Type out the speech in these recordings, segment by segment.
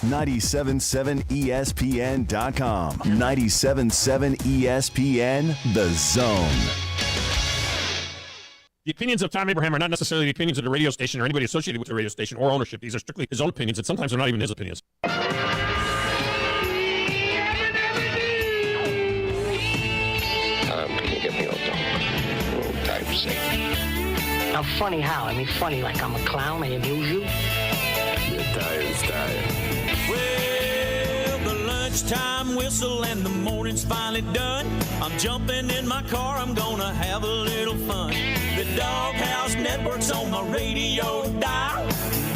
977ESPN.com. 977 ESPN, The Zone. The opinions of Thom Abraham are not necessarily the opinions of the radio station or anybody associated with the radio station or ownership. These are strictly his own opinions, and sometimes they're not even his opinions. Can you get me a little typeseat? I'm funny how? I mean, funny like I'm a clown, I amuse you? You're tired. Well, the lunchtime whistle and the morning's finally done. I'm jumping in my car, I'm gonna have a little fun. The Doghouse Network's on my radio dial.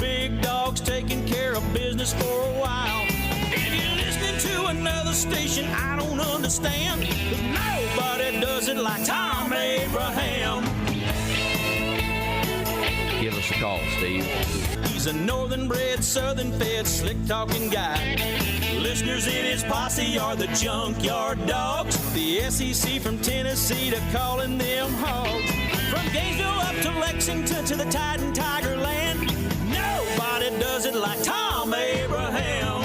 Big Dog's taking care of business for a while. If you're listening to another station I don't understand, 'cause nobody does it like Thom Abraham. Give us a call, Steve. He's a northern-bred, southern-fed, slick-talking guy. Listeners in his posse are the junkyard dogs. The SEC from Tennessee to calling them hogs. From Gainesville up to Lexington to the Titan Tiger Land, nobody does it like Thom Abraham.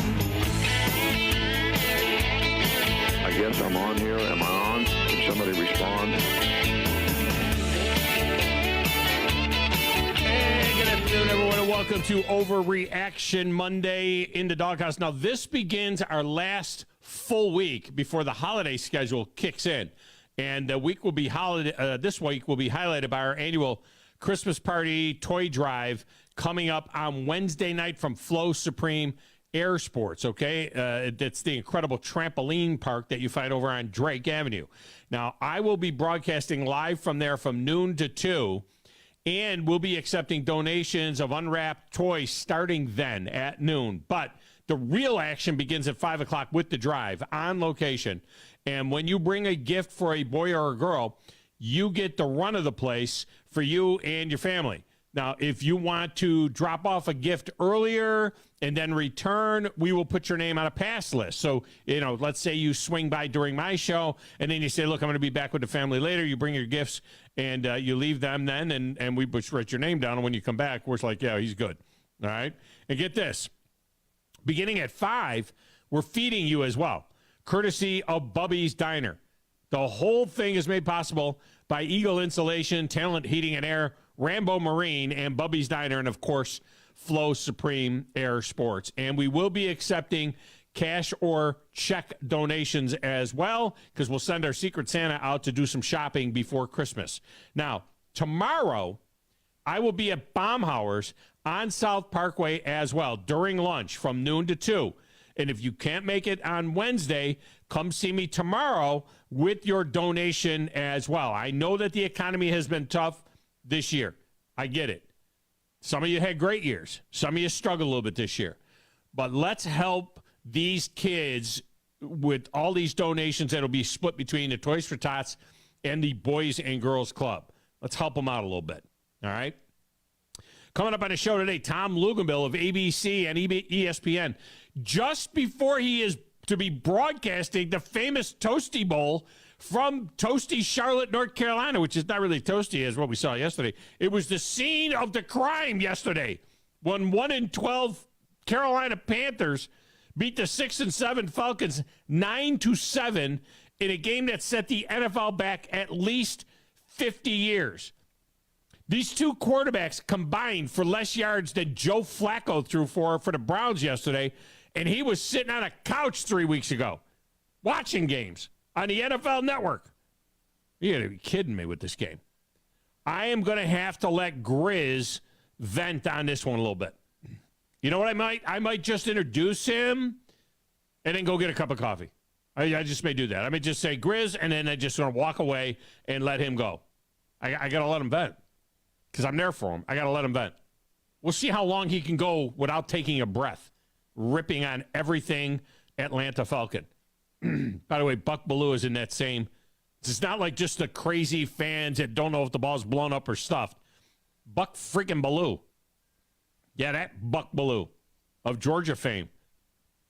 I guess I'm on here. Am I on? Can somebody respond? Good afternoon, everyone, and welcome to Overreaction Monday in the Doghouse. Now, this begins our last full week before the holiday schedule kicks in, and the week will be this week will be highlighted by our annual Christmas party toy drive coming up on Wednesday night from Flow Supreme Air Sports. Okay, it's the incredible trampoline park that you find over on Drake Avenue. Now, I will be broadcasting live from there from noon to 2. And we'll be accepting donations of unwrapped toys starting then at noon. But the real action begins at 5 o'clock with the drive on location. And when you bring a gift for a boy or a girl, you get the run of the place for you and your family. Now, if you want to drop off a gift earlier and then return, we will put your name on a pass list. So, let's say you swing by during my show and then you say, look, I'm going to be back with the family later. You bring your gifts and you leave them then, and we just write your name down. And when you come back, we're like, yeah, he's good. All right. And get this. Beginning at 5, we're feeding you as well, courtesy of Bubby's Diner. The whole thing is made possible by Eagle Insulation, Talent Heating and Air, Rambo Marine, and Bubby's Diner, and, of course, Flow Supreme Air Sports. And we will be accepting cash or check donations as well, because we'll send our Secret Santa out to do some shopping before Christmas. Now, tomorrow, I will be at Baumhauer's on South Parkway as well during lunch from noon to 2. And if you can't make it on Wednesday, come see me tomorrow with your donation as well. I know that the economy has been tough this year. I get it. Some of you had great years. Some of you struggled a little bit this year. But let's help these kids with all these donations that will be split between the Toys for Tots and the Boys and Girls Club. Let's help them out a little bit. All right? Coming up on the show today, Tom Luganbill of ABC and ESPN. Just before he is to be broadcasting the famous Toasty Bowl from Toasty, Charlotte, North Carolina, which is not really toasty as what we saw yesterday. It was the scene of the crime yesterday when 1-12 Carolina Panthers beat the 6-7 Falcons 9-7 in a game that set the NFL back at least 50 years. These two quarterbacks combined for less yards than Joe Flacco threw for the Browns yesterday, and he was sitting on a couch 3 weeks ago watching games on the NFL Network. You got to be kidding me with this game. I am going to have to let Grizz vent on this one a little bit. You know what I might just introduce him and then go get a cup of coffee. I just may do that. I may just say Grizz, and then I just want to walk away and let him go. I got to let him vent because I'm there for him. I got to let him vent. We'll see how long he can go without taking a breath, ripping on everything Atlanta Falcon. By the way, Buck Bellew is in that same. It's not like just the crazy fans that don't know if the ball's blown up or stuffed. Buck freaking Bellew. Yeah, that Buck Bellew of Georgia fame.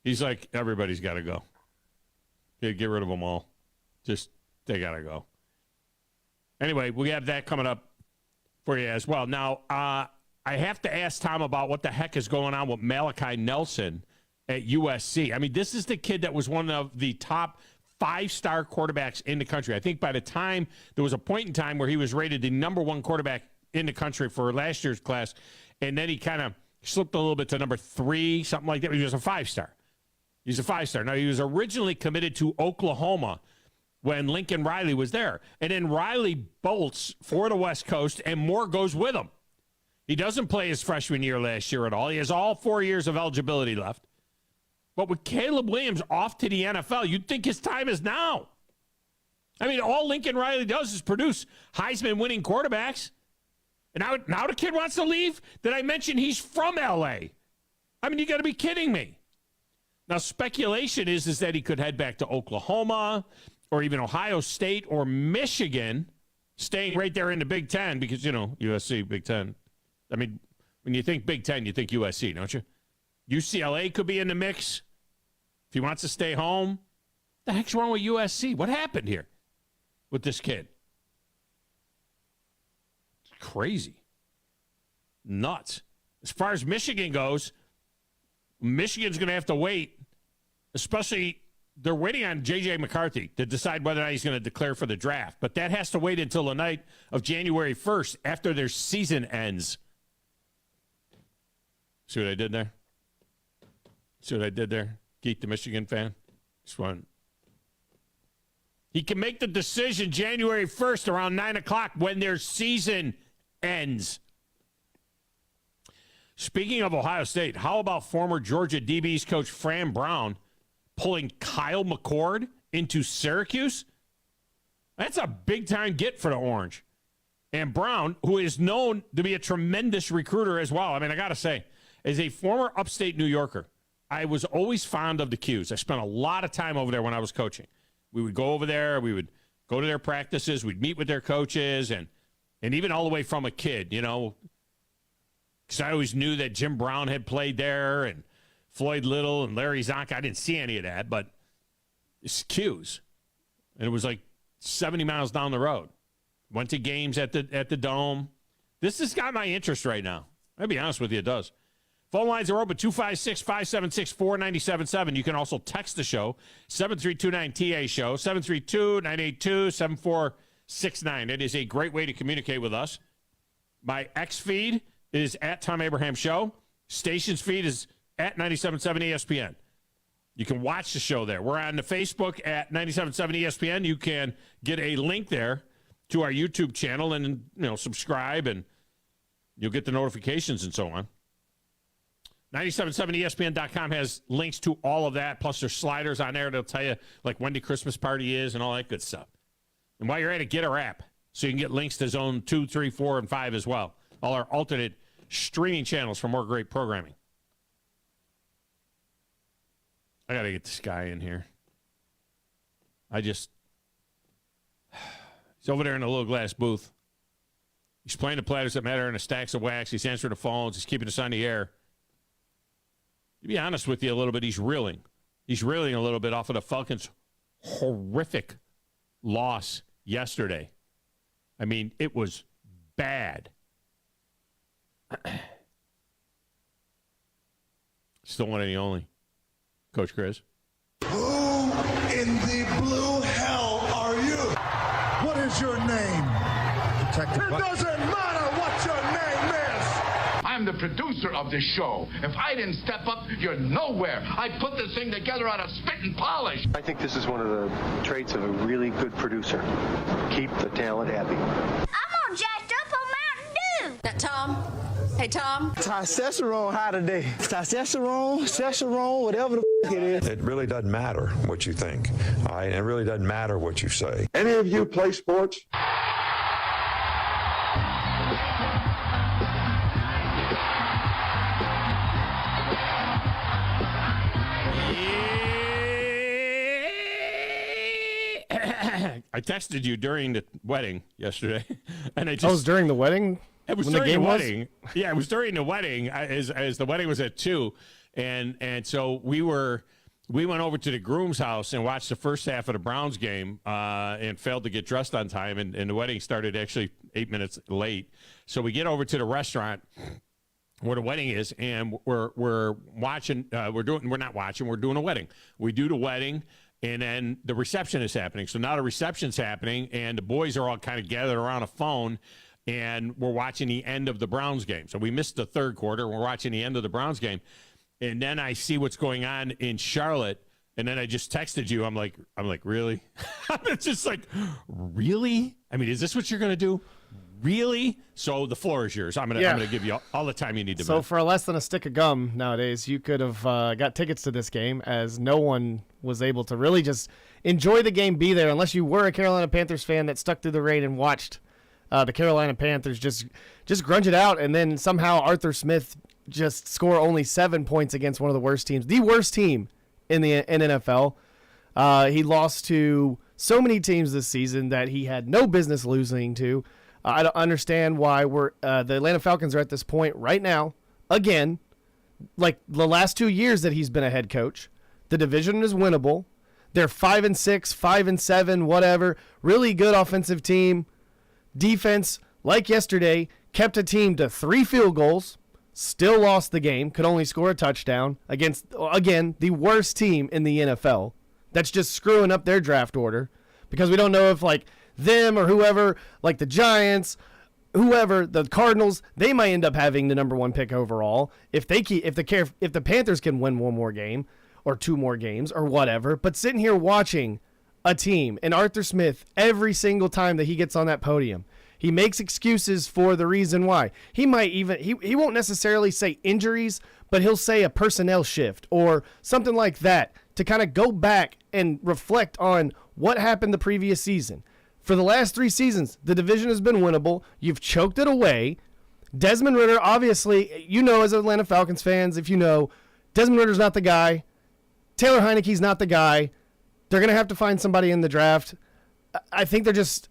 He's like, everybody's got to go. Get rid of them all. Just, they got to go. Anyway, we have that coming up for you as well. Now, I have to ask Tom about what the heck is going on with Malachi Nelson at USC. I mean, this is the kid that was one of the top 5-star quarterbacks in the country. I think by the time there was a point in time where he was rated the number 1 quarterback in the country for last year's class, and then he kind of slipped a little bit to number 3, something like that. He was a 5-star. He's a 5-star. Now, he was originally committed to Oklahoma when Lincoln Riley was there. And then Riley bolts for the West Coast, and Moore goes with him. He doesn't play his freshman year last year at all. He has all 4 years of eligibility left. But with Caleb Williams off to the NFL, you'd think his time is now. I mean, all Lincoln Riley does is produce Heisman-winning quarterbacks. And now the kid wants to leave? Did I mention he's from L.A.? I mean, you got to be kidding me. Now, speculation is that he could head back to Oklahoma or even Ohio State or Michigan, staying right there in the Big Ten because, USC, Big Ten. I mean, when you think Big Ten, you think USC, don't you? UCLA could be in the mix if he wants to stay home. What the heck's wrong with USC? What happened here with this kid? It's crazy. Nuts. As far as Michigan goes, Michigan's going to have to wait, especially they're waiting on J.J. McCarthy to decide whether or not he's going to declare for the draft. But that has to wait until the night of January 1st after their season ends. See what I did there? Geek the Michigan fan? Just one. He can make the decision January 1st around 9 o'clock when their season ends. Speaking of Ohio State, how about former Georgia DB's coach Fran Brown pulling Kyle McCord into Syracuse? That's a big-time get for the Orange. And Brown, who is known to be a tremendous recruiter as well. I mean, I got to say, as a former upstate New Yorker, I was always fond of the Qs. I spent a lot of time over there when I was coaching. We would go over there. We would go to their practices. We'd meet with their coaches, and even all the way from a kid, because I always knew that Jim Brown had played there and Floyd Little and Larry Zonk. I didn't see any of that, but it's Qs. And it was like 70 miles down the road. Went to games at the Dome. This has got my interest right now. I'll be honest with you, it does. Phone lines are open, 256-576-4977. You can also text the show, 732-9TA-SHOW, 732-982-7469. It is a great way to communicate with us. My X feed is at Thom Abraham Show. Station's feed is at 97.7 ESPN. You can watch the show there. We're on the Facebook at 97.7 ESPN. You can get a link there to our YouTube channel and, subscribe, and you'll get the notifications and so on. 97.7ESPN.com has links to all of that, plus there's sliders on there that'll tell you, like, when the Christmas party is and all that good stuff. And while you're at it, get our app so you can get links to Zone 2, 3, 4, and 5 as well. All our alternate streaming channels for more great programming. I got to get this guy in here. He's over there in the little glass booth. He's playing the Platters That Matter in the Stacks of Wax. He's answering the phones. He's keeping us on the air. To be honest with you a little bit, he's reeling. He's reeling a little bit off of the Falcons' horrific loss yesterday. I mean, it was bad. Still one and the only. Coach Chris. Who in the blue hell are you? What is your name? Detective. It doesn't matter what your name is. I'm the producer of this show. If I didn't step up, you're nowhere. I put this thing together out of spit and polish. I think this is one of the traits of a really good producer. Keep the talent happy. I'm all jacked up on Mountain Dew. Now, Tom. Hey, Tom. Testosterone high today. Testosterone, whatever the f*** it is. It really doesn't matter what you think. All right? It really doesn't matter what you say. Any of you play sports? I texted you during the wedding yesterday, and it was during the wedding. It was when during the game wedding. Yeah, it was during the wedding. As the wedding was at 2, and so we went over to the groom's house and watched the first half of the Browns game, and failed to get dressed on time, and the wedding started actually 8 minutes late. So we get over to the restaurant, where the wedding is, and we're watching. We're doing a wedding. We do the wedding, and then the reception is happening. So now the reception's happening, and the boys are all kind of gathered around a phone, and we're watching the end of the Browns game. So we missed the third quarter, and we're watching the end of the Browns game, and then I see what's going on in Charlotte, and then I just texted you. I'm like, really? It's just like, really? I mean, is this what you're gonna do? Really? So the floor is yours. I'm gonna give you all the time you need to. So for less than a stick of gum nowadays, you could have got tickets to this game, as no one was able to really just enjoy the game, be there, unless you were a Carolina Panthers fan that stuck through the rain and watched the Carolina Panthers just grunge it out, and then somehow Arthur Smith just score only 7 points against one of the worst teams, the worst team in the NFL. He lost to so many teams this season that he had no business losing to. I don't understand why the Atlanta Falcons are at this point right now, again, like the last 2 years that he's been a head coach. The division is winnable. They're 5-6, 5-7, whatever. Really good offensive team. Defense, like yesterday, kept a team to 3 field goals. Still lost the game. Could only score a touchdown against, again, the worst team in the NFL. That's just screwing up their draft order, because we don't know if, like, them or whoever, like the Giants, whoever, the Cardinals, they might end up having the number 1 pick overall if the Panthers can win one more game or 2 more games or whatever. But sitting here watching a team and Arthur Smith every single time that he gets on that podium, he makes excuses for the reason why. He might even he won't necessarily say injuries, but he'll say a personnel shift or something like that to kind of go back and reflect on what happened the previous season. For the last 3 seasons, the division has been winnable. You've choked it away. Desmond Ridder, obviously, you know, as Atlanta Falcons fans, if you know, Desmond Ritter's not the guy. Taylor Heineke's not the guy. They're going to have to find somebody in the draft. I think they're just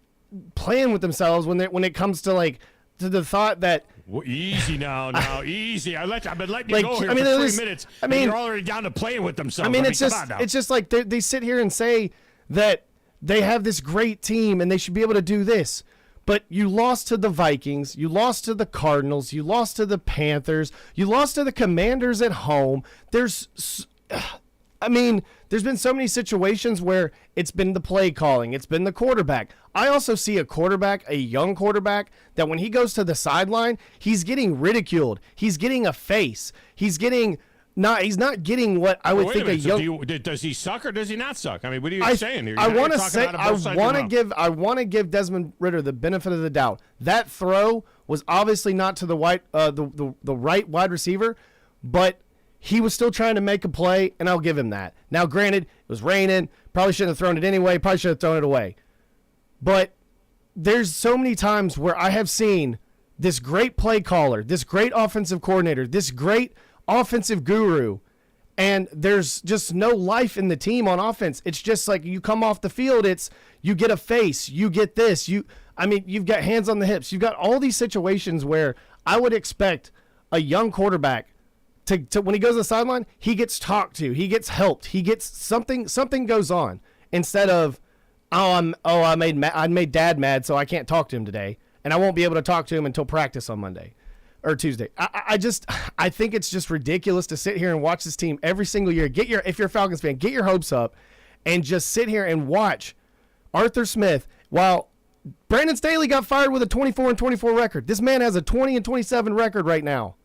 playing with themselves when it comes to, like, to the thought that... Well, easy now, easy. I've been letting you go here for 3 minutes. I mean, you're already down to playing with themselves. It's just like they sit here and say that they have this great team and they should be able to do this. But you lost to the Vikings, you lost to the Cardinals, you lost to the Panthers, you lost to the Commanders at home. There's been so many situations where it's been the play calling, it's been the quarterback. I also see a young quarterback, that when he goes to the sideline, he's getting ridiculed. He's getting a face. He's not getting what I would think a young. Does he suck or does he not suck? I mean, what are you saying here? I want to give Desmond Ridder the benefit of the doubt. That throw was obviously not to the right wide receiver, but he was still trying to make a play, and I'll give him that. Now, granted, it was raining. Probably shouldn't have thrown it anyway. Probably should have thrown it away. But there's so many times where I have seen this great play caller, this great offensive coordinator, this great offensive guru, and there's just no life in the team on offense. It's just like you come off the field, you get a face, you get this, you've got hands on the hips, you've got all these situations where I would expect a young quarterback to when he goes to the sideline, he gets talked to, he gets helped, he gets something goes on, instead of I made Dad mad, so I can't talk to him today, and I won't be able to talk to him until practice on Monday or Tuesday. I think it's just ridiculous to sit here and watch this team every single year. If you're a Falcons fan, get your hopes up and just sit here and watch Arthur Smith. While Brandon Staley got fired with a 24-24 record, this man has a 20-27 record right now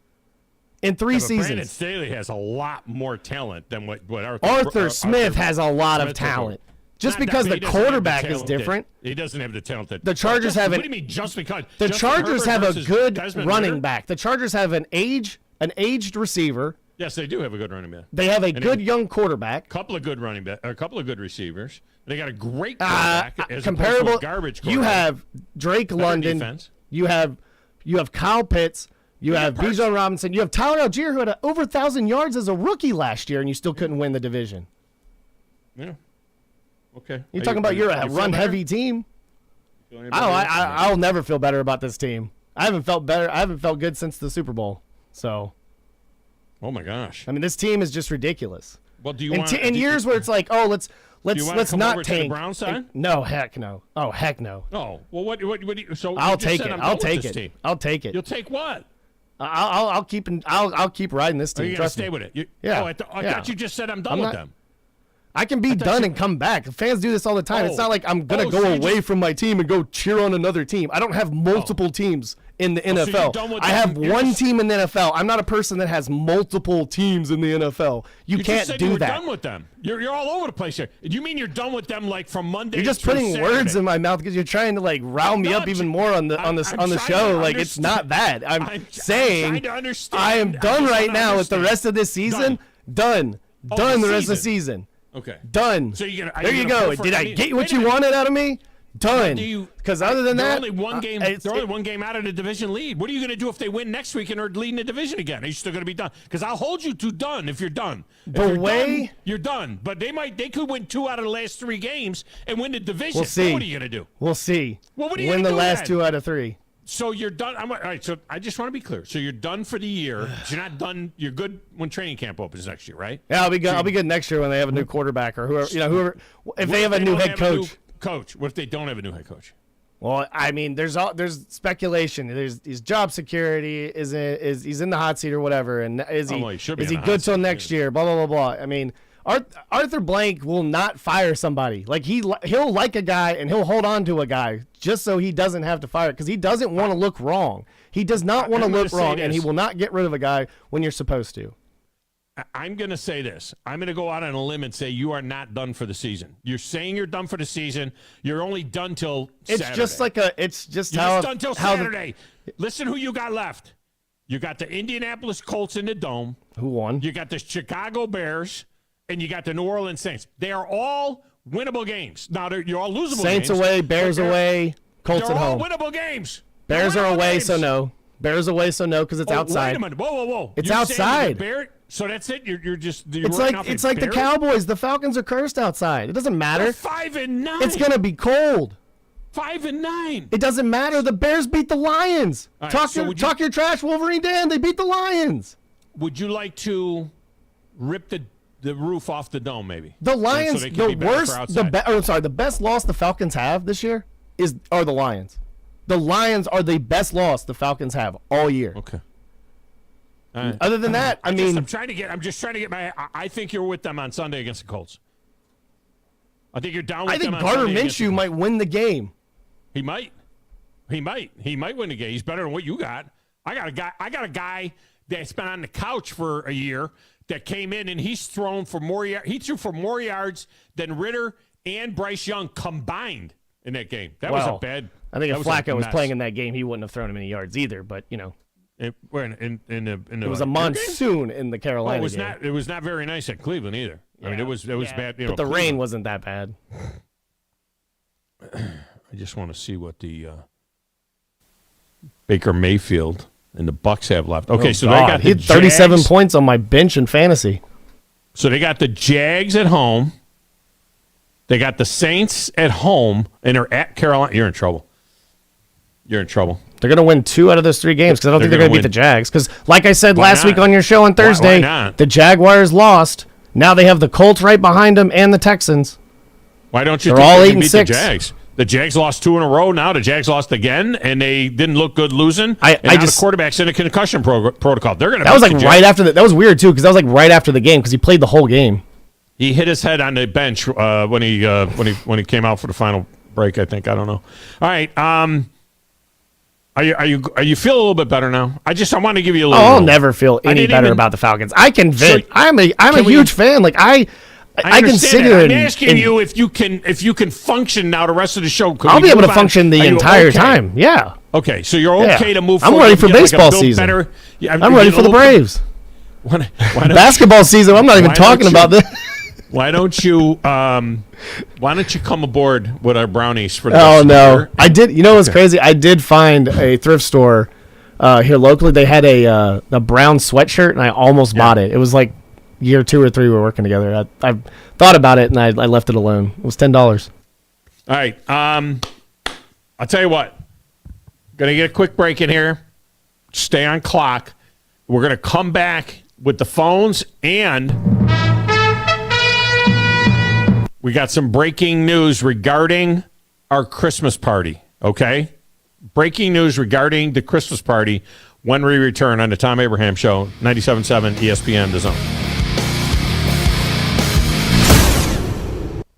in 3 seasons. Brandon Staley has a lot more talent than what Arthur Smith has a lot of talent. Just because the quarterback is different. He doesn't have the talent that the Chargers have. What do you mean just because? The Chargers have a good running Ritter? back. The Chargers have an aged receiver. Yes, they do have a good running back. They have a good young quarterback. A couple of good receivers. They got a great quarterback as comparable opposed to a garbage quarterback. You have Drake London. Defense. You have Kyle Pitts. You have Bijan Robinson. You have Tyler Algier, who had over 1,000 yards as a rookie last year, and you still couldn't win the division. Yeah. Okay. You're talking about you're a run-heavy team. I'll never feel better about this team. I haven't felt better. I haven't felt good since the Super Bowl. So. Oh my gosh. I mean, this team is just ridiculous. Well, do you want in years where it's like, oh, let's not over tank. To the Brown side? No, heck no. Oh, heck no. Oh, well, what do you? So I'll take it. I'll take it. I'll take it. You'll take what? I'll keep riding this team. Are you going to stay with it? Yeah. I thought you just said I'm done with them. I can be done and come back. Fans do this all the time. It's not like I'm going to go away from my team and go cheer on another team. I don't have multiple teams in the NFL. So I have one team in the NFL. I'm not a person that has multiple teams in the NFL. You can't just said do you were that. done with them. You're all over the place here. You mean you're done with them like from Monday? You're just through putting Saturday? words in my mouth because you're trying to like rile me up even more on the show. Like it's not that. I'm saying I am done right now with the rest of this season. Done the rest of the season. Okay. Done. So you're gonna, there you go. Did I get what you wanted out of me? Done. Because other than that, they're only one game out of the division lead. What are you going to do if they win next week and are leading the division again? Are you still going to be done? Because I'll hold you to done if you're done. You're done. But they could win 2 out of the last 3 games and win the division. We'll see. What are you going to do? We'll see. Well, what are you win gonna the do last then? 2 out of 3. So you're done. All right. So I just want to be clear. So you're done for the year. You're not done. You're good when training camp opens next year, right? Yeah, I'll be good. I'll be good next year when they have a new quarterback or whoever. If they have a new head coach. What if they don't have a new head coach? Well, I mean, there's speculation. There's job security. Is he's in the hot seat or whatever? And is he good till next year? Blah blah blah blah. I mean, Arthur Blank will not fire somebody. Like he'll like a guy and he'll hold on to a guy just so he doesn't have to fire it because he doesn't want to look wrong. He does not want to look wrong, and he will not get rid of a guy when you're supposed to. I'm going to say this. I'm going to go out on a limb and say you are not done for the season. You're saying you're done for the season. You're only done till Saturday. It's just you're how just done till Saturday. Listen who you got left. You got the Indianapolis Colts in the Dome. Who won? You got the Chicago Bears, and you got the New Orleans Saints. They are all winnable games. Now, you're all losable Saints games. away, Bears away, Colts at home. They're all winnable games. Bears are away, so no. Bears away, so no, because it's outside. Wait a minute. Whoa. It's outside. So that's it. It's like the Cowboys. The Falcons are cursed outside. It doesn't matter. They're 5-9. It's gonna be cold. 5-9. It doesn't matter. The Bears beat the Lions. Right, talk your trash, Wolverine Dan. They beat the Lions. Would you like to rip the roof off the dome, maybe? The Lions, the best loss the Falcons have this year are the Lions. The Lions are the best loss the Falcons have all year. Okay. Other than that, I'm just trying to get my. I think you're with them on Sunday against the Colts. I think you're down with them. I think Gardner Minshew might win the game. He might win the game. He's better than what you got. I got a guy that's been on the couch for a year that came in and he's thrown for more. He threw for more yards than Ritter and Bryce Young combined in that game. That was a bad. I think if Flacco was playing in that game, he wouldn't have thrown him any yards either. But it was a monsoon in the Carolina game. It was not very nice at Cleveland either. Yeah. I mean, it was bad. But the rain wasn't that bad. I just want to see what the Baker Mayfield and the Bucks have left. Okay, so they got he had 37 points on my bench in fantasy. So they got the Jags at home. They got the Saints at home, and they're at Carolina. You're in trouble. They're going to win 2 out of those 3 games because I don't think they're going to beat the Jags. Because, like I said last week on your show on Thursday, the Jaguars lost. Now they have the Colts right behind them and the Texans. Why don't you think all they 8 and 6? The Jags? The Jags lost 2 in a row. Now the Jags lost again, and they didn't look good losing. The quarterback's in a concussion protocol. They're going to. That was like right after that. That was weird too because that was like right after the game because he played the whole game. He hit his head on the bench when he came out for the final break. I think I don't know. All right. Are you feel a little bit better now? I want to give you a little. I'll never feel any better about the Falcons. I can vent. I'm a huge fan. Like I can sit here. I'm asking you if you can function now the rest of the show. I'll be able to function the entire time. Yeah. Okay, so you're okay to move I'm forward. ready for baseball season. I'm ready for the Braves. Basketball season. I'm not even talking about this. Why don't you come aboard with our brownies for the year? I did. You know what's crazy? I did find a thrift store here locally. They had a brown sweatshirt, and I almost bought it. It was like year 2 or 3 we were working together. I thought about it, and I left it alone. It was $10. All right. I'll tell you what. Going to get a quick break in here. Stay on clock. We're going to come back with the phones, and we got some breaking news regarding our Christmas party, okay? Breaking news regarding the Christmas party. when we return on the Tom Abraham Show, 97.7 ESPN, The Zone.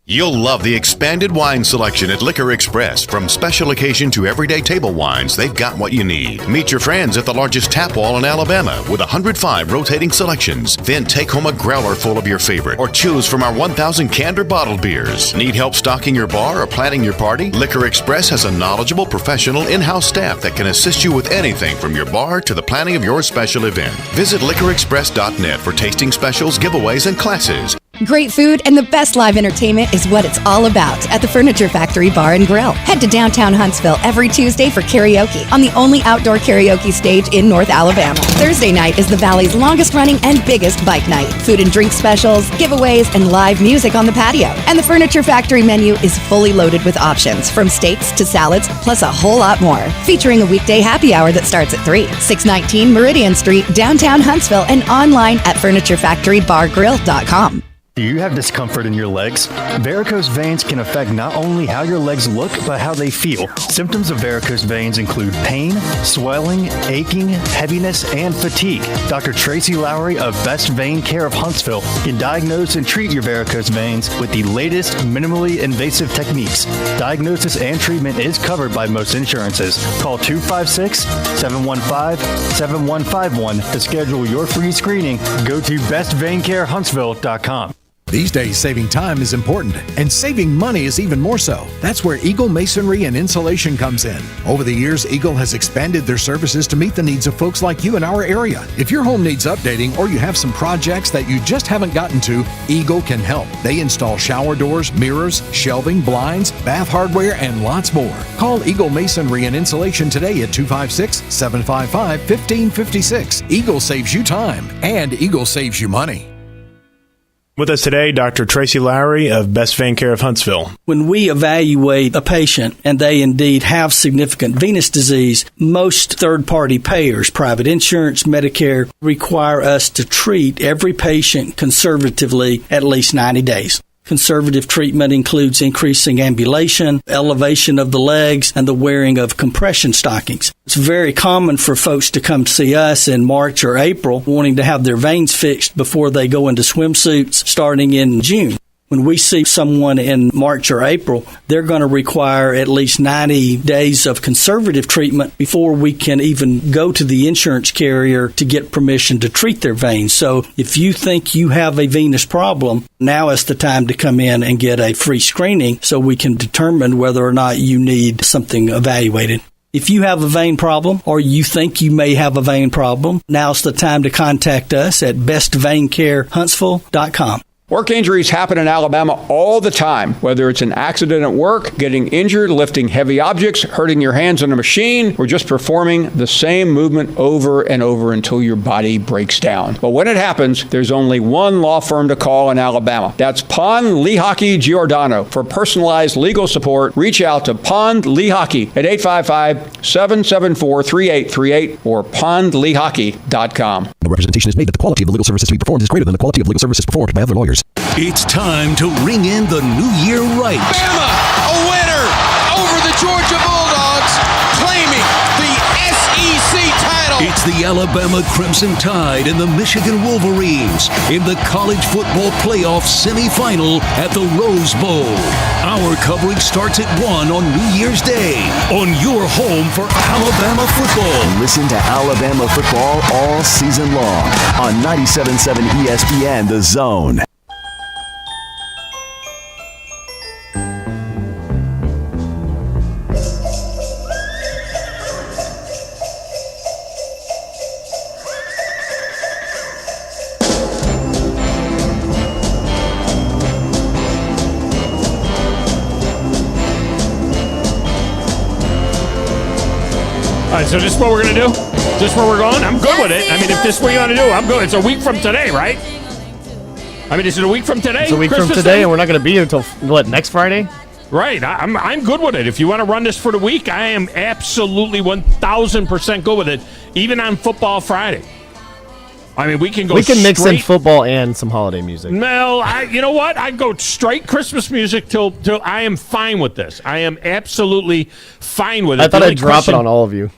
You'll love the expanded wine selection at Liquor Express. From special occasion to everyday table wines, they've got what you need. Meet your friends at the largest tap wall in Alabama with 105 rotating selections. Then take home a growler full of your favorite or choose from our 1,000 canned or bottled beers. Need help stocking your bar or planning your party? Liquor Express has a knowledgeable, professional in-house staff that can assist you with anything from your bar to the planning of your special event. Visit liquorexpress.net for tasting specials, giveaways, and classes. Great food and the best live entertainment is what it's all about at the Furniture Factory Bar and Grill. Head to downtown Huntsville every Tuesday for karaoke on the only outdoor karaoke stage in North Alabama. Thursday night is the Valley's longest running and biggest bike night. Food and drink specials, giveaways, and live music on the patio. And the Furniture Factory menu is fully loaded with options from steaks to salads, plus a whole lot more. Featuring a weekday happy hour that starts at 3. 619 Meridian Street, downtown Huntsville, and online at FurnitureFactoryBarGrill.com. Do you have discomfort in your legs? Varicose veins can affect not only how your legs look, but how they feel. Symptoms of varicose veins include pain, swelling, aching, heaviness, and fatigue. Dr. Tracy Lowry of Best Vein Care of Huntsville can diagnose and treat your varicose veins with the latest minimally invasive techniques. Diagnosis and treatment is covered by most insurances. Call 256-715-7151 to schedule your free screening. Go to bestveincarehuntsville.com. These days, saving time is important, and saving money is even more so. That's where Eagle Masonry and Insulation comes in. Over the years, Eagle has expanded their services to meet the needs of folks like you in our area. If your home needs updating or you have some projects that you just haven't gotten to, Eagle can help. They install shower doors, mirrors, shelving, blinds, bath hardware, and lots more. Call Eagle Masonry and Insulation today at 256-755-1556. Eagle saves you time, and Eagle saves you money. With us today, Dr. Tracy Lowry of Best Vein Care of Huntsville. When we evaluate a patient and they indeed have significant venous disease, most third-party payers, private insurance, Medicare, require us to treat every patient conservatively at least 90 days. Conservative treatment includes increasing ambulation, elevation of the legs, and the wearing of compression stockings. It's very common for folks to come see us in March or April wanting to have their veins fixed before they go into swimsuits starting in June. When we see someone in March or April, they're going to require at least 90 days of conservative treatment before we can even go to the insurance carrier to get permission to treat their veins. So if you think you have a venous problem, now is the time to come in and get a free screening so we can determine whether or not you need something evaluated. If you have a vein problem or you think you may have a vein problem, now's the time to contact us at bestveincarehuntsville.com. Work injuries happen in Alabama all the time, whether it's an accident at work, getting injured, lifting heavy objects, hurting your hands on a machine, or just performing the same movement over and over until your body breaks down. But when it happens, there's only one law firm to call in Alabama. That's Pond Lehocky Giordano. For personalized legal support, reach out to Pond Lehocky at 855-774-3838 or pondlehocky.com. The representation is made that the quality of the legal services to be performed is greater than the quality of legal services performed by other lawyers. It's time to ring in the new year right. Bama, a winner over the Georgia Bulldogs, claiming the SEC title. It's the Alabama Crimson Tide and the Michigan Wolverines in the college football playoff semifinal at the Rose Bowl. Our coverage starts at 1 on New Year's Day on your home for Alabama football. Listen to Alabama football all season long on 97.7 ESPN The Zone. All right, so this is what we're going to do? This is where we're going? I'm good with it. I mean, if this is what you want to do, I'm good. It's a week from today, right? I mean, is it a week from today? It's a week Christmas from today, Day? and we're not going to be here until, what, next Friday? Right. I'm good with it. If you want to run this for the week, I am absolutely 1,000% good with it, even on Football Friday. I mean, we can go. We can mix in football and some holiday music. No, you know what? I'd go straight Christmas music till I am fine with this. I am absolutely fine with it. I thought I'd drop it on all of you.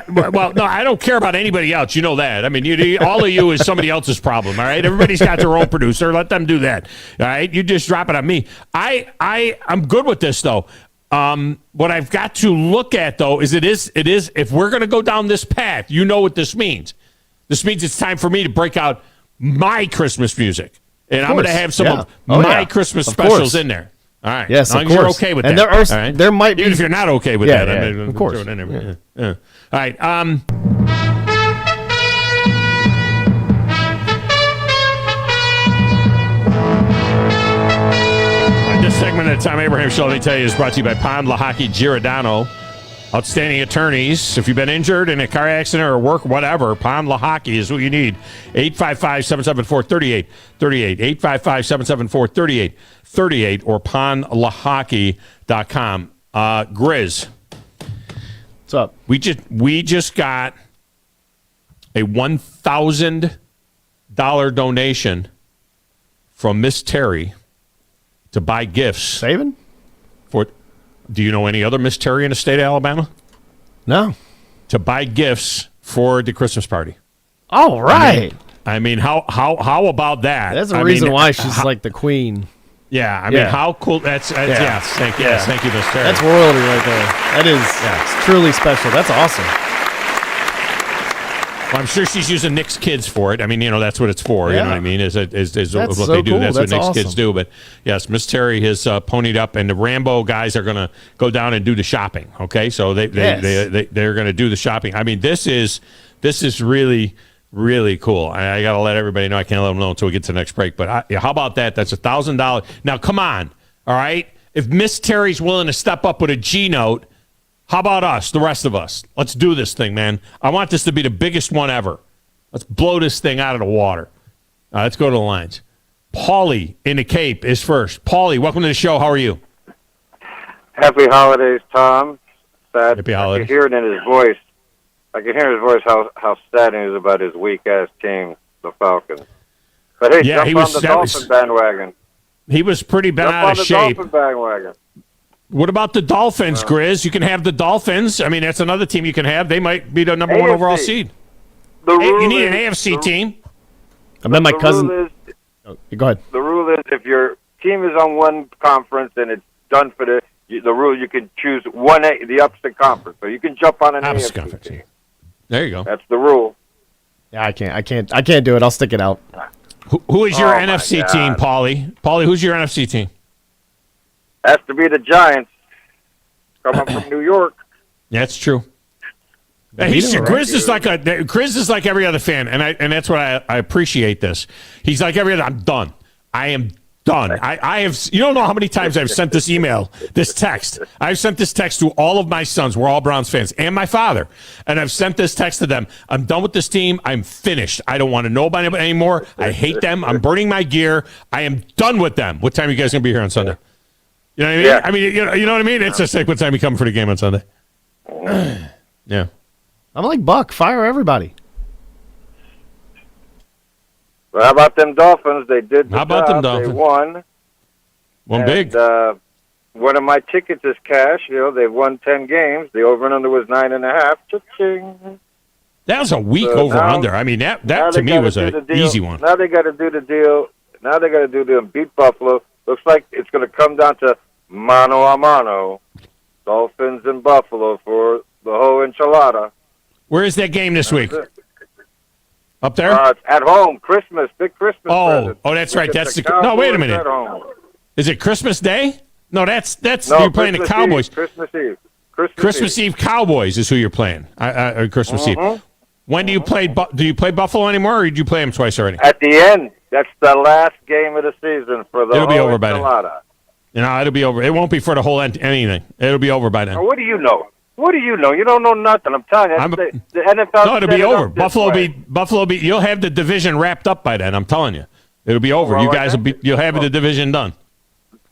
Well, no, I don't care about anybody else. You know that. I mean, all of you is somebody else's problem, all right? Everybody's got their own producer. Let them do that, all right? You just drop it on me. I'm good with this, though. What I've got to look at, though, is it is if we're going to go down this path, you know what this means. This means it's time for me to break out my Christmas music. And I'm going to have some of my Christmas specials in there. All right. Yes, as long of as you're course. okay with and that. There might be. Even if you're not okay with that. Yeah, of course. Throw it in there. Yeah. All right. This segment of the Tom Abraham Show, let me tell you, is brought to you by Pond Lahaki Giordano. Outstanding attorneys. If you've been injured in a car accident or work, whatever, Pond Lahaki is what you need. 855-774-3838. 855-774-3838 or pondlahaki.com. Grizz. What's up? We just got a $1,000 donation from Miss Terry to buy gifts. Saving? Do you know any other Miss Terry in the state of Alabama? No. To buy gifts for the Christmas party. All right. I mean, how about that? That's the reason why she's like the queen. Yeah, I mean, how cool. That's yes. Thank you, yes, thank you, Miss Terry. That's royalty right there. That is it's truly special. That's awesome. Well, I'm sure she's using Nick's kids for it. I mean, that's what it's for. You know what I mean? Is what they do. Cool. That's what Nick's awesome. kids do. But yes, Miss Terry has ponied up, and the Rambo guys are going to go down and do the shopping. Okay, so they're going to do the shopping. I mean, this is really, really cool. I got to let everybody know. I can't let them know until we get to the next break. But how about that? That's $1,000. Now, come on. All right. If Miss Terry's willing to step up with a G note, how about us, the rest of us? Let's do this thing, man. I want this to be the biggest one ever. Let's blow this thing out of the water. Let's go to the lines. Paulie in the Cape is first. Paulie, welcome to the show. How are you? Happy holidays, Tom. Sad. Happy holidays. I can hear it in his voice. I can hear in his voice how sad he is about his weak-ass team, the Falcons. But hey, jump on the Dolphin bandwagon. He was pretty bent out of shape. Dolphin bandwagon. What about the Dolphins, Grizz? You can have the Dolphins. I mean, that's another team you can have. They might be the number one overall seed. You need an AFC team. I met my cousin. Go ahead. The rule is if your team is on one conference and it's done for the rule, you can choose the opposite conference. So you can jump on an AFC conference. team. There you go. That's the rule. Yeah, I can't do it. I'll stick it out. Who is your NFC team, Paulie? Paulie, who's your NFC team? Has to be the Giants. Coming from New York. Yeah, that's true. Grizz is like every other fan, and that's what I appreciate this. He's like every other. I'm done. I am done. I have. You don't know how many times I've sent this email, this text. I've sent this text to all of my sons. We're all Browns fans, and my father. And I've sent this text to them. I'm done with this team. I'm finished. I don't want to know about it anymore. I hate them. I'm burning my gear. I am done with them. What time are you guys gonna be here on Sunday? You know what I mean? Yeah. I mean, you know what I mean? It's just like what time you come for the game on Sunday. Yeah. I'm like Buck. Fire everybody. Well, how about them Dolphins? They did the How about them Dolphins? They won. Big. One of my tickets is cash. They've won 10 games. The over and under was 9.5. Cha-ching. That was a weak over-under. I mean, that to me was an easy one. Now they got to do the deal. Now they got to do the beat Buffalo. Looks like it's going to come down to mano a mano. Dolphins and Buffalo for the whole enchilada. Where is that game this week? Up there? It's at home. Christmas. Big Christmas present. Oh, that's right. That's the Cowboys. No, wait a minute. At home. Is it Christmas Day? No, that's No, you're playing the Cowboys. Eve. Christmas Eve. Christmas Eve Cowboys is who you're playing. Christmas Eve. When do you play? Do you play Buffalo anymore, or did you play them twice already? At the end. That's the last game of the season for the It'll be whole over by then. It'll be over. It won't be for the whole anything. It'll be over by then. Now, what do you know? What do you know? You don't know nothing. I'm telling you. The NFL. No, it'll be over. Buffalo be. You'll have the division wrapped up by then. I'm telling you, it'll be over. Well, you guys will be. You'll have the division done.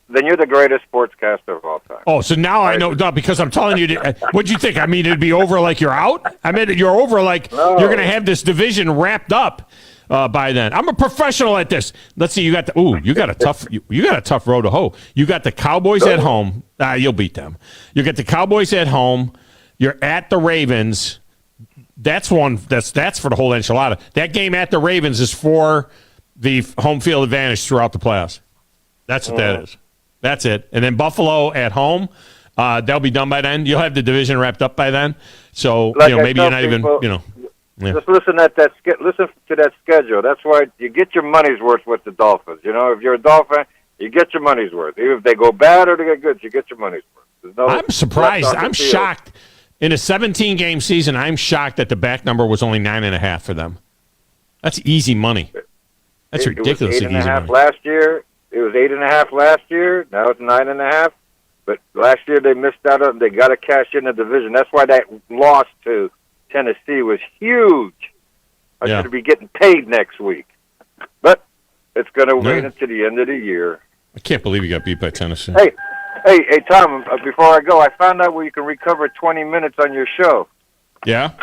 Then you're the greatest sportscaster of all time. Oh, so now I know because I'm telling you. What'd you think? I mean, it'd be over like you're out. I mean, you're over like you're going to have this division wrapped up by then. I'm a professional at this. Let's see. You got a tough road to hoe. You got the Cowboys at home. You'll beat them. You got the Cowboys at home. You're at the Ravens. That's one. That's for the whole enchilada. That game at the Ravens is for the home field advantage throughout the playoffs. That's what that is. That's it. And then Buffalo at home, they'll be done by then. You'll have the division wrapped up by then. So maybe you're not even. Yeah. Just listen to that schedule. That's why you get your money's worth with the Dolphins. If you're a Dolphin, you get your money's worth. Even if they go bad or they get good, you get your money's worth. I'm surprised. I'm shocked. In a 17-game season, I'm shocked that the back number was only 9.5 for them. That's easy money. That's ridiculous. It was 8.5 last year. It was 8.5 last year. Now it's 9.5. But last year they missed out on. They got to cash in the division. That's why that loss to Tennessee was huge. I should be getting paid next week. But it's going to wait until the end of the year. I can't believe you got beat by Tennessee. Hey, Tom, before I go, I found out where you can recover 20 minutes on your show. Yeah?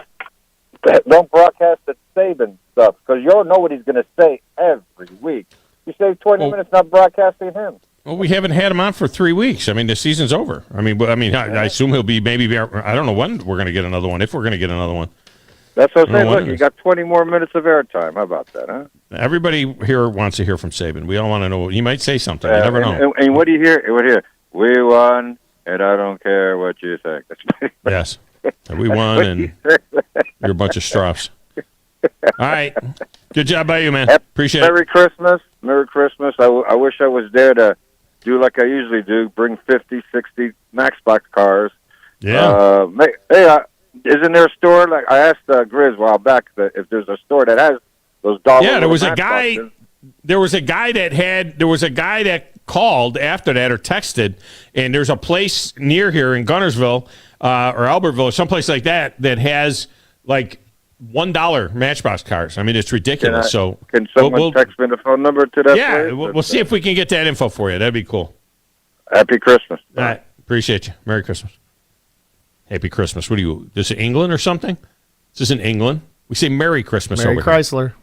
Don't broadcast the Saban stuff, because you'll know what he's going to say every week. You save 20 minutes not broadcasting him. Well, we haven't had him on for 3 weeks. I mean, the season's over. I assume he'll be I don't know when we're going to get another one, if we're going to get another one. That's what I'm saying. Look, you got 20 more minutes of airtime. How about that, huh? Everybody here wants to hear from Saban. We all want to know. He might say something. You never know. And what do you hear? We won, and I don't care what you think. Yes. We won, and you're a bunch of straws. All right. Good job by you, man. Appreciate it. Merry Christmas. Merry Christmas. I wish I was there to do like I usually do, bring 50, 60 Maxbox cars. Yeah. Isn't there a store? Like I asked Grizz a while back if there's a store that has those dollars. Yeah, there was a guy. There was a guy that called after that or texted, and there's a place near here in Gunnersville or Albertville or someplace like that has like $1 Matchbox cars. I mean, it's ridiculous. Can someone text me the phone number to that? Yeah, place? We'll see if we can get that info for you. That'd be cool. Happy Christmas. All right, appreciate you. Merry Christmas. Happy Christmas. What are you? This is England or something? This is in England. We say Merry Christmas Merry over Chrysler. here.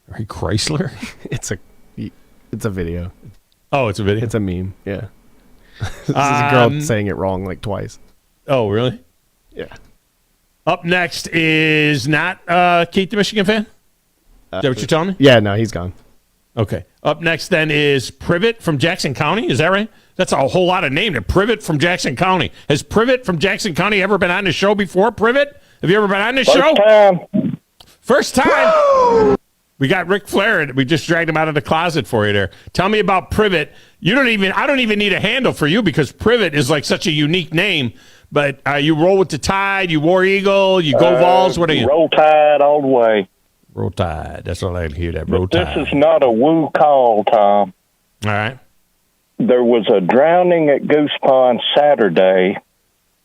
Merry Chrysler? It's a video. Oh, it's a video? It's a meme, yeah. This is a girl saying it wrong like twice. Oh, really? Yeah. Up next is not Keith, the Michigan fan? Is that what you're telling me? Yeah, no, he's gone. Okay. Up next then is Privet from Jackson County. Is that right? That's a whole lot of name. Privet from Jackson County. Has Privet from Jackson County ever been on the show before, Privet? Have you ever been on the show? First time. We got Ric Flair. We just dragged him out of the closet for you there. Tell me about Privet. I don't even need a handle for you because Privet is like such a unique name. But you roll with the Tide, you War Eagle, you go Vols. What are you? Roll Tide all the way. Roll Tide. That's all I like to hear. That Roll Tide. This is not a woo call, Tom. All right. There was a drowning at Goose Pond Saturday.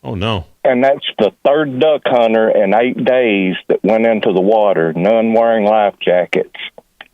Oh, no. And that's the third duck hunter in 8 days that went into the water, none wearing life jackets.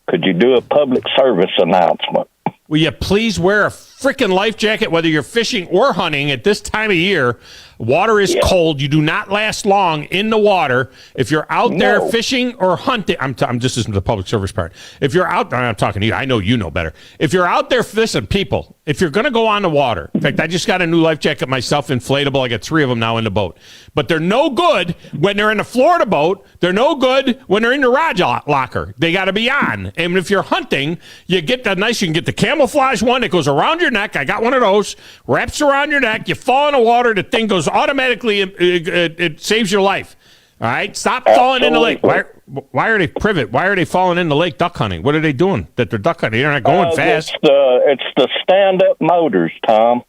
Could you do a public service announcement? Will you please wear a freaking life jacket, whether you're fishing or hunting at this time of year? Water is cold. You do not last long in the water. If you're out there fishing or hunting, I'm just listening to the public service part. If you're out there, I'm talking to you. I know you know better. If you're out there fishing, people, if you're going to go on the water, in fact, I just got a new life jacket myself, inflatable. I got 3 of them now in the boat. But they're no good when they're in a Florida boat. They're no good when they're in your garage locker. They got to be on. And if you're hunting, you get the you can get the camouflage one that goes around your neck. I got one of those. Wraps around your neck. You fall in the water. The thing goes automatically. It saves your life. All right? Stop falling in the lake. Why are they Privet? Why are they falling in the lake duck hunting? What are they doing that they're duck hunting? They're not going fast. It's the stand-up motors, Tom.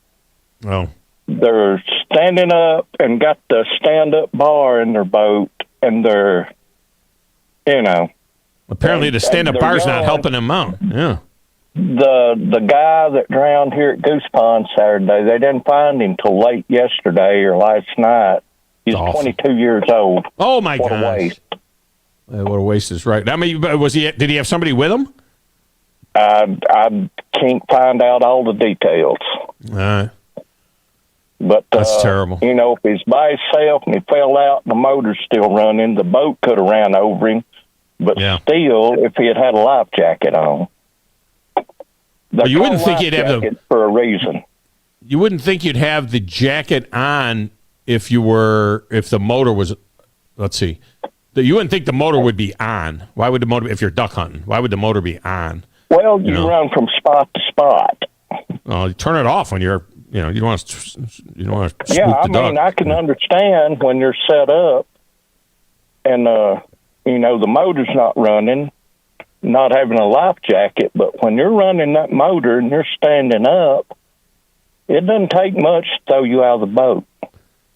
Oh. They're standing up and got the stand-up bar in their boat, and they're, Apparently the stand-up bar's not helping them out. Yeah. The guy that drowned here at Goose Pond Saturday, they didn't find him till late yesterday or last night. He's 22 years old. Oh, my God. What a waste. What a waste is right. I mean, did he have somebody with him? I can't find out all the details. All right. But that's terrible. If he's by himself and he fell out and the motor's still running, the boat could have ran over him. But still, if he had a life jacket on. But you wouldn't think you'd have for a reason. You wouldn't think you'd have the jacket on if the motor was let's see. You wouldn't think the motor would be on. Why would the motor, if you're duck hunting, why would the motor be on? Well, you run from spot to spot. Well, you turn it off when you're, you don't want to spook I the duck. mean, I can understand when you're set up and, the motor's not running, not having a life jacket, but when you're running that motor and you're standing up, it doesn't take much to throw you out of the boat.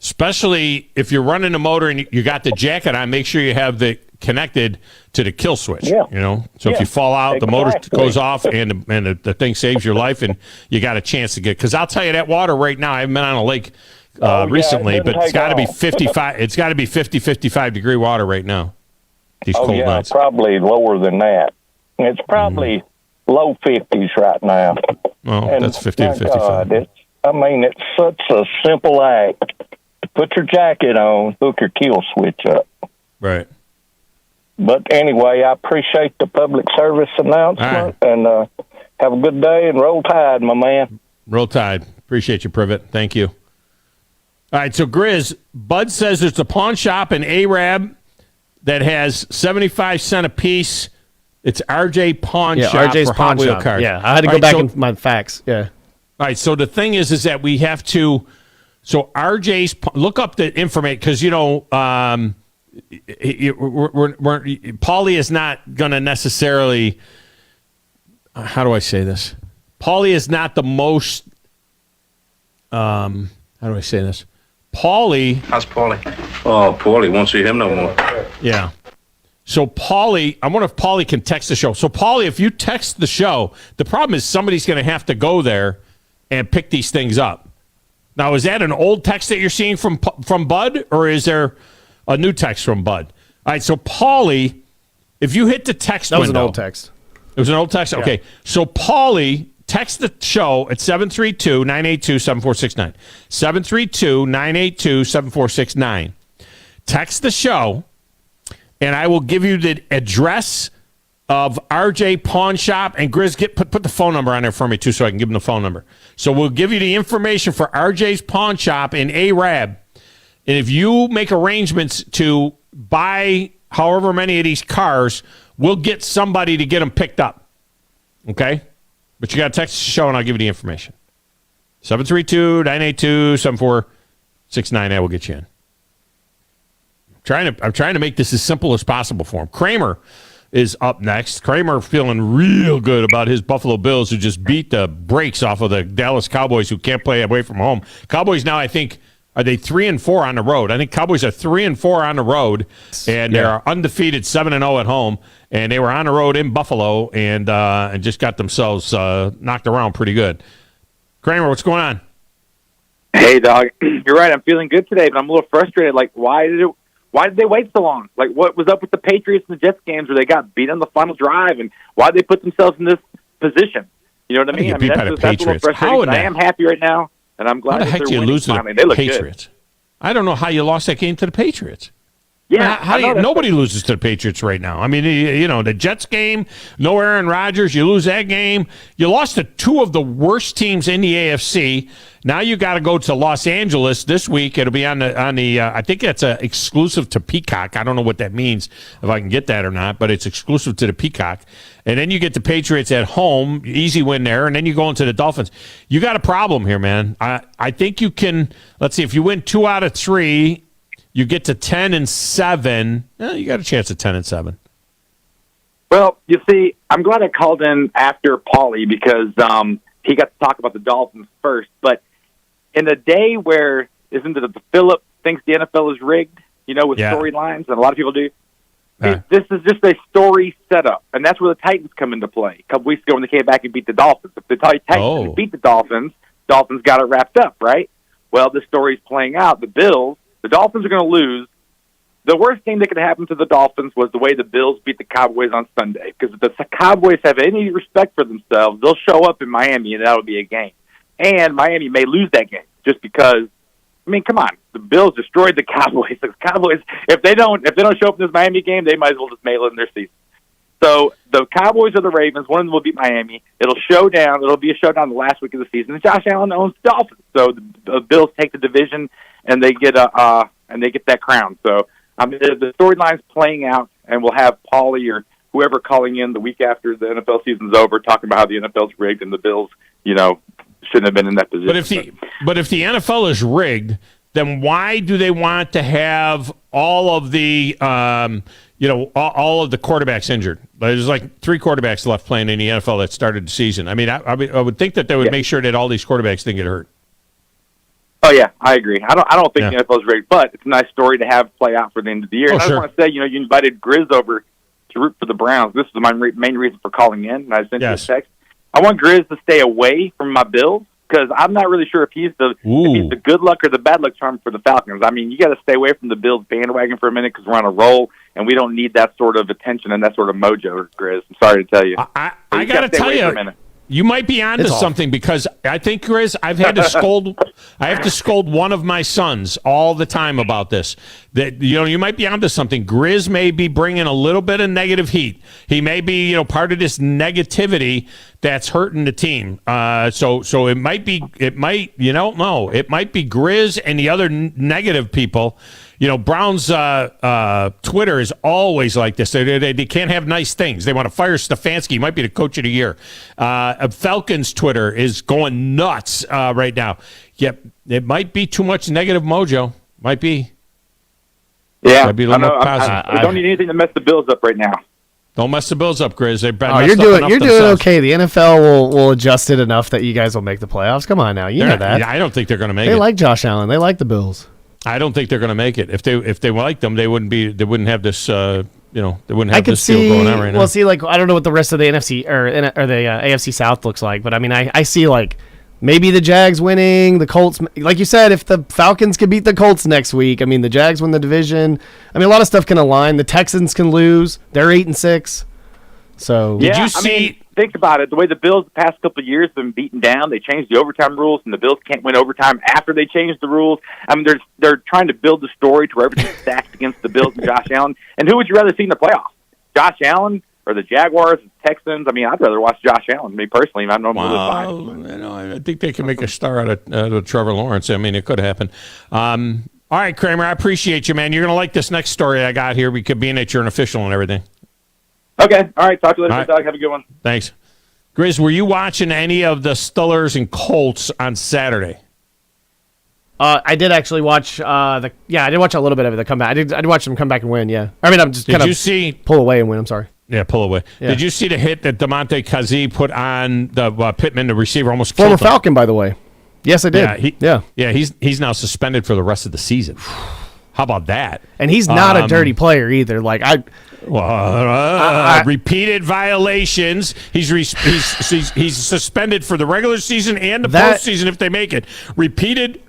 Especially if you're running a motor and you got the jacket on, make sure you have the connected to the kill switch. Yeah. So if you fall out, the motor goes off and the thing saves your life, and you got a chance to get. Because I'll tell you, that water right now, I haven't been on a lake recently, but it's got to be 55. It's got to be 50, 55 degree water right now. These cold nights. Probably lower than that. It's probably low 50s right now. Well, that's 50 to 55. It's such a simple act. Put your jacket on, hook your kill switch up. Right. But anyway, I appreciate the public service announcement, and have a good day, and roll tide, my man. Roll tide. Appreciate you, Privet. Thank you. All right, so Grizz, Bud says there's a pawn shop in Arab that has 75 cents a piece. It's RJ Pawn Shop RJ's for Pawn Hot Wheel Shop. cars. Yeah, I had to go back in my facts. Yeah. All right, so the thing is that we have to. So RJ's, look up the information because Paulie is not going to necessarily. How do I say this? Paulie is not the most. How do I say this? Paulie. How's Paulie? Oh, Paulie, won't see him no more. Yeah. So Paulie, I wonder if Paulie can text the show. So Paulie, if you text the show, the problem is somebody's going to have to go there and pick these things up. Now, is that an old text that you're seeing from Bud, or is there a new text from Bud? All right, so Paulie, if you hit the text window. That was an old text. It was an old text? Yeah. Okay. So Paulie, text the show at 732-982-7469. 732-982-7469. Text the show, and I will give you the address of RJ Pawn Shop. And Grizz, put the phone number on there for me, too, so I can give them the phone number. So we'll give you the information for RJ's Pawn Shop in Arab. And if you make arrangements to buy however many of these cars, we'll get somebody to get them picked up. Okay? But you got to text the show, and I'll give you the information. 732-982-7469. That will get you in. I'm trying to make this as simple as possible for him. Kramer is up next. Kramer feeling real good about his Buffalo Bills, who just beat the brakes off of the Dallas Cowboys, who can't play away from home. Cowboys now, I think, are they 3-4 on the road? I think Cowboys are 3-4 on the road, and they're undefeated 7-0 at home. And they were on the road in Buffalo and just got themselves knocked around pretty good. Kramer, what's going on? Hey, dog. You're right. I'm feeling good today, but I'm a little frustrated. Like, why did they wait so long? Like, what was up with the Patriots and the Jets games where they got beat on the final drive, and why did they put themselves in this position? You know what I mean? Beat by the Patriots. How I am happy right now, and I'm glad how the heck they're do you winning lose to finally. the They look Patriots? good. I don't know how you lost that game to the Patriots. Yeah, nobody loses to the Patriots right now. I mean, the Jets game, no Aaron Rodgers, you lose that game. You lost to two of the worst teams in the AFC. Now you got to go to Los Angeles this week. It'll be on the. I think that's exclusive to Peacock. I don't know what that means, if I can get that or not, but it's exclusive to the Peacock. And then you get the Patriots at home, easy win there, and then you go into the Dolphins. You got a problem here, man. I think you can. Let's see, if you win 2 out of 3. You get to 10-7. You got a chance at 10-7. Well, you see, I'm glad I called in after Paulie because he got to talk about the Dolphins first. But in a day where isn't it the Phillip thinks the NFL is rigged, with storylines, and a lot of people do. This is just a story setup, and that's where the Titans come into play. A couple weeks ago when they came back and beat the Dolphins. If the Titans beat the Dolphins got it wrapped up, right? Well, the story's playing out. The Dolphins are going to lose. The worst thing that could happen to the Dolphins was the way the Bills beat the Cowboys on Sunday. Because if the Cowboys have any respect for themselves, they'll show up in Miami, and that'll be a game. And Miami may lose that game just because. I mean, come on, the Bills destroyed the Cowboys. The Cowboys, if they don't show up in this Miami game, they might as well just mail it in their season. So the Cowboys or the Ravens, one of them will beat Miami. It'll be a showdown the last week of the season. And Josh Allen owns the Dolphins, so the Bills take the division and they get that crown. So The storyline's playing out, and we'll have Paulie or whoever calling in the week after the NFL season's over, talking about how the NFL's rigged and the Bills, shouldn't have been in that position. But if the NFL is rigged, then why do they want to have all of the all of the quarterbacks injured? There's like 3 quarterbacks left playing in the NFL that started the season. I mean, I would think that they would make sure that all these quarterbacks didn't get hurt. Oh yeah, I agree. I don't think the NFL is rigged, but it's a nice story to have play out for the end of the year. And I just want to say, you invited Grizz over to root for the Browns. This is my main reason for calling in, and I sent you a text. I want Grizz to stay away from my Bills because I'm not really sure if he's the good luck or the bad luck charm for the Falcons. I mean, you got to stay away from the Bills bandwagon for a minute because we're on a roll, and we don't need that sort of attention and that sort of mojo, Grizz. I'm sorry to tell you. I got to tell you, you might be onto something because I think, Grizz, I have to scold one of my sons all the time about this. That you might be onto something. Grizz may be bringing a little bit of negative heat. He may be part of this negativity that's hurting the team. So it might be you don't know. It might be Grizz and the other negative people. Brown's Twitter is always like this. They can't have nice things. They want to fire Stefanski. He might be the coach of the year. Falcons Twitter is going nuts right now. Yep, it might be too much negative mojo. Might be. Yeah, be a little more positive. We don't need anything to mess the Bills up right now. Don't mess the Bills up, Grizz. You're doing okay. The NFL will adjust it enough that you guys will make the playoffs. Come on now, you know that. Yeah, I don't think they're going to make it. They like Josh Allen. They like the Bills. I don't think they're going to make it. If they liked them, they wouldn't have this. They wouldn't have this deal going on right now. Well, see, I don't know what the rest of the NFC or the AFC South looks like, but I mean, I see maybe the Jags winning, the Colts. Like you said, if the Falcons could beat the Colts next week, I mean, the Jags win the division. I mean, a lot of stuff can align. The Texans can lose. They're 8-6. So did you see? Think about it. The way the Bills the past couple of years have been beaten down, they changed the overtime rules, and the Bills can't win overtime after they changed the rules. I mean, they're trying to build the story to where everything's stacked against the Bills and Josh Allen. And who would you rather see in the playoffs? Josh Allen or the Jaguars, the Texans? I mean, I'd rather watch Josh Allen. Me personally, I know I'm a little biased. I think they can make a star out of Trevor Lawrence. I mean, it could happen. All right, Kramer, I appreciate you, man. You're going to like this next story I got here because being that you're an official and everything. Okay. All right. Talk to you later, Doug. Have a good one. Thanks. Grizz, were you watching any of the Steelers and Colts on Saturday? I did actually watch I did watch a little bit of it, the comeback. I did watch them come back and win, yeah. I mean, I'm just kind of pull away and win, I'm sorry. Yeah, pull away. Yeah. Did you see the hit that DeMonte Kazee put on the Pittman, the receiver, almost killed him? Former Falcon, by the way. Yes, I did. Yeah, he's now suspended for the rest of the season. How about that? And he's not a dirty player either. Repeated violations. He's suspended for the regular season and the postseason if they make it.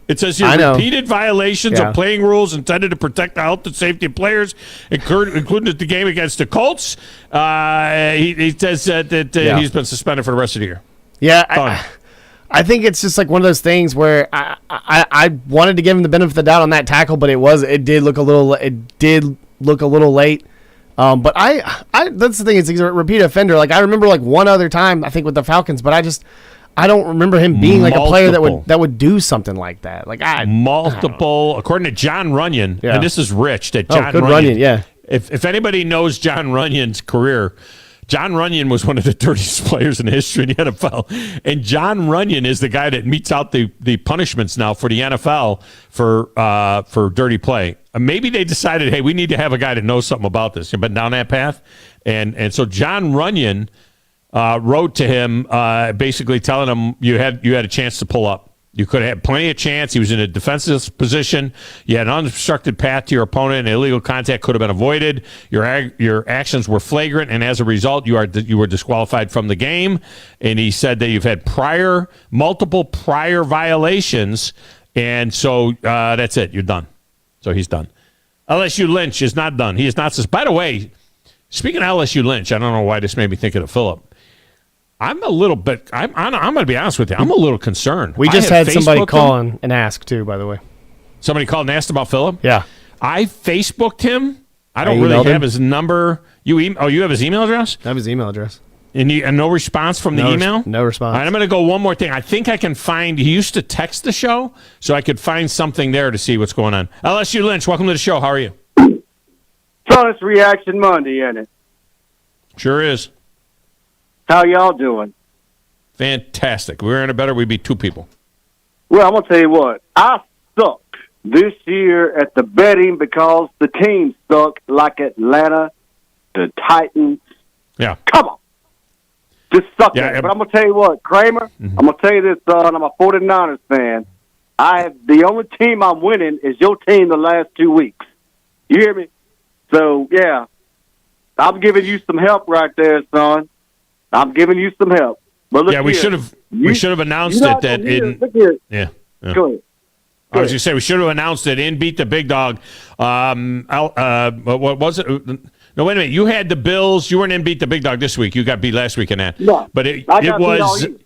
It says here, repeated violations of playing rules intended to protect the health and safety of players, including the game against the Colts. He says that he's been suspended for the rest of the year. Yeah, I think it's just like one of those things where I wanted to give him the benefit of the doubt on that tackle, but it did look a little late. But I that's the thing, is he's a repeat offender. I remember one other time I think with the Falcons, but I don't remember him being a player that would do something like that. Multiple, according to John Runyon, and this is Rich. John Runyon, yeah. If anybody knows John Runyon's career, John Runyon was one of the dirtiest players in the history of the NFL. And John Runyon is the guy that metes out the punishments now for the NFL for dirty play. Maybe they decided, hey, we need to have a guy that knows something about this. You've been down that path. And so John Runyon wrote to him basically telling him you had a chance to pull up. You could have had plenty of chance. He was in a defensive position. You had an unobstructed path to your opponent, and illegal contact could have been avoided. Your actions were flagrant, and as a result, you were disqualified from the game. And he said that you've had multiple prior violations, and so that's it. You're done. So he's done. LSU Lynch is not done. He is not. By the way, speaking of LSU Lynch, I don't know why this made me think of Phillip. I'm a little bit. I'm going to be honest with you. I'm a little concerned. We just had somebody call and ask too. By the way, somebody called and asked about Phillip. Yeah, I Facebooked him. I don't really have his number. You have his email address? I have his email address. And no response from the email? No response. All right, I'm going to go one more thing. I think I can find. He used to text the show, so I could find something there to see what's going on. LSU Lynch, welcome to the show. How are you? Son, it's Reaction Monday, isn't it? Sure is. How y'all doing? Fantastic. We were in a better, we'd be two people. Well, I'm going to tell you what. I suck this year at the betting because the team suck like Atlanta, the Titans. Yeah. Come on. Just suck at it. But I'm going to tell you what, Kramer, I'm going to tell you this, son. I'm a 49ers fan. The only team I'm winning is your team the last 2 weeks. You hear me? So, yeah, I'm giving you some help right there, son. I'm giving you some help. But look we here. We should have announced it that in. Look here. Yeah. Go ahead. I was going to say we should have announced it in Beat the Big Dog. What was it? No, wait a minute. You had the Bills. You weren't in Beat the Big Dog this week. You got beat last week in that. No, but it beat all was. year.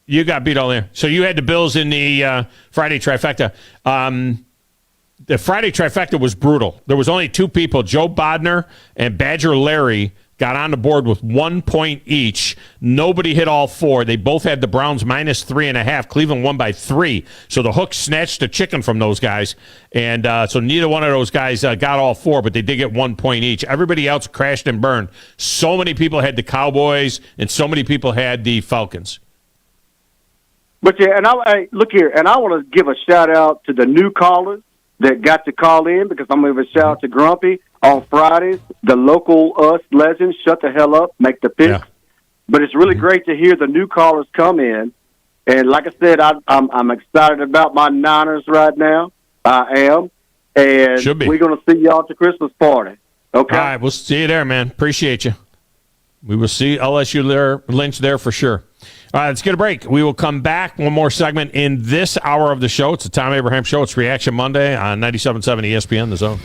You got beat all there. So you had the Bills in the Friday trifecta. The Friday trifecta was brutal. There was only two people, Joe Bodner and Badger Larry, got on the board with 1 point each. Nobody hit all four. They both had the Browns minus 3.5. Cleveland won by 3. So the Hook snatched the chicken from those guys. And so neither one of those guys got all four, but they did get 1 point each. Everybody else crashed and burned. So many people had the Cowboys, and so many people had the Falcons. But, yeah, and look here, and I want to give a shout-out to the new callers that got to call in, because I'm going to give a shout-out to Grumpy. On Fridays, the local us legends shut the hell up, make the picks. Yeah. But it's really great to hear the new callers come in. And like I said, I'm excited about my Niners right now. I am. And we're going to see y'all at the Christmas party. Okay? All right, we'll see you there, man. Appreciate you. We will see LSU there, Lynch there for sure. All right, let's get a break. We will come back. One more segment in this hour of the show. It's the Tom Abraham Show. It's Reaction Monday on 97.7 ESPN, The Zone.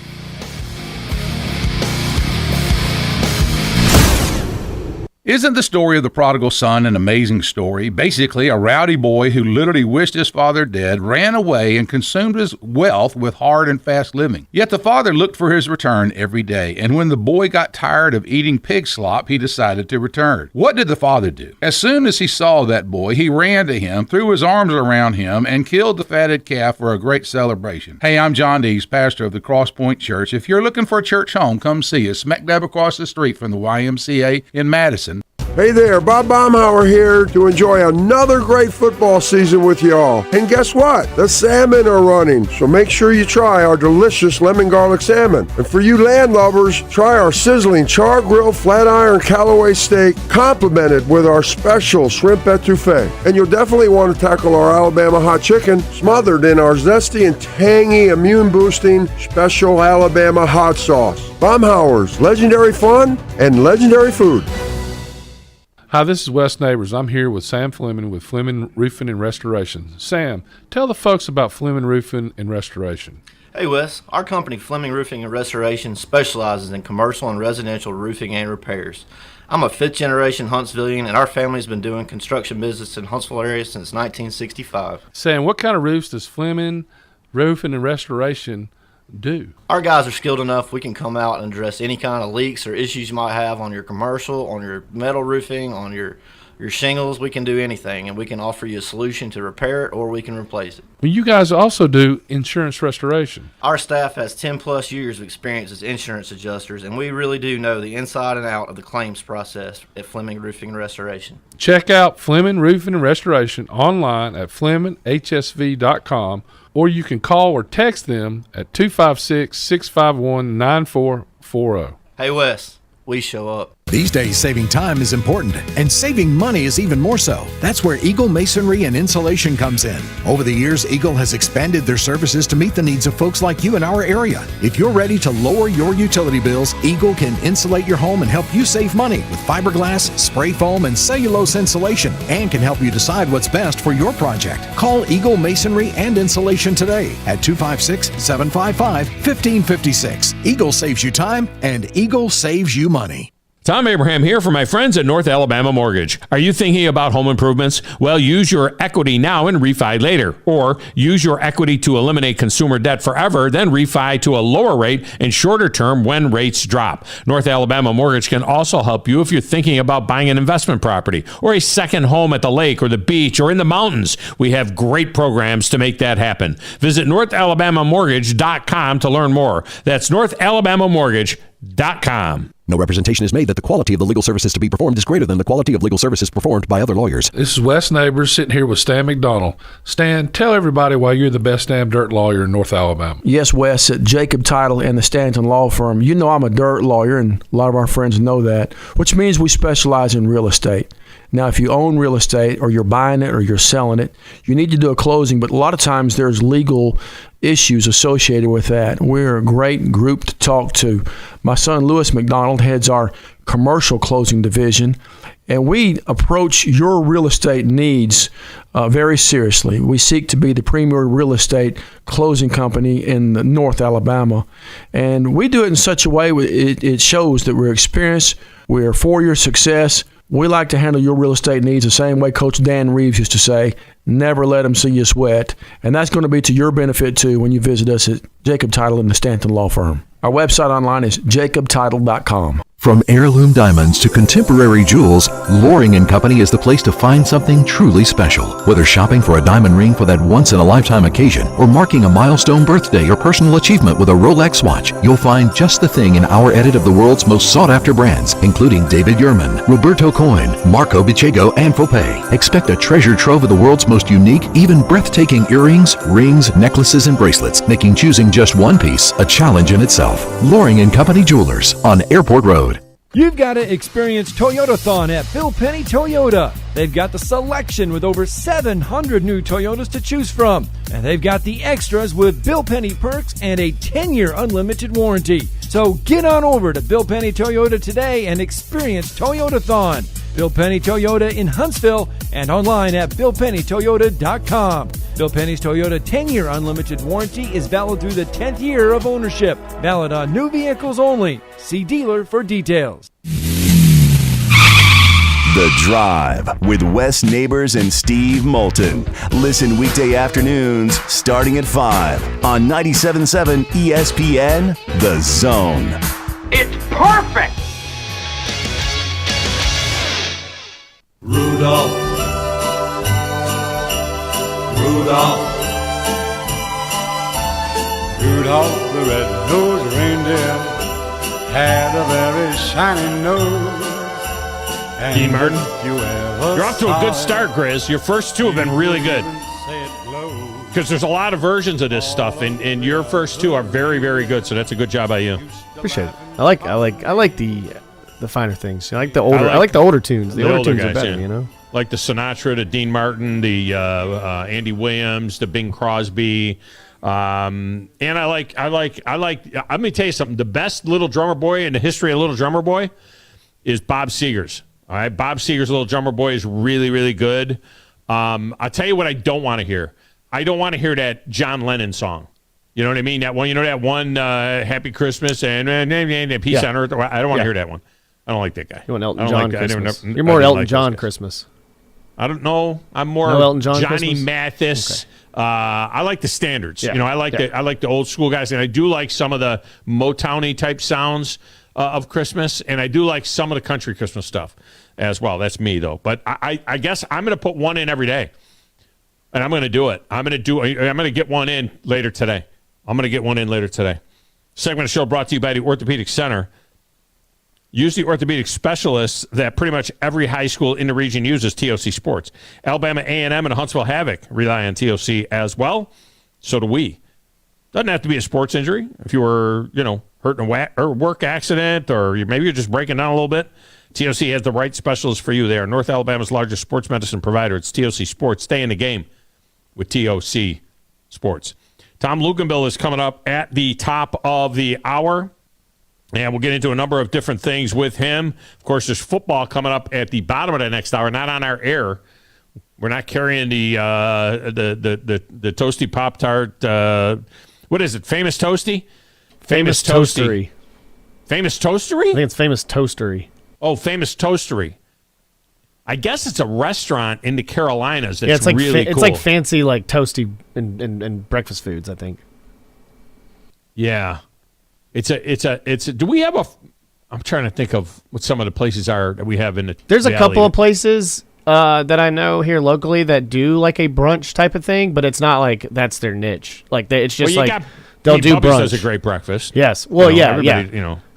Isn't the story of the prodigal son an amazing story? Basically, a rowdy boy who literally wished his father dead ran away and consumed his wealth with hard and fast living. Yet the father looked for his return every day, and when the boy got tired of eating pig slop, he decided to return. What did the father do? As soon as he saw that boy, he ran to him, threw his arms around him, and killed the fatted calf for a great celebration. Hey, I'm John Dees, pastor of the Cross Point Church. If you're looking for a church home, come see us, smack dab across the street from the YMCA in Madison. Hey there, Bob Baumhauer here to enjoy another great football season with y'all. And guess what? The salmon are running, so make sure you try our delicious lemon garlic salmon. And for you land lovers, try our sizzling char grill flat iron Callaway steak, complemented with our special shrimp etouffee. And you'll definitely want to tackle our Alabama hot chicken, smothered in our zesty and tangy immune-boosting special Alabama hot sauce. Baumhauer's legendary fun and legendary food. Hi, this is Wes Neighbors. I'm here with Sam Fleming with Fleming Roofing and Restoration. Sam, tell the folks about Fleming Roofing and Restoration. Hey, Wes. Our company, Fleming Roofing and Restoration, specializes in commercial and residential roofing and repairs. I'm a fifth-generation Huntsvillian, and our family's been doing construction business in Huntsville area since 1965. Sam, what kind of roofs does Fleming Roofing and Restoration do? Our guys are skilled enough. We can come out and address any kind of leaks or issues you might have on your commercial, on your metal roofing, on your shingles. We can do anything, and we can offer you a solution to repair it, or we can replace it. Well, you guys also do insurance restoration. Our staff has 10-plus years of experience as insurance adjusters, and we really do know the inside and out of the claims process at Fleming Roofing and Restoration. Check out Fleming Roofing and Restoration online at FlemingHSV.com, or you can call or text them at 256-651-9440. Hey, Wes, we show up. These days, saving time is important, and saving money is even more so. That's where Eagle Masonry and Insulation comes in. Over the years, Eagle has expanded their services to meet the needs of folks like you in our area. If you're ready to lower your utility bills, Eagle can insulate your home and help you save money with fiberglass, spray foam, and cellulose insulation, and can help you decide what's best for your project. Call Eagle Masonry and Insulation today at 256-755-1556. Eagle saves you time, and Eagle saves you money. Tom Abraham here for my friends at North Alabama Mortgage. Are you thinking about home improvements? Well, use your equity now and refi later. Or use your equity to eliminate consumer debt forever, then refi to a lower rate and shorter term when rates drop. North Alabama Mortgage can also help you if you're thinking about buying an investment property or a second home at the lake or the beach or in the mountains. We have great programs to make that happen. Visit NorthAlabamaMortgage.com to learn more. That's NorthAlabamaMortgage.com. No representation is made that the quality of the legal services to be performed is greater than the quality of legal services performed by other lawyers. This is Wes Neighbors sitting here with Stan McDonald. Stan, tell everybody why you're the best damn dirt lawyer in North Alabama. Yes, Wes, at Jacob Title and the Stanton Law Firm. You know I'm a dirt lawyer, and a lot of our friends know that, which means we specialize in real estate. Now, if you own real estate or you're buying it or you're selling it, you need to do a closing, but a lot of times there's legal issues associated with that. We're a great group to talk to. My son, Lewis McDonald, heads our commercial closing division, and we approach your real estate needs very seriously. We seek to be the premier real estate closing company in North Alabama, and we do it in such a way it shows that we're experienced, we're for your success. We like to handle your real estate needs the same way Coach Dan Reeves used to say, never let them see you sweat. And that's going to be to your benefit, too, when you visit us at Jacob Title and the Stanton Law Firm. Our website online is jacobtitle.com. From heirloom diamonds to contemporary jewels, Loring & Company is the place to find something truly special. Whether shopping for a diamond ring for that once-in-a-lifetime occasion or marking a milestone birthday or personal achievement with a Rolex watch, you'll find just the thing in our edit of the world's most sought-after brands, including David Yurman, Roberto Coin, Marco Bicego, and Fopay. Expect a treasure trove of the world's most unique, even breathtaking earrings, rings, necklaces, and bracelets, making choosing just one piece a challenge in itself. Loring & Company Jewelers on Airport Road. You've got to experience Toyotathon at Bill Penny Toyota. They've got the selection with over 700 new Toyotas to choose from. And they've got the extras with Bill Penny perks and a 10-year unlimited warranty. So get on over to Bill Penny Toyota today and experience Toyotathon. Bill Penny Toyota in Huntsville and online at BillPennyToyota.com. Bill Penny's Toyota 10-year unlimited warranty is valid through the 10th year of ownership. Valid on new vehicles only. See dealer for details. The Drive with Wes Neighbors and Steve Moulton. Listen weekday afternoons starting at 5 on 97.7 ESPN, The Zone. It's perfect! Rudolph, Rudolph, Rudolph the red-nosed reindeer had a very shiny nose. Dean Martin, you're off to a good start, Grizz. Your first two have been really good. Because there's a lot of versions of this stuff, and your first two are very, very good. So that's a good job by you. Appreciate it. I like the finer things. I like the older tunes. The older tunes guys, are better, yeah. You know. Like the Sinatra, the Dean Martin, the Andy Williams, the Bing Crosby, and I like. Let me tell you something. The best little drummer boy in the history of Little Drummer Boy is Bob Seger's. All right, Bob Seger's Little Drummer Boy is really, really good. I'll tell you what I don't want to hear. I don't want to hear that John Lennon song. You know what I mean? That one. You know that one, Happy Christmas and Peace on Earth. I don't want to hear that one. I don't like that guy. You want Elton John like, Christmas? You're more Elton John Christmas. I don't know. I'm more Elton John Johnny Christmas? Mathis. Okay. I like the standards. Yeah. You know, I like the old school guys, and I do like some of the Motown-y type sounds of Christmas, and I do like some of the country Christmas stuff as well. That's me though. But I guess I'm going to put one in every day, and I'm going to do it. I'm going to get one in later today. Segment of the show brought to you by the Orthopedic Center. Use the orthopedic specialists that pretty much every high school in the region uses, TOC Sports. Alabama A&M and Huntsville Havoc rely on TOC as well. So do we. Doesn't have to be a sports injury. If you were, hurt in a work accident or maybe you're just breaking down a little bit, TOC has the right specialists for you. They are North Alabama's largest sports medicine provider. It's TOC Sports. Stay in the game with TOC Sports. Tom Luganbill is coming up at the top of the hour. And we'll get into a number of different things with him. Of course, there's football coming up at the bottom of the next hour, not on our air. We're not carrying the Toasty Pop-Tart. What is it, Famous Toasty? Famous Toastery. Famous Toastery? I think it's Famous Toastery. Oh, Famous Toastery. I guess it's a restaurant in the Carolinas that's it's like really cool. It's like fancy, like toasty and breakfast foods, I think. Yeah. It's a. Do we have a? I'm trying to think of what some of the places are that we have in the. There's valley. a couple of places that I know here locally that do like a brunch type of thing, but it's not like that's their niche. Like it's just they'll do Bubby's brunch. does a great breakfast. Yes. Well, yeah.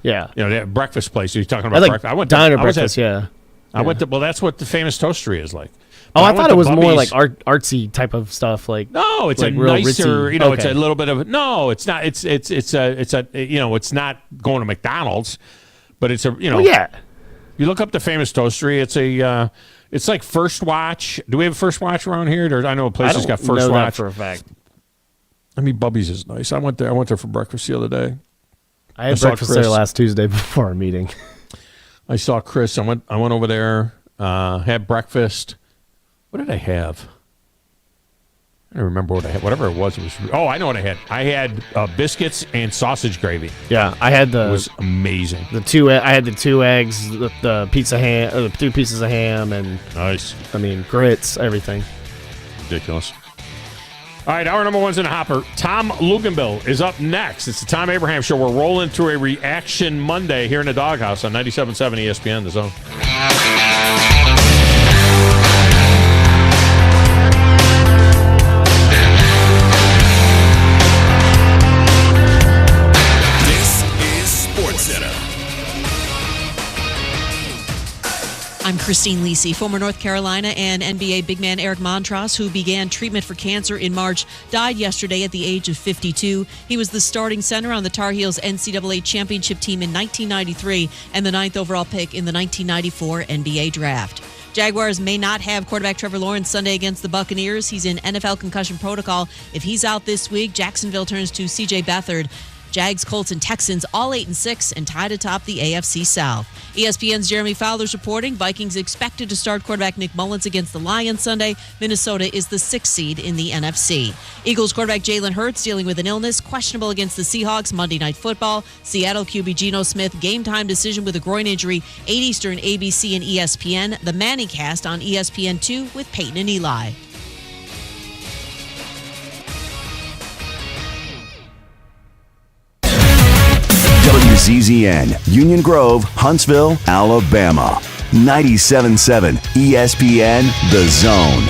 Yeah. They have breakfast place. You're talking about I like breakfast. I went diner to, breakfast. Yeah. I went to. Well, that's what the Famous Toastery is like. Oh, I went thought to it was more Bubby's. like artsy type of stuff. Like No, it's like a real nicer. ritzy. It's a little bit of. No, it's not. It's it's not going to McDonald's, but it's a. Well, yeah. You look up the Famous Toastery. It's a. It's like First Watch. Do we have First Watch around here? I know a place that's got First know Watch. that for a fact. I mean, Bubby's is nice. I went there for breakfast the other day. I had breakfast there last Tuesday before our meeting. I saw Chris. I went over there, had breakfast. What did I have? I don't remember what I had. Whatever it was. I know what I had. I had biscuits and sausage gravy. Yeah, I had It was amazing. I had the 2 eggs, the pizza ham, the 2 pieces of ham, and nice. I mean grits, everything. Ridiculous. All right, hour number 1's in the hopper. Tom Luganbill is up next. It's the Tom Abraham Show. We're rolling through a Reaction Monday here in the Doghouse on 97.7 ESPN, The Zone. This is SportsCenter. I'm Christine Lisi. Former North Carolina and NBA big man Eric Montross, who began treatment for cancer in March, died yesterday at the age of 52. He was the starting center on the Tar Heels NCAA championship team in 1993 and the 9th overall pick in the 1994 NBA draft. Jaguars may not have quarterback Trevor Lawrence Sunday against the Buccaneers. He's in NFL concussion protocol. If he's out this week, Jacksonville turns to C.J. Beathard. Jags, Colts, and Texans all 8-6 and tied atop the AFC South. ESPN's Jeremy Fowler's reporting Vikings expected to start quarterback Nick Mullins against the Lions Sunday. Minnesota is the 6th seed in the NFC. Eagles quarterback Jalen Hurts dealing with an illness, questionable against the Seahawks Monday Night Football. Seattle QB Geno Smith game time decision with a groin injury. 8 Eastern, ABC and ESPN. The Manning Cast on ESPN2 with Peyton and Eli. WZZN, Union Grove, Huntsville, Alabama. 97.7 ESPN, The Zone.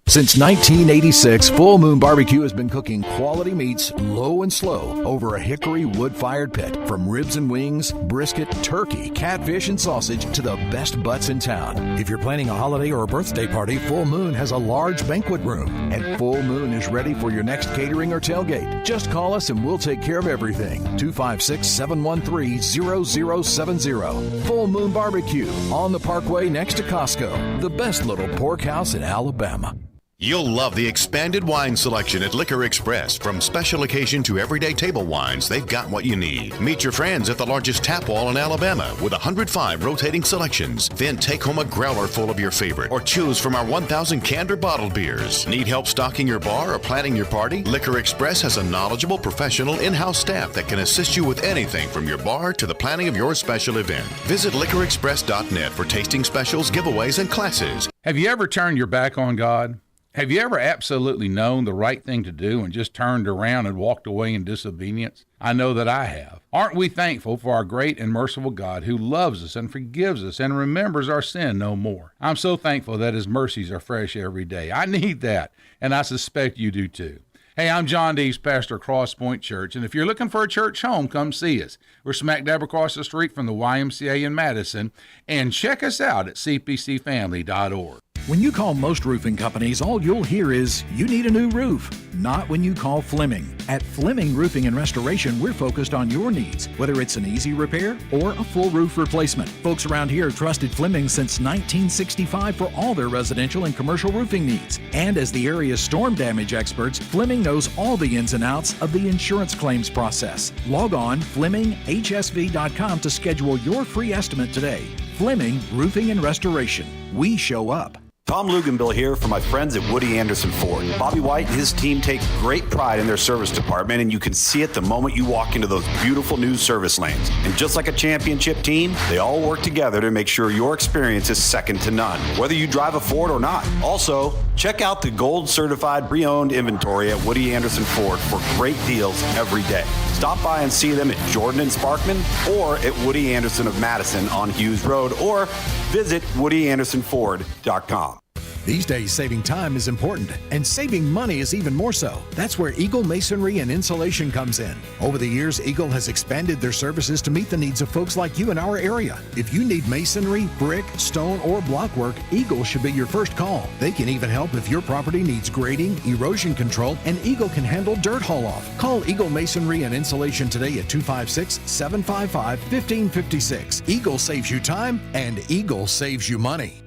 Since 1986, Full Moon Barbecue has been cooking quality meats low and slow over a hickory wood-fired pit. From ribs and wings, brisket, turkey, catfish, and sausage to the best butts in town. If you're planning a holiday or a birthday party, Full Moon has a large banquet room. And Full Moon is ready for your next catering or tailgate. Just call us and we'll take care of everything. 256-713-0070. Full Moon Barbecue on the Parkway next to Costco. The best little pork house in Alabama. You'll love the expanded wine selection at Liquor Express. From special occasion to everyday table wines, they've got what you need. Meet your friends at the largest tap wall in Alabama with 105 rotating selections. Then take home a growler full of your favorite or choose from our 1,000 canned or bottled beers. Need help stocking your bar or planning your party? Liquor Express has a knowledgeable, professional in-house staff that can assist you with anything from your bar to the planning of your special event. Visit liquorexpress.net for tasting specials, giveaways, and classes. Have you ever turned your back on God? Have you ever absolutely known the right thing to do and just turned around and walked away in disobedience? I know that I have. Aren't we thankful for our great and merciful God who loves us and forgives us and remembers our sin no more? I'm so thankful that His mercies are fresh every day. I need that, and I suspect you do too. Hey, I'm John Dees, pastor of Cross Point Church, and if you're looking for a church home, come see us. We're smack dab across the street from the YMCA in Madison, and check us out at cpcfamily.org. When you call most roofing companies, all you'll hear is, you need a new roof. Not when you call Fleming. At Fleming Roofing and Restoration, we're focused on your needs, whether it's an easy repair or a full roof replacement. Folks around here have trusted Fleming since 1965 for all their residential and commercial roofing needs. And as the area's storm damage experts, Fleming knows all the ins and outs of the insurance claims process. Log on FlemingHSV.com to schedule your free estimate today. Fleming Roofing and Restoration. We show up. Tom Luganbill here for my friends at Woody Anderson Ford. Bobby White and his team take great pride in their service department, and you can see it the moment you walk into those beautiful new service lanes. And just like a championship team, they all work together to make sure your experience is second to none, whether you drive a Ford or not. Also, check out the gold certified pre-owned inventory at Woody Anderson Ford for great deals every day. Stop by and see them at Jordan and Sparkman or at Woody Anderson of Madison on Hughes Road, or visit WoodyAndersonFord.com. These days, saving time is important, and saving money is even more so. That's where Eagle Masonry and Insulation comes in. Over the years, Eagle has expanded their services to meet the needs of folks like you in our area. If you need masonry, brick, stone, or block work, Eagle should be your first call. They can even help if your property needs grading, erosion control, and Eagle can handle dirt haul-off. Call Eagle Masonry and Insulation today at 256-755-1556. Eagle saves you time, and Eagle saves you money.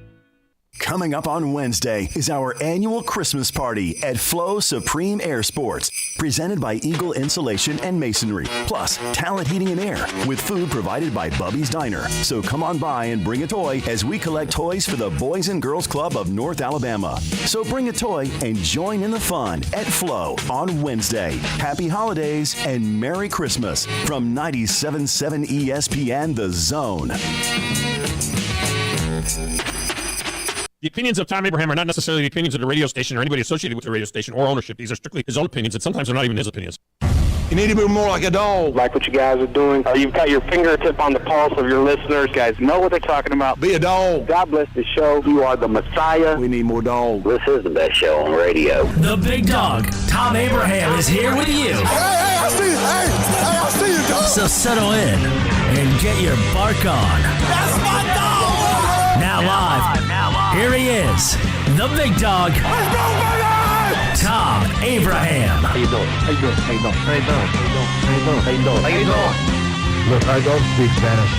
Coming up on Wednesday is our annual Christmas party at Flow Supreme Air Sports, presented by Eagle Insulation and Masonry, plus Talent Heating and Air, with food provided by Bubby's Diner. So come on by and bring a toy as we collect toys for the Boys and Girls Club of North Alabama. So bring a toy and join in the fun at Flow on Wednesday. Happy holidays and Merry Christmas from 97.7 ESPN The Zone. The opinions of Thom Abraham are not necessarily the opinions of the radio station or anybody associated with the radio station or ownership. These are strictly his own opinions, and sometimes they're not even his opinions. You need to be more like a dog. Like what you guys are doing. You've got your fingertip on the pulse of your listeners. You guys know what they're talking about. Be a dog. God bless the show. You are the Messiah. We need more dogs. This is the best show on radio. The big dog, Thom Abraham, is here with you. Hey, I see you. Hey, I see you, dog. So settle in and get your bark on. That's my dog. Now live, here he is, the big dog, Thom Abraham. How you doing? How you doing? How you doing? How you doing? How you doing? How you doing? How you doing? Look, I don't speak Spanish.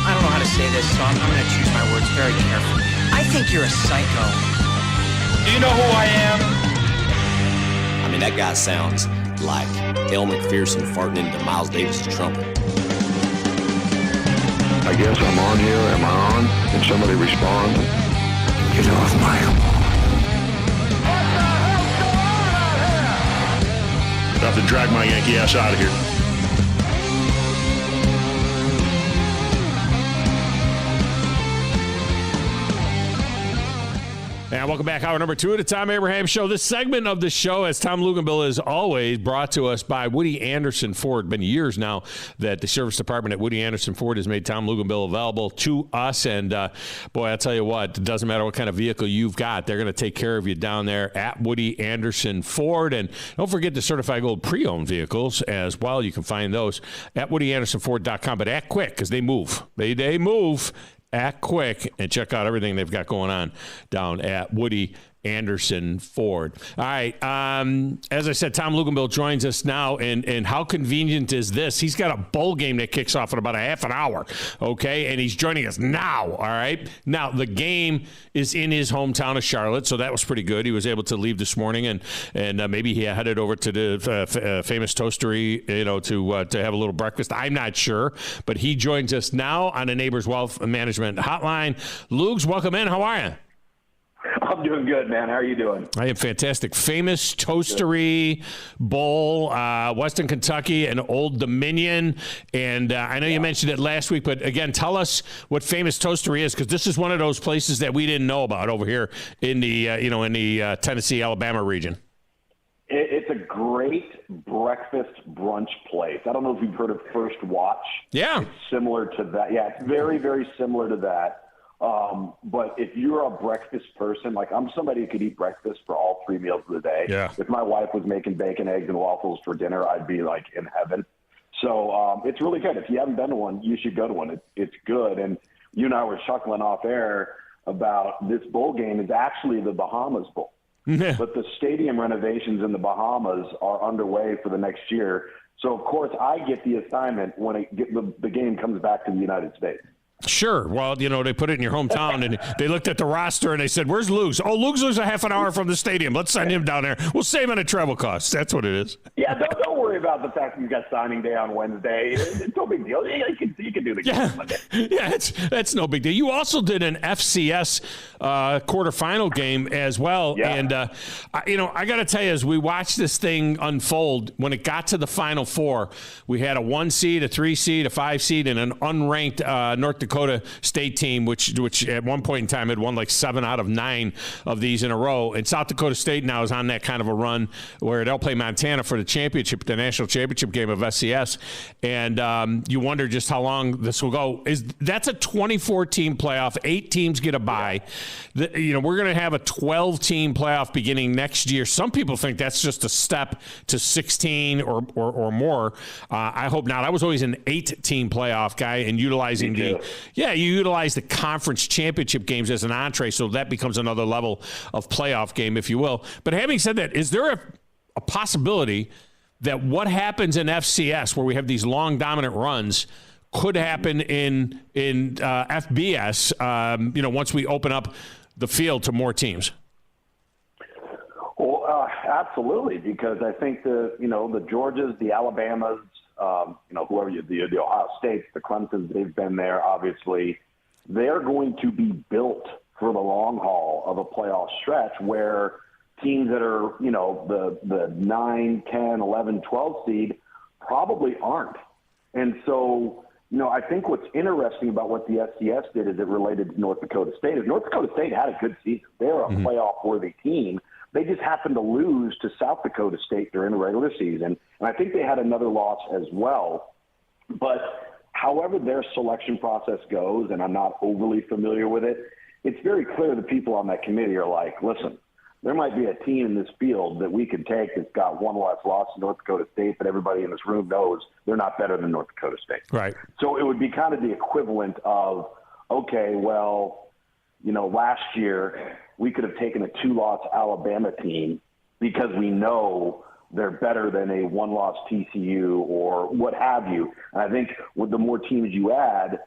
I don't know how to say this, so I'm going to choose my words very carefully. I think you're a psycho. Do you know who I am? I mean, that guy sounds like El McPherson farting into Miles Davis' trumpet. I guess I'm on here. Am I on? Can somebody respond? Get off my lawn. I have to drag my Yankee ass out of here. And welcome back. Hour number 2 of the Thom Abraham Show. This segment of the show, as Tom Luganbill is always, brought to us by Woody Anderson Ford. Been years now that the service department at Woody Anderson Ford has made Tom Luganbill available to us. And, boy, I'll tell you what, it doesn't matter what kind of vehicle you've got. They're going to take care of you down there at Woody Anderson Ford. And don't forget the certified gold pre-owned vehicles as well. You can find those at WoodyAndersonFord.com. But act quick because they move. They move. Act quick and check out everything they've got going on down at Woody Anderson Ford. All right. As I said, Tom Luganbill joins us now. And how convenient is this? He's got a bowl game that kicks off in about a half an hour. Okay. And he's joining us now. All right. Now, the game is in his hometown of Charlotte. So that was pretty good. He was able to leave this morning and maybe he headed over to the famous toastery, to have a little breakfast. I'm not sure. But he joins us now on the Neighbors Wealth Management Hotline. Lugs, welcome in. How are you? I'm doing good, man. How are you doing? I am fantastic. Famous Toastery Bowl, Western Kentucky and Old Dominion. And I know you mentioned it last week, but again, tell us what Famous Toastery is, because this is one of those places that we didn't know about over here in the, in the Tennessee, Alabama region. It's a great breakfast brunch place. I don't know if you've heard of First Watch. Yeah. It's similar to that. Yeah, it's very, very similar to that. But if you're a breakfast person, like I'm somebody who could eat breakfast for all 3 meals of the day. Yeah. If my wife was making bacon, eggs, and waffles for dinner, I'd be like in heaven. So it's really good. If you haven't been to one, you should go to one. It's good. And you and I were chuckling off air about this bowl game is actually the Bahamas Bowl. Yeah. But the stadium renovations in the Bahamas are underway for the next year. So, of course, I get the assignment when the game comes back to the United States. Sure. Well, they put it in your hometown, and they looked at the roster, and they said, where's Luke's? Oh, Luke's lives a half an hour from the stadium. Let's send him down there. We'll save him on the travel costs. That's what it is. Yeah, don't worry about the fact that you got signing day on Wednesday. It's no big deal. You can do the game Monday. Yeah, that's no big deal. You also did an FCS quarterfinal game as well. Yeah. And, I got to tell you, as we watched this thing unfold, when it got to the Final Four, we had a 1 seed, a 3 seed, a 5 seed, and an unranked North Dakota State team, which at one point in time had won like 7 out of 9 of these in a row. And South Dakota State now is on that kind of a run where they'll play Montana for the national championship game of FCS. And you wonder just how long this will go. That's a 24-team playoff. 8 teams get a bye. We're going to have a 12-team playoff beginning next year. Some people think that's just a step to 16 or more. I hope not. I was always an 8-team playoff guy and utilizing you utilize the conference championship games as an entree, so that becomes another level of playoff game, if you will. But having said that, is there a possibility that what happens in FCS, where we have these long dominant runs, could happen in FBS, once we open up the field to more teams? Well, absolutely, because I think the Georgias, the Alabamas, whoever the Ohio States, the Clemsons, they've been there, obviously. They're going to be built for the long haul of a playoff stretch where teams that are, the 9, 10, 11, 12 seed probably aren't. And so, I think what's interesting about what the FCS did as it related to North Dakota State is North Dakota State had a good season. They're a playoff-worthy team. They just happened to lose to South Dakota State during the regular season, and I think they had another loss as well. But however their selection process goes, and I'm not overly familiar with it, it's very clear the people on that committee are like, listen, there might be a team in this field that we can take that's got one less loss in North Dakota State, but everybody in this room knows they're not better than North Dakota State. Right. So it would be kind of the equivalent of, okay, well, last year we could have taken a 2-loss Alabama team because we know they're better than a 1-loss TCU or what have you. And I think with the more teams you add,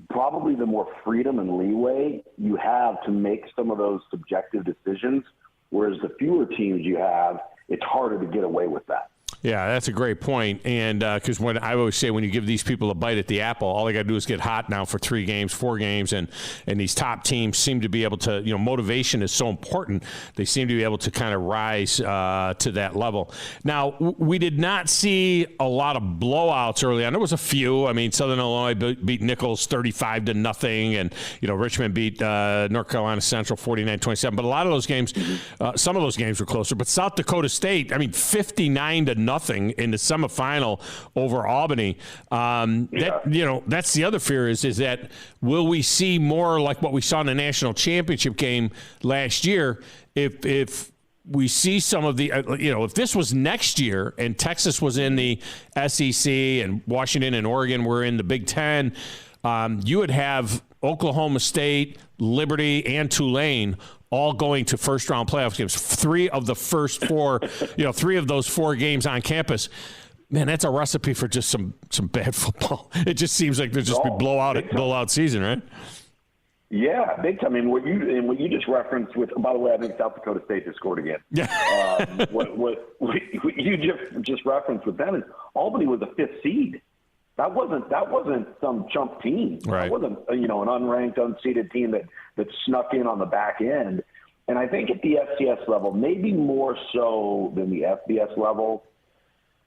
probably the more freedom and leeway you have to make some of those subjective decisions, whereas the fewer teams you have, it's harder to get away with that. Yeah, that's a great point. And because when I always say when you give these people a bite at the apple, all they got to do is get hot now for 3 games, 4 games, and these top teams seem to be able to, motivation is so important. They seem to be able to kind of rise to that level. Now, we did not see a lot of blowouts early on. There was a few. I mean, Southern Illinois beat Nichols 35-0, and Richmond beat North Carolina Central 49-27. But a lot of those games, some of those games were closer. But South Dakota State, 59-0 in the semifinal over Albany. That's the other fear is that will we see more like what we saw in the national championship game last year? If we see some of the, if this was next year and Texas was in the SEC and Washington and Oregon were in the Big Ten, you would have Oklahoma State, Liberty, and Tulane all going to first-round playoff games. 3 of the first 4, 3 of those 4 games on campus. Man, that's a recipe for just some bad football. It just seems like there's just be blowout season, right? Yeah, big time. I mean, what you just referenced with, by the way, I think South Dakota State just scored again. Yeah. What you just referenced with them is Albany was a 5th seed. That wasn't some chump team. Right. That wasn't an unranked, unseeded team that snuck in on the back end. And I think at the FCS level, maybe more so than the FBS level,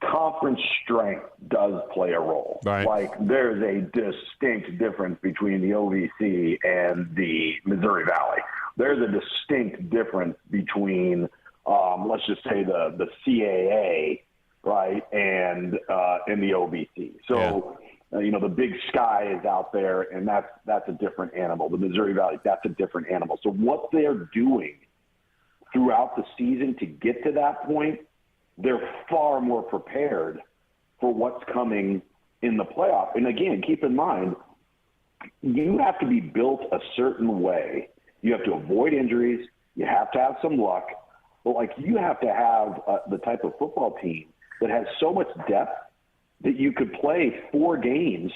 conference strength does play a role. Right. Like there's a distinct difference between the OVC and the Missouri Valley. There's a distinct difference between, let's just say the CAA, right, and the OVC. So, the Big Sky is out there, and that's a different animal. The Missouri Valley, that's a different animal. So what they're doing throughout the season to get to that point, they're far more prepared for what's coming in the playoff. And again, keep in mind, you have to be built a certain way. You have to avoid injuries. You have to have some luck. But, you have to have the type of football team that has so much depth that you could play 4 games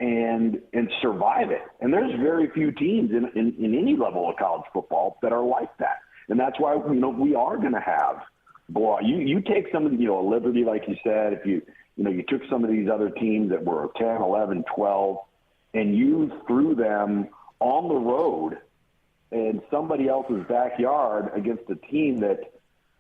and survive it. And there's very few teams in any level of college football that are like that. And that's why, we are going to have you take some of the, a Liberty, like you said, if you took some of these other teams that were 10, 11, 12, and you threw them on the road in somebody else's backyard against a team that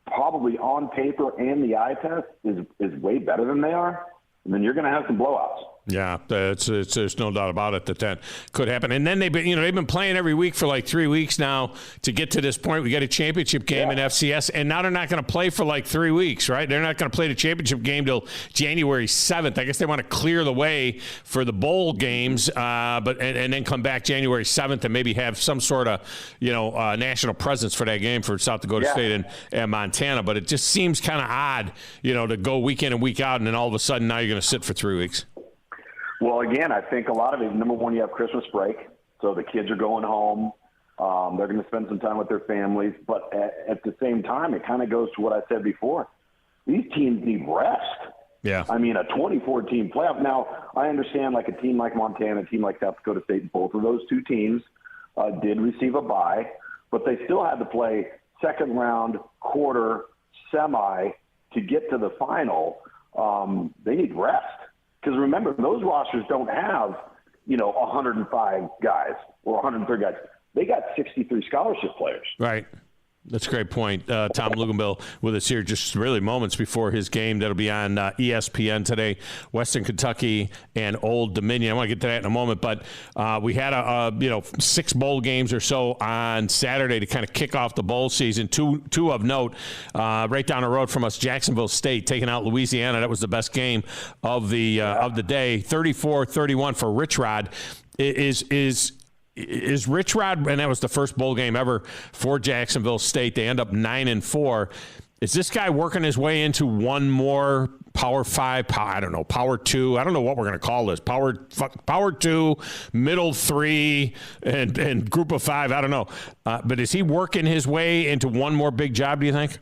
probably on paper and the eye test is way better than they are, and then you're going to have some blowouts. Yeah, there's no doubt about it that could happen. And then they've been playing every week for like 3 weeks now to get to this point. We got a championship game in FCS, and now they're not going to play for like 3 weeks, right? They're not going to play the championship game till January 7th. I guess they want to clear the way for the bowl games, but then come back January 7th and maybe have some sort of national presence for that game for South Dakota State and Montana. But it just seems kind of odd, to go week in and week out, and then all of a sudden now you're going to sit for 3 weeks. Well, again, I think a lot of it, number one, you have Christmas break, so the kids are going home. They're going to spend some time with their families. But at the same time, it kind of goes to what I said before. These teams need rest. Yeah. I mean, a 24-team playoff. Now, I understand like a team like Montana, a team like South Dakota State, both of those two teams did receive a bye, but they still had to play second round, quarter, semi to get to the final. They need rest. Because remember, those rosters don't have, 105 guys or 130 guys. They got 63 scholarship players. Right. That's a great point. Thom Luganbill with us here just really moments before his game that'll be on ESPN today, Western Kentucky and Old Dominion. I want to get to that in a moment, but we had 6 bowl games or so on Saturday to kind of kick off the bowl season. Two of note, right down the road from us, Jacksonville State taking out Louisiana. That was the best game of the day. 34-31 for Rich Rod. Is Rich Rod, and that was the first bowl game ever for Jacksonville State. They end up 9-4. Is this guy working his way into one more Power 5? Power 2. I don't know what we're going to call this. Power 2, Middle 3, and Group of 5. I don't know. But is he working his way into one more big job, do you think?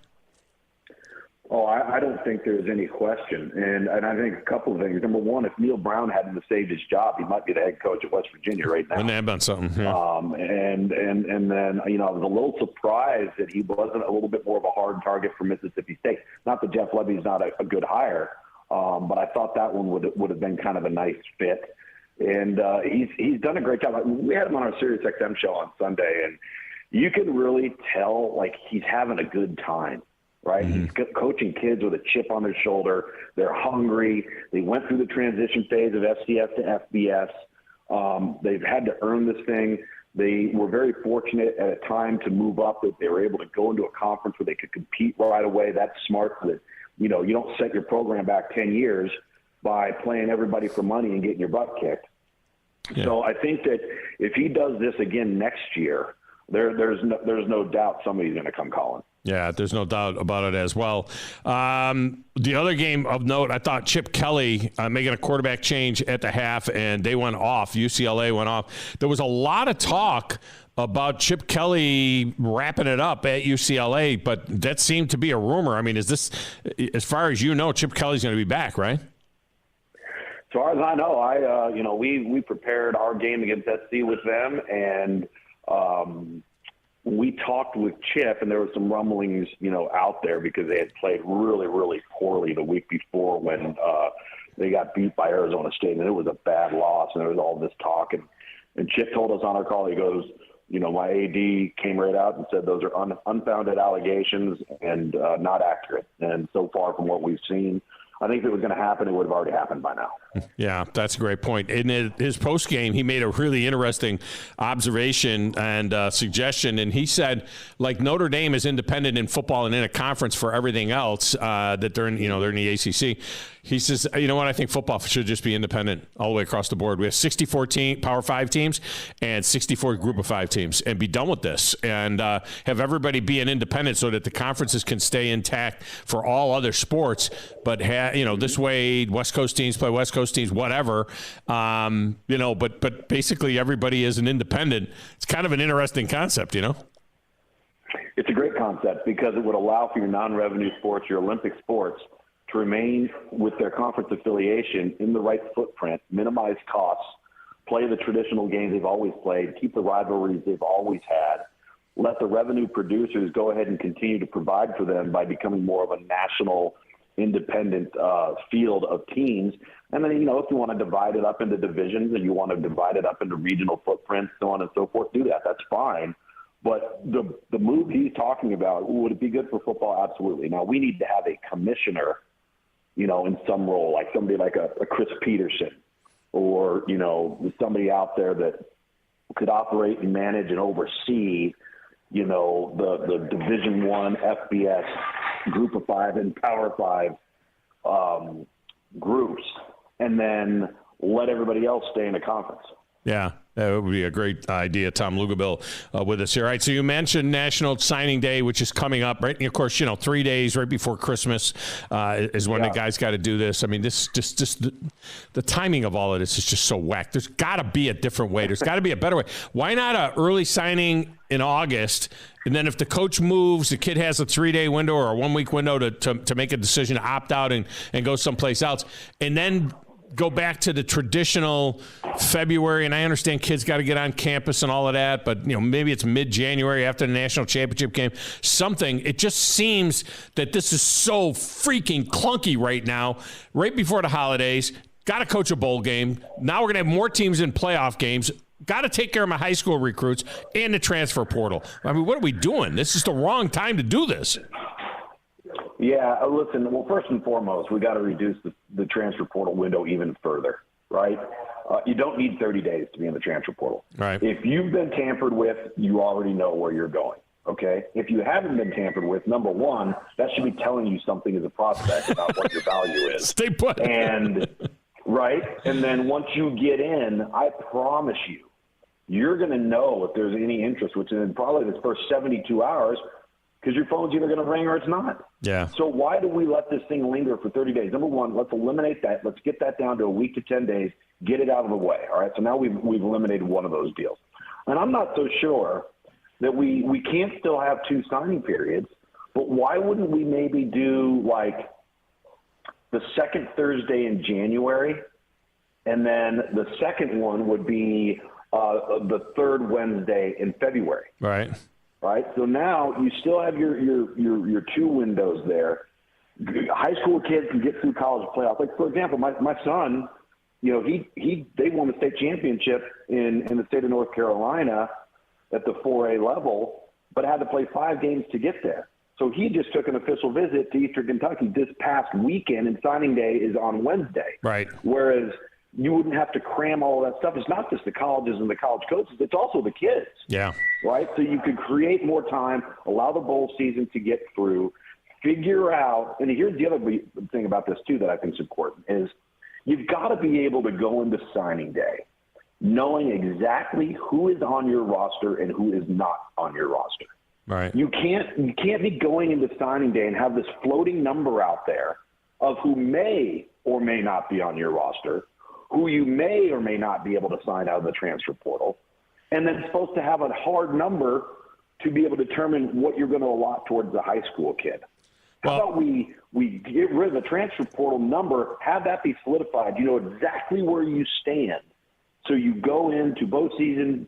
Oh, I don't think there's any question. And I think a couple of things. Number one, if Neil Brown hadn't saved his job, he might be the head coach at West Virginia right now. Wouldn't that have been something? Yeah. And then, I was a little surprised that he wasn't a little bit more of a hard target for Mississippi State. Not that Jeff Levy's not a good hire, but I thought that one would have been kind of a nice fit. And he's done a great job. We had him on our Sirius XM show on Sunday, and you can really tell, like, he's having a good time. Right? Mm-hmm. He's coaching kids with a chip on their shoulder. They're hungry. They went through the transition phase of FCS to FBS. They've had to earn this thing. They were very fortunate at a time to move up, that they were able to go into a conference where they could compete right away. That's smart, that, you don't set your program back 10 years by playing everybody for money and getting your butt kicked. Yeah. So I think that if he does this again next year, there's no doubt somebody's going to come calling. Yeah, there's no doubt about it as well. The other game of note, I thought Chip Kelly making a quarterback change at the half, and they went off. UCLA went off. There was a lot of talk about Chip Kelly wrapping it up at UCLA, but that seemed to be a rumor. I mean, is this, as far as you know, Chip Kelly's going to be back, right? As far as I know, we prepared our game against SC with them, and we talked with Chip, and there were some rumblings, out there because they had played really, really poorly the week before when they got beat by Arizona State, and it was a bad loss, and there was all this talk. And Chip told us on our call, he goes, my AD came right out and said those are unfounded allegations and not accurate. And so far from what we've seen, I think if it was going to happen, it would have already happened by now. Yeah, that's a great point. In his post game, he made a really interesting observation and suggestion, and he said, like, Notre Dame is independent in football and in a conference for everything else that they're in. They're in the ACC. He says, you know what? I think football should just be independent all the way across the board. We have 64 Power 5 teams and 64 Group of 5 teams, and be done with this, and have everybody be an independent so that the conferences can stay intact for all other sports. But this way, West Coast teams play West Coast teams, whatever. But basically everybody is an independent. It's kind of an interesting concept, It's a great concept because it would allow for your non-revenue sports, your Olympic sports, to remain with their conference affiliation in the right footprint, minimize costs, play the traditional games they've always played, keep the rivalries they've always had, let the revenue producers go ahead and continue to provide for them by becoming more of a national independent field of teams. And then, if you want to divide it up into divisions and you want to divide it up into regional footprints, so on and so forth, do that. That's fine. But the move he's talking about, would it be good for football? Absolutely. Now, we need to have a commissioner, in some role, like somebody like a Chris Peterson or, somebody out there that could operate and manage and oversee, the Division I FBS Group of Five and Power Five groups, and then let everybody else stay in a conference. Yeah, that would be a great idea. Thom Lugabill with us here. All right, so you mentioned National Signing Day, which is coming up, right? And of course, 3 days right before Christmas is when the guys got to do this. I mean, this just the timing of all of this is just so whack. There's got to be a different way. There's got to be a better way. Why not an early signing in August? And then if the coach moves, the kid has a 3-day window or a 1-week window to make a decision to opt out and go someplace else. And then go back to the traditional February, and I understand kids got to get on campus and all of that, but maybe it's mid-January after the national championship game. Something. It just seems that this is so freaking clunky right now, right before the holidays. Got to coach a bowl game. Now we're going to have more teams in playoff games. Got to take care of my high school recruits and the transfer portal. I mean, what are we doing? This is the wrong time to do this. Yeah, listen, well, first and foremost, we got to reduce the transfer portal window even further, right? You don't need 30 days to be in the transfer portal. Right. If you've been tampered with, you already know where you're going, okay? If you haven't been tampered with, number one, that should be telling you something as a prospect about what your value is. Stay put. And, right? And then once you get in, I promise you're going to know if there's any interest, which in probably the first 72 hours, because your phone's either going to ring or it's not. Yeah. So why do we let this thing linger for 30 days? Number one, let's eliminate that. Let's get that down to a week to 10 days, get it out of the way. All right. So now we've eliminated one of those deals. And I'm not so sure that we can't still have 2 signing periods, but why wouldn't we maybe do like the second Thursday in January, and then the second one would be the third Wednesday in February. Right. Right. So now you still have your 2 windows there. High school kids can get through college playoffs. Like, for example, my son, they won the state championship in the state of North Carolina at the 4A level, but had to play 5 games to get there. So he just took an official visit to Eastern Kentucky this past weekend, and signing day is on Wednesday. Right. Whereas you wouldn't have to cram all of that stuff. It's not just the colleges and the college coaches. It's also the kids. Yeah. Right? So you could create more time, allow the bowl season to get through, figure out – and here's the other thing about this, too, that I think is important, is you've got to be able to go into signing day knowing exactly who is on your roster and who is not on your roster. Right. You can't be going into signing day and have this floating number out there of who may or may not be on your roster, who you may or may not be able to sign out of the transfer portal, and then supposed to have a hard number to be able to determine what you're going to allot towards the high school kid. How about we get rid of the transfer portal number, have that be solidified, you know exactly where you stand, so you go into bowl season,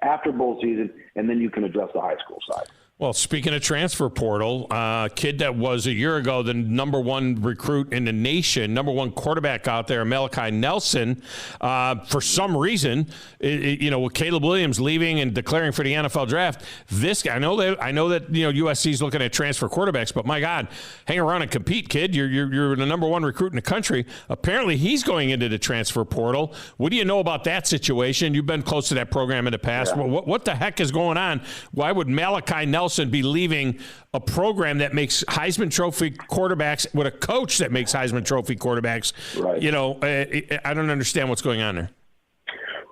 after bowl season, and then you can address the high school side. Well, speaking of transfer portal, kid that was a year ago the number 1 recruit in the nation, number 1 quarterback out there, Malachi Nelson, for some reason, with Caleb Williams leaving and declaring for the NFL draft, this guy, I know that USC is looking at transfer quarterbacks, but my God, hang around and compete, kid. You're the number 1 recruit in the country. Apparently, he's going into the transfer portal. What do you know about that situation? You've been close to that program in the past. Yeah. What the heck is going on? Why would Malachi Nelson be leaving a program that makes Heisman Trophy quarterbacks with a coach that makes Heisman Trophy quarterbacks? Right. I don't understand what's going on there.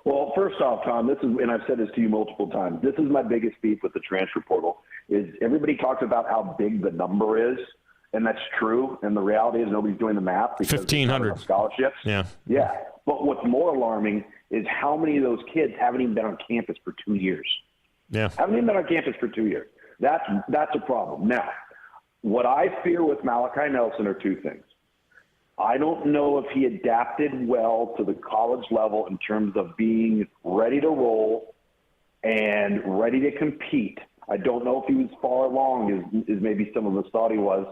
Well, first off, Tom, this is, and I've said this to you multiple times, this is my biggest beef with the transfer portal, is everybody talks about how big the number is, and that's true, and the reality is nobody's doing the math because 1,500 scholarships. Yeah. But what's more alarming is how many of those kids haven't even been on campus for 2 years. Yeah. Haven't even been on campus for 2 years. That's a problem. Now, what I fear with Malachi Nelson are 2 things. I don't know if he adapted well to the college level in terms of being ready to roll and ready to compete. I don't know if he was far along as maybe some of us thought he was.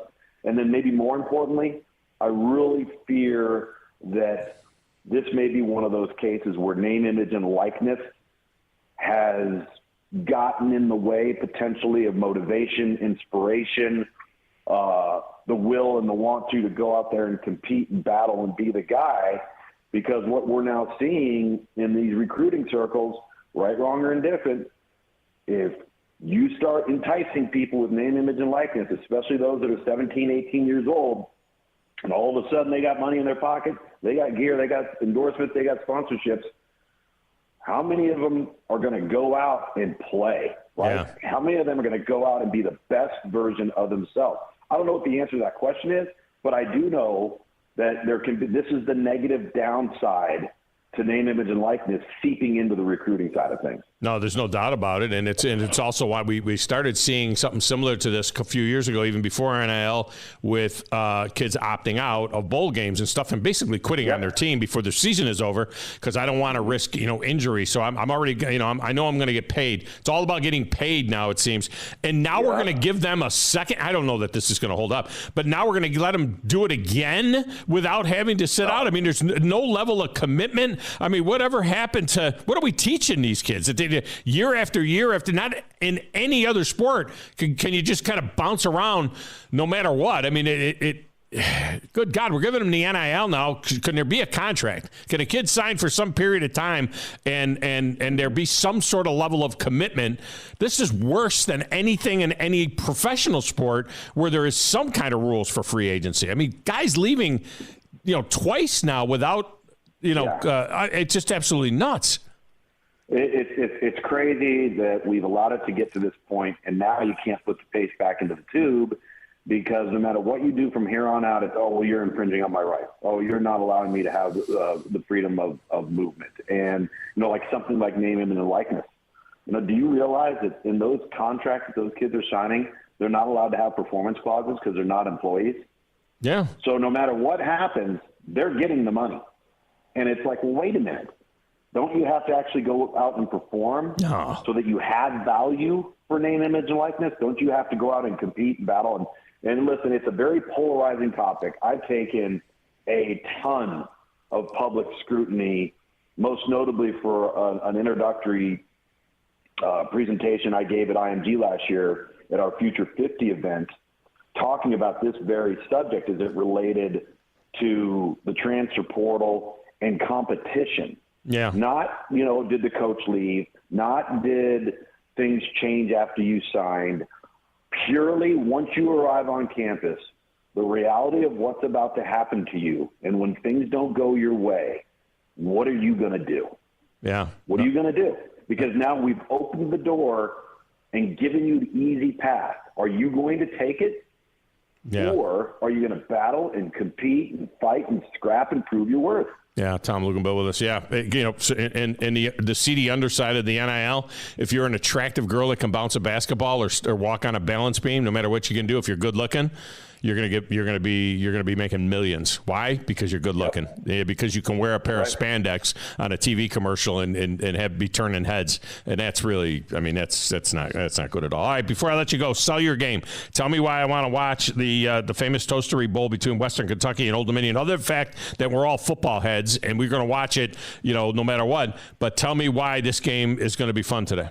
And then maybe more importantly, I really fear that this may be one of those cases where name, image, and likeness has gotten in the way potentially of motivation, inspiration, the will and the want to go out there and compete and battle and be the guy, because what we're now seeing in these recruiting circles, right, wrong, or indifferent, if you start enticing people with name, image, and likeness, especially those that are 17, 18 years old, and all of a sudden they got money in their pocket, they got gear, they got endorsements, they got sponsorships, how many of them are going to go out and play? Right? Yeah. How many of them are going to go out and be the best version of themselves? I don't know what the answer to that question is, but I do know that this is the negative downside to name, image, and likeness seeping into the recruiting side of things. No, there's no doubt about it, and it's also why we started seeing something similar to this a few years ago, even before NIL, with kids opting out of bowl games and stuff, and basically quitting on their team before their season is over, because I don't want to risk injury. So I'm already I know I'm going to get paid. It's all about getting paid now, it seems. And now we're going to give them a second. I don't know that this is going to hold up, but now we're going to let them do it again without having to sit out. I mean, there's no level of commitment. I mean, whatever happened to what are we teaching these kids? That they, year after year after, not in any other sport can you just kind of bounce around no matter what? I mean, good God, we're giving them the NIL now. Can there be a contract? Can a kid sign for some period of time and there be some sort of level of commitment? This is worse than anything in any professional sport where there is some kind of rules for free agency. I mean, guys leaving, twice now without, it's just absolutely nuts. It's crazy that we've allowed it to get to this point, and now you can't put the paste back into the tube, because no matter what you do from here on out, it's, you're infringing on my rights. Oh, you're not allowing me to have the freedom of movement. And, like something like name, image, and likeness. Do you realize that in those contracts that those kids are signing, they're not allowed to have performance clauses because they're not employees? Yeah. So no matter what happens, they're getting the money. And it's like, well, wait a minute. Don't you have to actually go out and perform so that you have value for name, image, and likeness? Don't you have to go out and compete and battle? And listen, it's a very polarizing topic. I've taken a ton of public scrutiny, most notably for an introductory presentation I gave at IMG last year at our Future 50 event, talking about this very subject as it related to the transfer portal and competition. Yeah. Not, did the coach leave? Not did things change after you signed? Purely once you arrive on campus, the reality of what's about to happen to you, and when things don't go your way, what are you going to do? Yeah. What are you going to do? Because now we've opened the door and given you the easy path. Are you going to take it? Yeah. Or are you going to battle and compete and fight and scrap and prove your worth? Yeah, Thom Luganbill with us. Yeah, and the seedy underside of the NIL, if you're an attractive girl that can bounce a basketball or walk on a balance beam, no matter what you can do, if you're good looking, you're gonna be making millions. Why? Because you're good looking. Yeah, because you can wear a pair of spandex on a TV commercial and be turning heads, and that's really, that's not good at all. All right, before I let you go, sell your game. Tell me why I want to watch the famous Toastery Bowl between Western Kentucky and Old Dominion. Other than the fact that we're all football heads and we're going to watch it, no matter what. But tell me why this game is going to be fun today.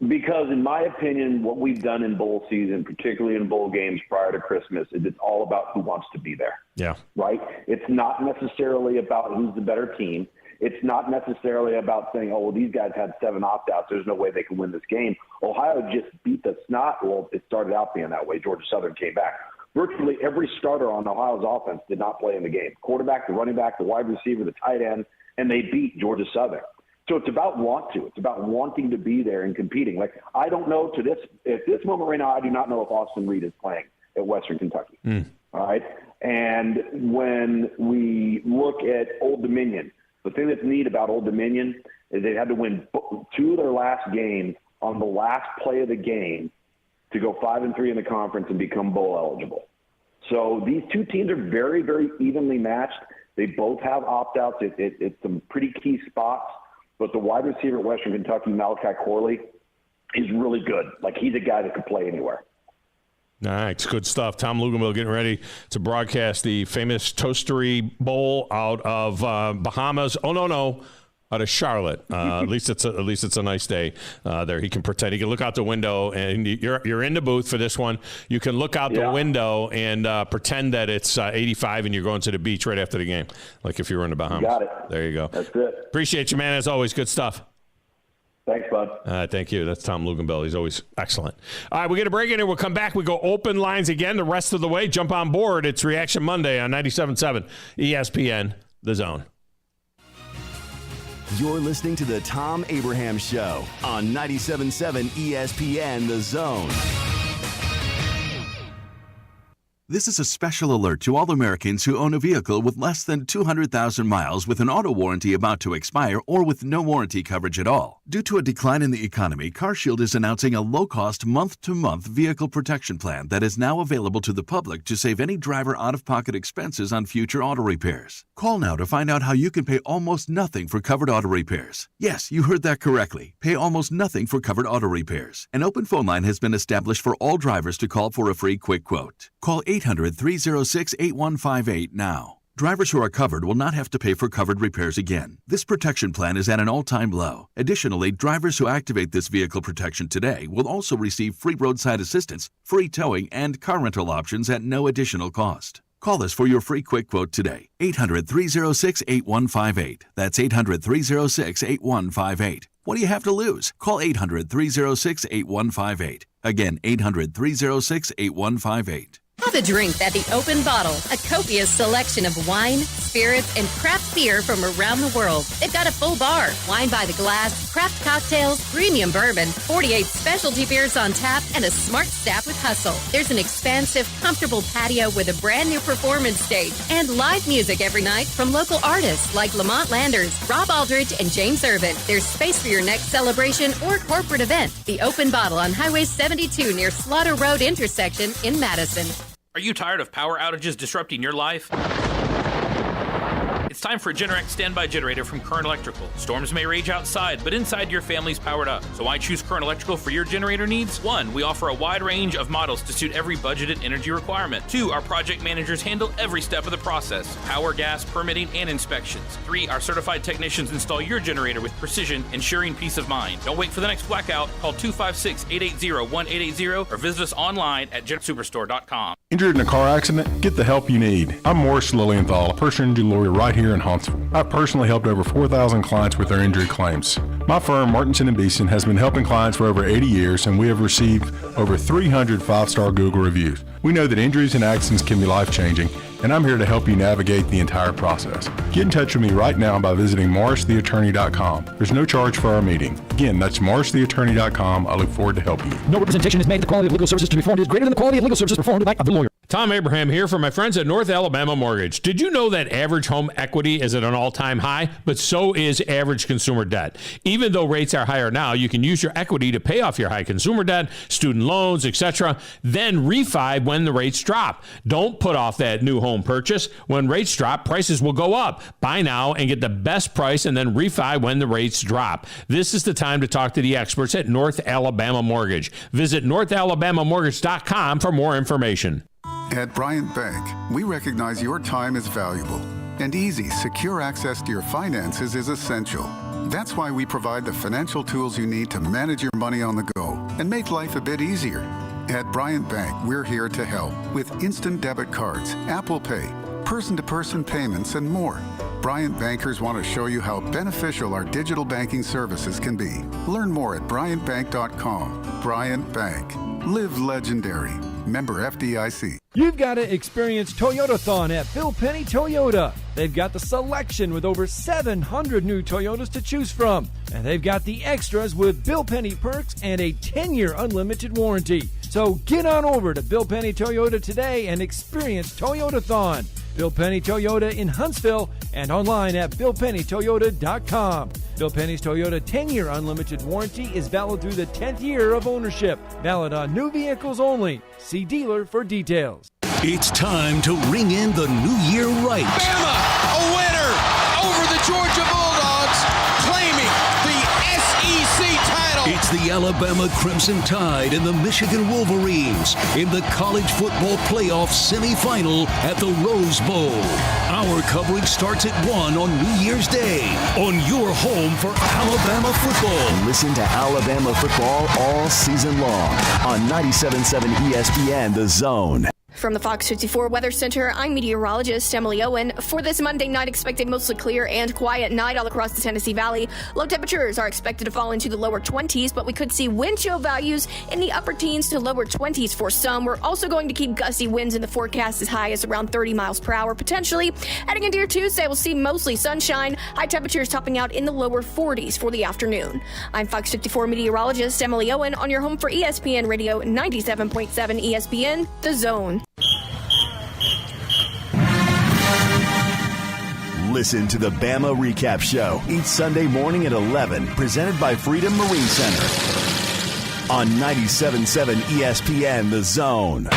Because in my opinion, what we've done in bowl season, particularly in bowl games prior to Christmas, is it's all about who wants to be there. Yeah. Right? It's not necessarily about who's the better team. It's not necessarily about saying, these guys had 7 opt-outs. There's no way they can win this game. Ohio just beat the snot. Well, it started out being that way. Georgia Southern came back. Virtually every starter on Ohio's offense did not play in the game. Quarterback, the running back, the wide receiver, the tight end, and they beat Georgia Southern. So it's about It's about wanting to be there and competing. Like, I don't know at this moment right now, I do not know if Austin Reed is playing at Western Kentucky. All right. And when we look at Old Dominion, the thing that's neat about Old Dominion is they had to win 2 of their last games on the last play of the game to go 5-3 in the conference and become bowl eligible. So these two teams are very, very evenly matched. They both have opt-outs. It's some pretty key spots. But the wide receiver at Western Kentucky, Malachi Corley, is really good. Like, he's a guy that could play anywhere. All right, it's good stuff. Thom Luganville getting ready to broadcast the famous Toastery Bowl out of Bahamas. Oh, no. Out of Charlotte. At least it's a nice day there. He can pretend. He can look out the window, and you're in the booth for this one. You can look out the window and pretend that it's 85 and you're going to the beach right after the game, like if you were in the Bahamas. You got it. There you go. That's it. Appreciate you, man. As always, good stuff. Thanks, bud. Thank you. That's Thom Luganville. He's always excellent. All right, we get a break in here. We'll come back. We go open lines again the rest of the way. Jump on board. It's Reaction Monday on 97.7 ESPN, The Zone. You're listening to the Tom Abraham Show on 97.7 ESPN The Zone. This is a special alert to all Americans who own a vehicle with less than 200,000 miles with an auto warranty about to expire or with no warranty coverage at all. Due to a decline in the economy, CarShield is announcing a low-cost month-to-month vehicle protection plan that is now available to the public to save any driver out-of-pocket expenses on future auto repairs. Call now to find out how you can pay almost nothing for covered auto repairs. Yes, you heard that correctly. Pay almost nothing for covered auto repairs. An open phone line has been established for all drivers to call for a free quick quote. Call 800-306-8158 now. Drivers who are covered will not have to pay for covered repairs again. This protection plan is at an all-time low. Additionally, drivers who activate this vehicle protection today will also receive free roadside assistance, free towing, and car rental options at no additional cost. Call us for your free quick quote today. 800-306-8158. That's 800-306-8158. What do you have to lose? Call 800-306-8158. Again, 800-306-8158. Have a drink at the Open Bottle, a copious selection of wine, spirits, and craft beer from around the world. They've got a full bar, wine by the glass, craft cocktails, premium bourbon, 48 specialty beers on tap, and a smart staff with hustle. There's an expansive, comfortable patio with a brand new performance stage and live music every night from local artists like Lamont Landers, Rob Aldridge, and James Irvin. There's space for your next celebration or corporate event. The Open Bottle on Highway 72 near Slaughter Road intersection in Madison. Are you tired of power outages disrupting your life? It's time for a Generac standby generator from Current Electrical. Storms may rage outside, but inside your family's powered up. So why choose Current Electrical for your generator needs? 1, we offer a wide range of models to suit every budgeted energy requirement. 2, our project managers handle every step of the process: power, gas, permitting, and inspections. 3, our certified technicians install your generator with precision, ensuring peace of mind. Don't wait for the next blackout. Call 256-880-1880 or visit us online at GenSuperstore.com. Injured in a car accident? Get the help you need. I'm Morris Lilienthal, a personal injury lawyer right here in Huntsville. I've personally helped over 4,000 clients with their injury claims. My firm, Martinson & Beeson, has been helping clients for over 80 years, and we have received over 300 5-star Google reviews. We know that injuries and accidents can be life-changing, and I'm here to help you navigate the entire process. Get in touch with me right now by visiting morristheattorney.com. There's no charge for our meeting. Again, that's morristheattorney.com. I look forward to helping you. No representation is made that the quality of legal services to be performed is greater than the quality of legal services performed by the lawyer. Thom Abraham here for my friends at North Alabama Mortgage. Did you know that average home equity is at an all-time high? But so is average consumer debt. Even though rates are higher now, you can use your equity to pay off your high consumer debt, student loans, etc., then refi when the rates drop. Don't put off that new home purchase. When rates drop, prices will go up. Buy now and get the best price and then refi when the rates drop. This is the time to talk to the experts at North Alabama Mortgage. Visit NorthAlabamaMortgage.com for more information. At Bryant Bank, we recognize your time is valuable, and easy, secure access to your finances is essential. That's why we provide the financial tools you need to manage your money on the go and make life a bit easier. At Bryant Bank, we're here to help with instant debit cards, Apple Pay, person-to-person payments, and more. Bryant bankers want to show you how beneficial our digital banking services can be. Learn more at bryantbank.com. Bryant Bank. Live legendary. Member FDIC. You've got to experience Toyotathon at Bill Penny Toyota. They've got the selection with over 700 new Toyotas to choose from. And they've got the extras with Bill Penny perks and a 10-year unlimited warranty. So get on over to Bill Penny Toyota today and experience Toyotathon. Bill Penny Toyota in Huntsville and online at BillPennyToyota.com. Bill Penny's Toyota 10-year unlimited warranty is valid through the 10th year of ownership. Valid on new vehicles only. See dealer for details. It's time to ring in the new year right. Bama, a winner over the Georgia Bulldogs, claiming the SEC title. It's the Alabama Crimson Tide and the Michigan Wolverines in the college football playoff semifinal at the Rose Bowl. Our coverage starts at 1 on New Year's Day on your home for Alabama football. Listen to Alabama football all season long on 97.7 ESPN The Zone. From the Fox 54 Weather Center, I'm meteorologist Emily Owen. For this Monday night, expect a mostly clear and quiet night all across the Tennessee Valley. Low temperatures are expected to fall into the lower 20s, but we could see wind chill values in the upper teens to lower 20s for some. We're also going to keep gusty winds in the forecast as high as around 30 miles per hour, potentially. Heading into your Tuesday, we'll see mostly sunshine, high temperatures topping out in the lower 40s for the afternoon. I'm Fox 54 meteorologist Emily Owen on your home for ESPN Radio 97.7 ESPN, The Zone. Listen to the Bama Recap Show each Sunday morning at 11, presented by Freedom Marine Center on 97.7 ESPN The Zone.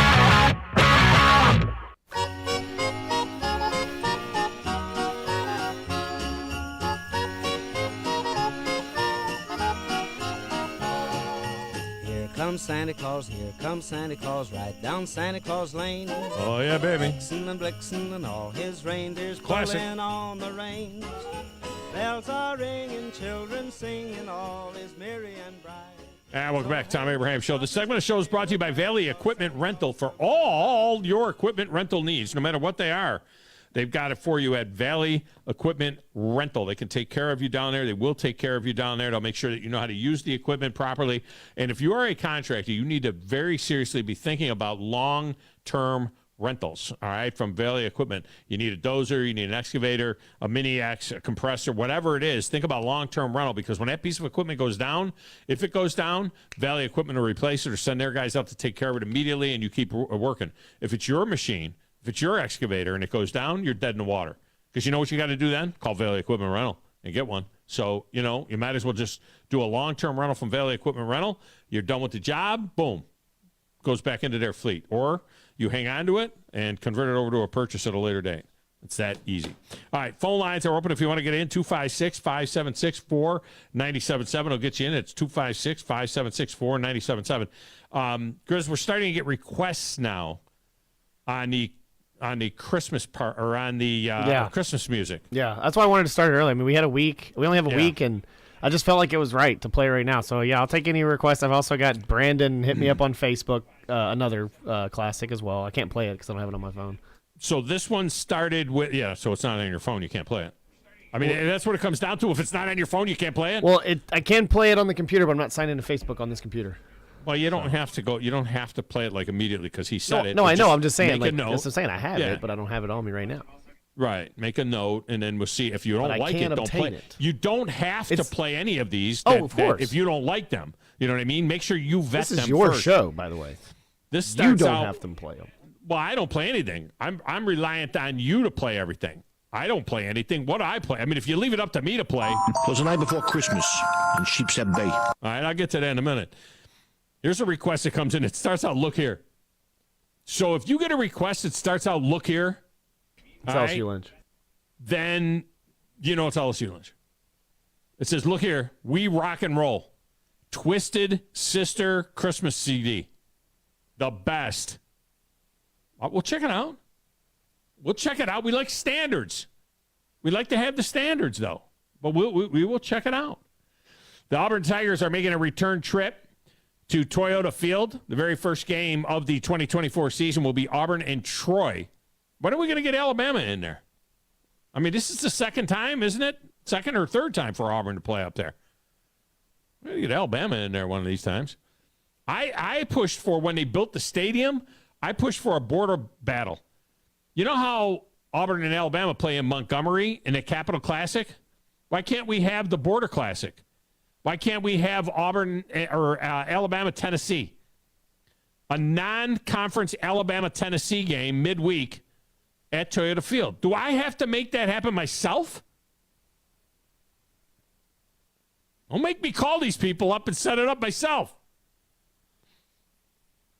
Santa Claus, here comes Santa Claus, right down Santa Claus Lane. Oh, yeah, baby. Blitzen and Blitzen and all his reindeers Classic. pulling on the reins. Bells are ringing, children singing, all is merry and bright. And welcome back, Tom Abraham Show. The segment of the show is brought to you by Valley Equipment Rental. For all your equipment rental needs, no matter what they are, they've got it for you at Valley Equipment Rental. They can take care of you down there. They will take care of you down there. They'll make sure that you know how to use the equipment properly. And if you are a contractor, you need to very seriously be thinking about long-term rentals, all right, from Valley Equipment. You need a dozer, you need an excavator, a mini-X, a compressor, whatever it is. Think about long-term rental, because when that piece of equipment goes down, if it goes down, Valley Equipment will replace it or send their guys out to take care of it immediately, and you keep working. If it's your machine, if it's your excavator and it goes down, you're dead in the water. Because you know what you got to do then? Call Valley Equipment Rental and get one. So, you know, you might as well just do a long-term rental from Valley Equipment Rental. You're done with the job, boom, goes back into their fleet. Or you hang on to it and convert it over to a purchase at a later date. It's that easy. All right, phone lines are open if you want to get in. 256-576-4977 will get you in. It's 256-576-4977. Grizz, we're starting to get requests now on the Christmas part, or on the Christmas music. Yeah, that's why I wanted to start it early. I mean, we had a week. We only have a week, and I just felt like it was right to play right now. So, yeah, I'll take any requests. I've also got Brandon hit me up on Facebook, another classic as well. I can't play it because I don't have it on my phone. So this one started with, so it's not on your phone. You can't play it. I mean, that's what it comes down to. If it's not on your phone, you can't play it? Well, I can play it on the computer, but I'm not signed into Facebook on this computer. Well, you don't have to go. You don't have to play it like immediately because he said it. No, I know. I'm just saying. Make a note. I'm saying I have it, but I don't have it on me right now. Right. Make a note, and then we'll see. If you don't like it, don't play it. You don't have to play any of these. Of course. If you don't like them, you know what I mean. Make sure you vet them. This is your first. show, by the way. This starts you don't out, have to play them. Well, I don't play anything. I'm reliant on you to play everything. I don't play anything. What do I play? I mean, if you leave it up to me to play. It was the night before Christmas in Sheepshead Bay. All right, I'll get to that in a minute. Here's a request that comes in. It starts out, look here. So if you get a request that starts out, look here. It's LSU Lynch. Then you know it's LSU Lynch. It says, look here. We rock and roll. Twisted Sister Christmas CD. The best. We'll check it out. We'll check it out. We like standards. We like to have the standards, though. But we will check it out. The Auburn Tigers are making a return trip to Toyota Field. The very first game of the 2024 season will be Auburn and Troy. When are we going to get Alabama in there? I mean, this is the second time, isn't it? Second or third time for Auburn to play up there. We're going to get Alabama in there one of these times. I pushed for, when they built the stadium, I pushed for a border battle. You know how Auburn and Alabama play in Montgomery in the Capital Classic? Why can't we have the Border Classic? Why can't we have Auburn or Alabama, Tennessee? A non-conference Alabama-Tennessee game midweek at Toyota Field. Do I have to make that happen myself? Don't make me call these people up and set it up myself.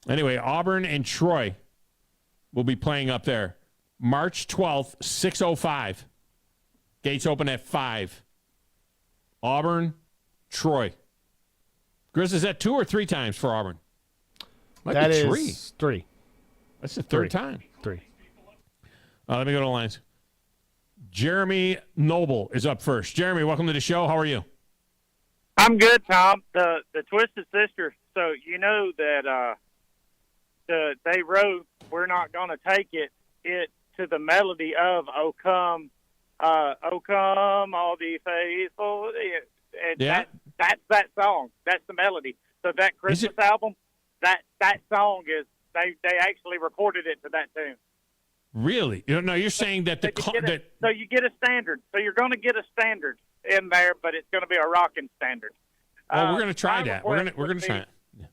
Anyway, Auburn and Troy. will be playing up there. March 12th, 6:05. Gates open at 5. Auburn, Troy. Grizz, is that 2 or 3 times for Auburn? Might that be is 3. That's the third time. 3. Let me go to the lines. Jeremy Noble is up first. Jeremy, welcome to the show. How are you? I'm good, Tom. The Twisted Sister. So you know that they wrote "We're Not Gonna Take It" to the melody of "Oh Come, All the Faithful." And that's that song. That's the melody. So that Christmas album, that song is they actually recorded it to that tune. Really? No, you're saying that so you get a standard. So you're going to get a standard in there, but it's going to be a rocking standard. Well, we're going to try that. We're going to try it.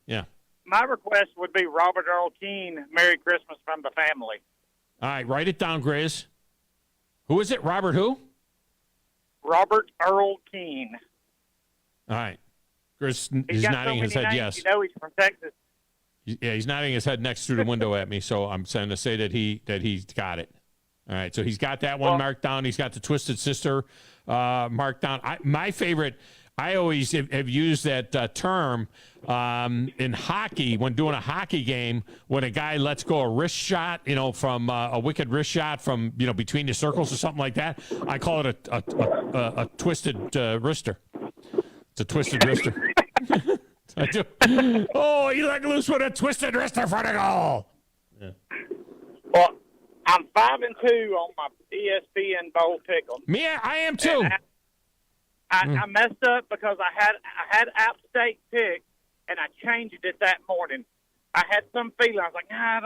Yeah. My request would be Robert Earl Keen, "Merry Christmas from the Family." All right, write it down, Grizz. Who is it? Robert who? Robert Earl Keen. All right. Grizz is nodding his head yes. You know he's from Texas. Yeah, he's nodding his head next through the window at me, so I'm going to say that he's got it. All right, so he's got that one marked down. He's got the Twisted Sister marked down. My favorite, I always have used that term in hockey when doing a hockey game when a guy lets go a wrist shot, from a wicked wrist shot from between the circles or something like that. I call it a twisted wrister. It's a twisted wrister. I do. Oh, he let loose with a twisted wrister for the goal. Yeah. Well, I'm 5-2 on my ESPN bowl pick'em. Me, I am too. I messed up because I had App State picked, and I changed it that morning. I had some feeling. I was like, I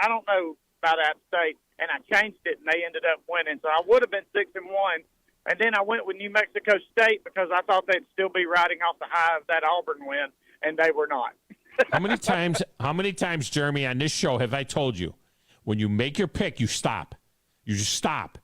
don't know about App State, and I changed it, and they ended up winning. So I would have been 6-1. And then I went with New Mexico State because I thought they'd still be riding off the high of that Auburn win, and they were not. How many times, Jeremy, on this show have I told you, when you make your pick, you stop. You just stop.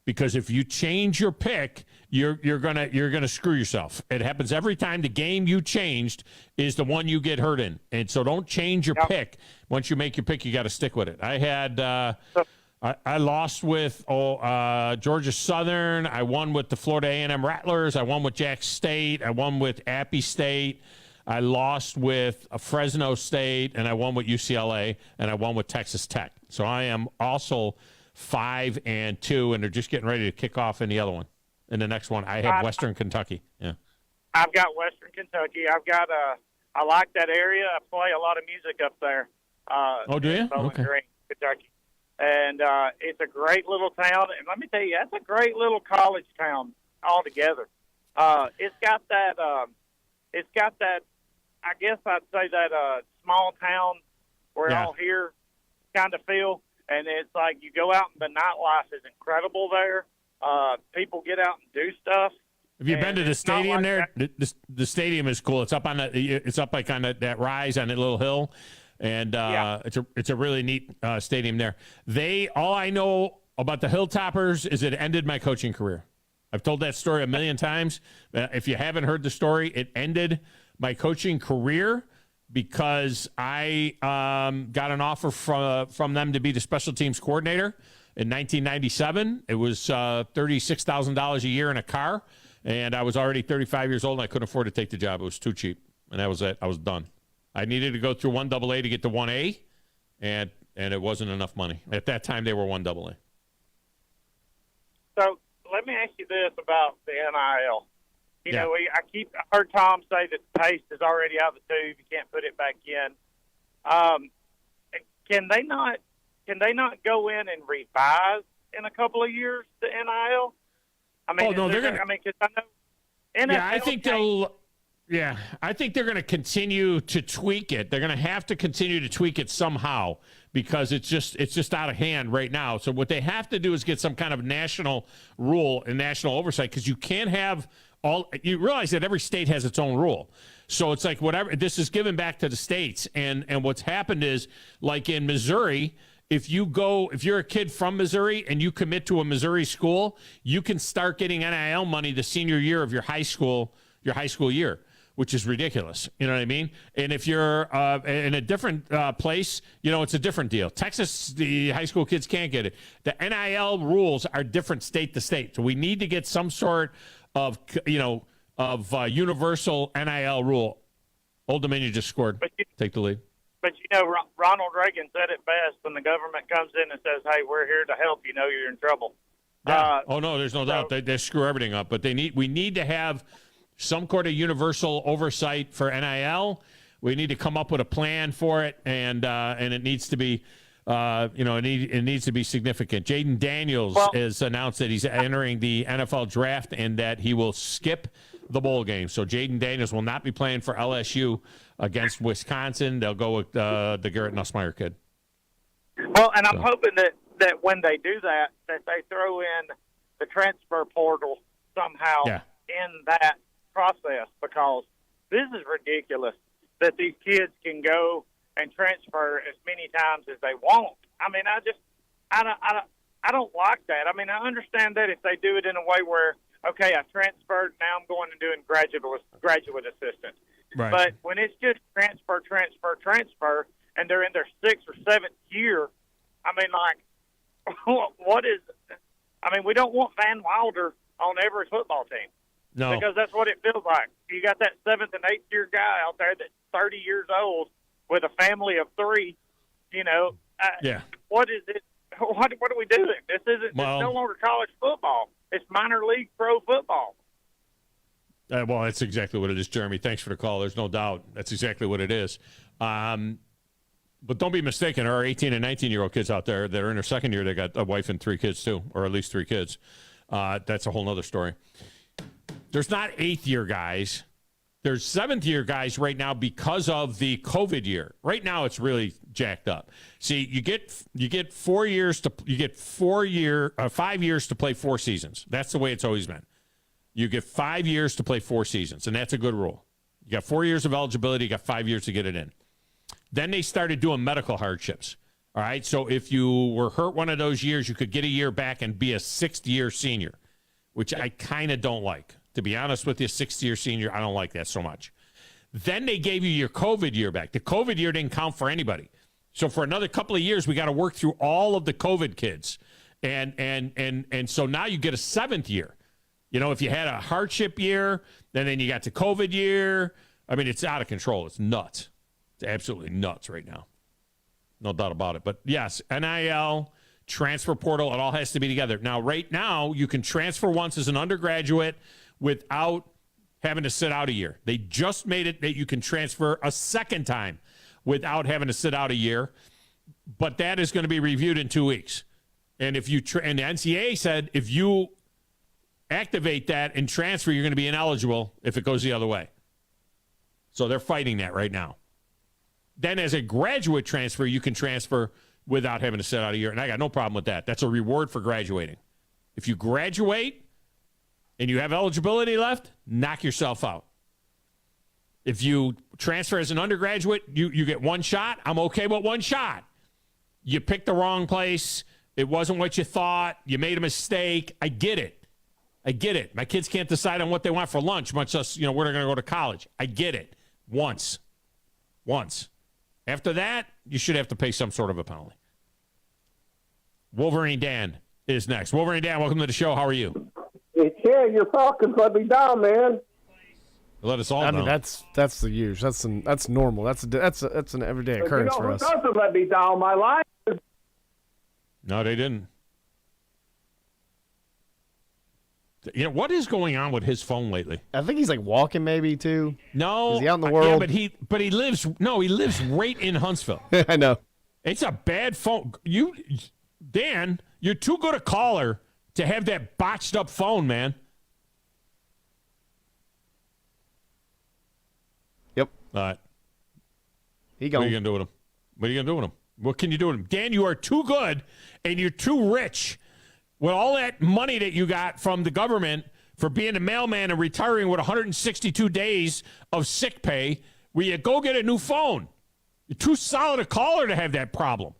Because if you change your pick, you're gonna screw yourself. It happens every time. The game you changed is the one you get hurt in. And so don't change your pick. Once you make your pick, you got to stick with it. I had I lost with Georgia Southern. I won with the Florida A&M Rattlers. I won with Jack State. I won with Appy State. I lost with Fresno State, and I won with UCLA, and I won with Texas Tech. So I am also 5-2, and they're just getting ready to kick off in the other one. In the next one, I have Western Kentucky. Yeah, I've got Western Kentucky. I like that area. I play a lot of music up there. Do you? Bowling Okay. Green, Kentucky. And it's a great little town. And let me tell you, that's a great little college town altogether. It's got that, I guess I'd say that small town we're all here kind of feel. And it's like you go out and the nightlife is incredible there. People get out and do stuff. Have you been to the stadium there? The stadium is cool. It's up on it's up like on that rise on that little hill. And it's a really neat stadium there. All I know about the Hilltoppers is it ended my coaching career. I've told that story a million times. If you haven't heard the story, it ended my coaching career because I got an offer from them to be the special teams coordinator in 1997. It was $36,000 a year in a car, and I was already 35 years old, and I couldn't afford to take the job. It was too cheap, and that was it. I was done. I needed to go through 1AA to get to 1A, and it wasn't enough money. At that time, they were 1AA. So let me ask you this about the NIL. I heard Thom say that the paste is already out of the tube. You can't put it back in. Can they not go in and revise in a couple of years the NIL? I mean, they're going to. I mean, because I know. Yeah, I think they'll. Yeah, I think they're going to continue to tweak it. They're going to have to continue to tweak it somehow because it's just out of hand right now. So what they have to do is get some kind of national rule and national oversight because you can't have you realize that every state has its own rule. So it's like whatever, this is given back to the states. And what's happened is like in Missouri, if you're a kid from Missouri and you commit to a Missouri school, you can start getting NIL money the senior year of your high school year. which is ridiculous. You know what I mean? And if you're in a different place, it's a different deal. Texas, the high school kids can't get it. The NIL rules are different state to state. So we need to get some sort of, universal NIL rule. Old Dominion just scored. Take the lead. But, Ronald Reagan said it best when the government comes in and says, hey, we're here to help. You're in trouble. Yeah. No, there's no doubt. They screw everything up. But we need to have some kind of universal oversight for NIL. We need to come up with a plan for it, and it needs to be, it needs to be significant. Jaden Daniels has announced that he's entering the NFL draft and that he will skip the bowl game. So Jaden Daniels will not be playing for LSU against Wisconsin. They'll go with the Garrett Nussmeier kid. Well, and I'm hoping that when they do that they throw in the transfer portal somehow in that process, because this is ridiculous that these kids can go and transfer as many times as they want. I mean, I don't like that. I mean, I understand that if they do it in a way where, okay, I transferred, now I'm going and doing graduate assistant. Right. But when it's just transfer, and they're in their 6th or 7th year, I mean, what is? I mean, we don't want Van Wilder on every football team. No, because that's what it feels like. You got that 7th and 8th year guy out there that's 30 years old with a family of 3. What is it? What are we doing? This isn't. It's no longer college football. It's minor league pro football. Well, that's exactly what it is, Jeremy. Thanks for the call. There's no doubt. That's exactly what it is. But don't be mistaken. There are 18 and 19-year-old kids out there that are in their second year. They got a wife and 3 kids, too, or at least 3 kids. That's a whole other story. There's not 8th-year guys. There's 7th-year guys right now because of the COVID year. Right now, it's really jacked up. See, you get 4 years to 5 years to play 4 seasons. That's the way it's always been. You get 5 years to play 4 seasons, and that's a good rule. You got 4 years of eligibility. You got 5 years to get it in. Then they started doing medical hardships. All right, so if you were hurt one of those years, you could get a year back and be a 6th-year senior, which I kind of don't like. To be honest with you, 6th-year senior, I don't like that so much. Then they gave you your COVID year back. The COVID year didn't count for anybody. So for another couple of years, we got to work through all of the COVID kids. And so now you get a 7th year. If you had a hardship year, then you got the COVID year. I mean, it's out of control. It's nuts. It's absolutely nuts right now. No doubt about it. But, yes, NIL, transfer portal, it all has to be together. Now, right now, you can transfer once as an undergraduate without having to sit out a year. They just made it that you can transfer a second time without having to sit out a year. But that is going to be reviewed in 2 weeks. And and the NCAA said if you activate that and transfer, you're going to be ineligible if it goes the other way. So they're fighting that right now. Then as a graduate transfer, you can transfer without having to sit out a year. And I got no problem with that. That's a reward for graduating. If you graduate and you have eligibility left, knock yourself out. If you transfer as an undergraduate, you get one shot. I'm okay with one shot. You picked the wrong place. It wasn't what you thought. You made a mistake. I get it. My kids can't decide on what they want for lunch, much less, where they're going to go to college. I get it. Once. After that, you should have to pay some sort of a penalty. Wolverine Dan is next. Wolverine Dan, welcome to the show. How are you? Yeah, your Falcons let me down, man. Let us all know. I mean, that's the usual. That's normal. That's an everyday occurrence for us. Who doesn't let me down? My life. No, they didn't. What is going on with his phone lately? I think he's walking maybe too. No, is he out in the world? Yeah, but he lives right in Huntsville. I know. It's a bad phone. Dan, you're too good a caller to have that botched up phone, man. Yep. All right. He going. What are you gonna do with him? What can you do with him? Dan, you are too good and you're too rich. With all that money that you got from the government for being a mailman and retiring with 162 days of sick pay, will you go get a new phone? You're too solid a caller to have that problem.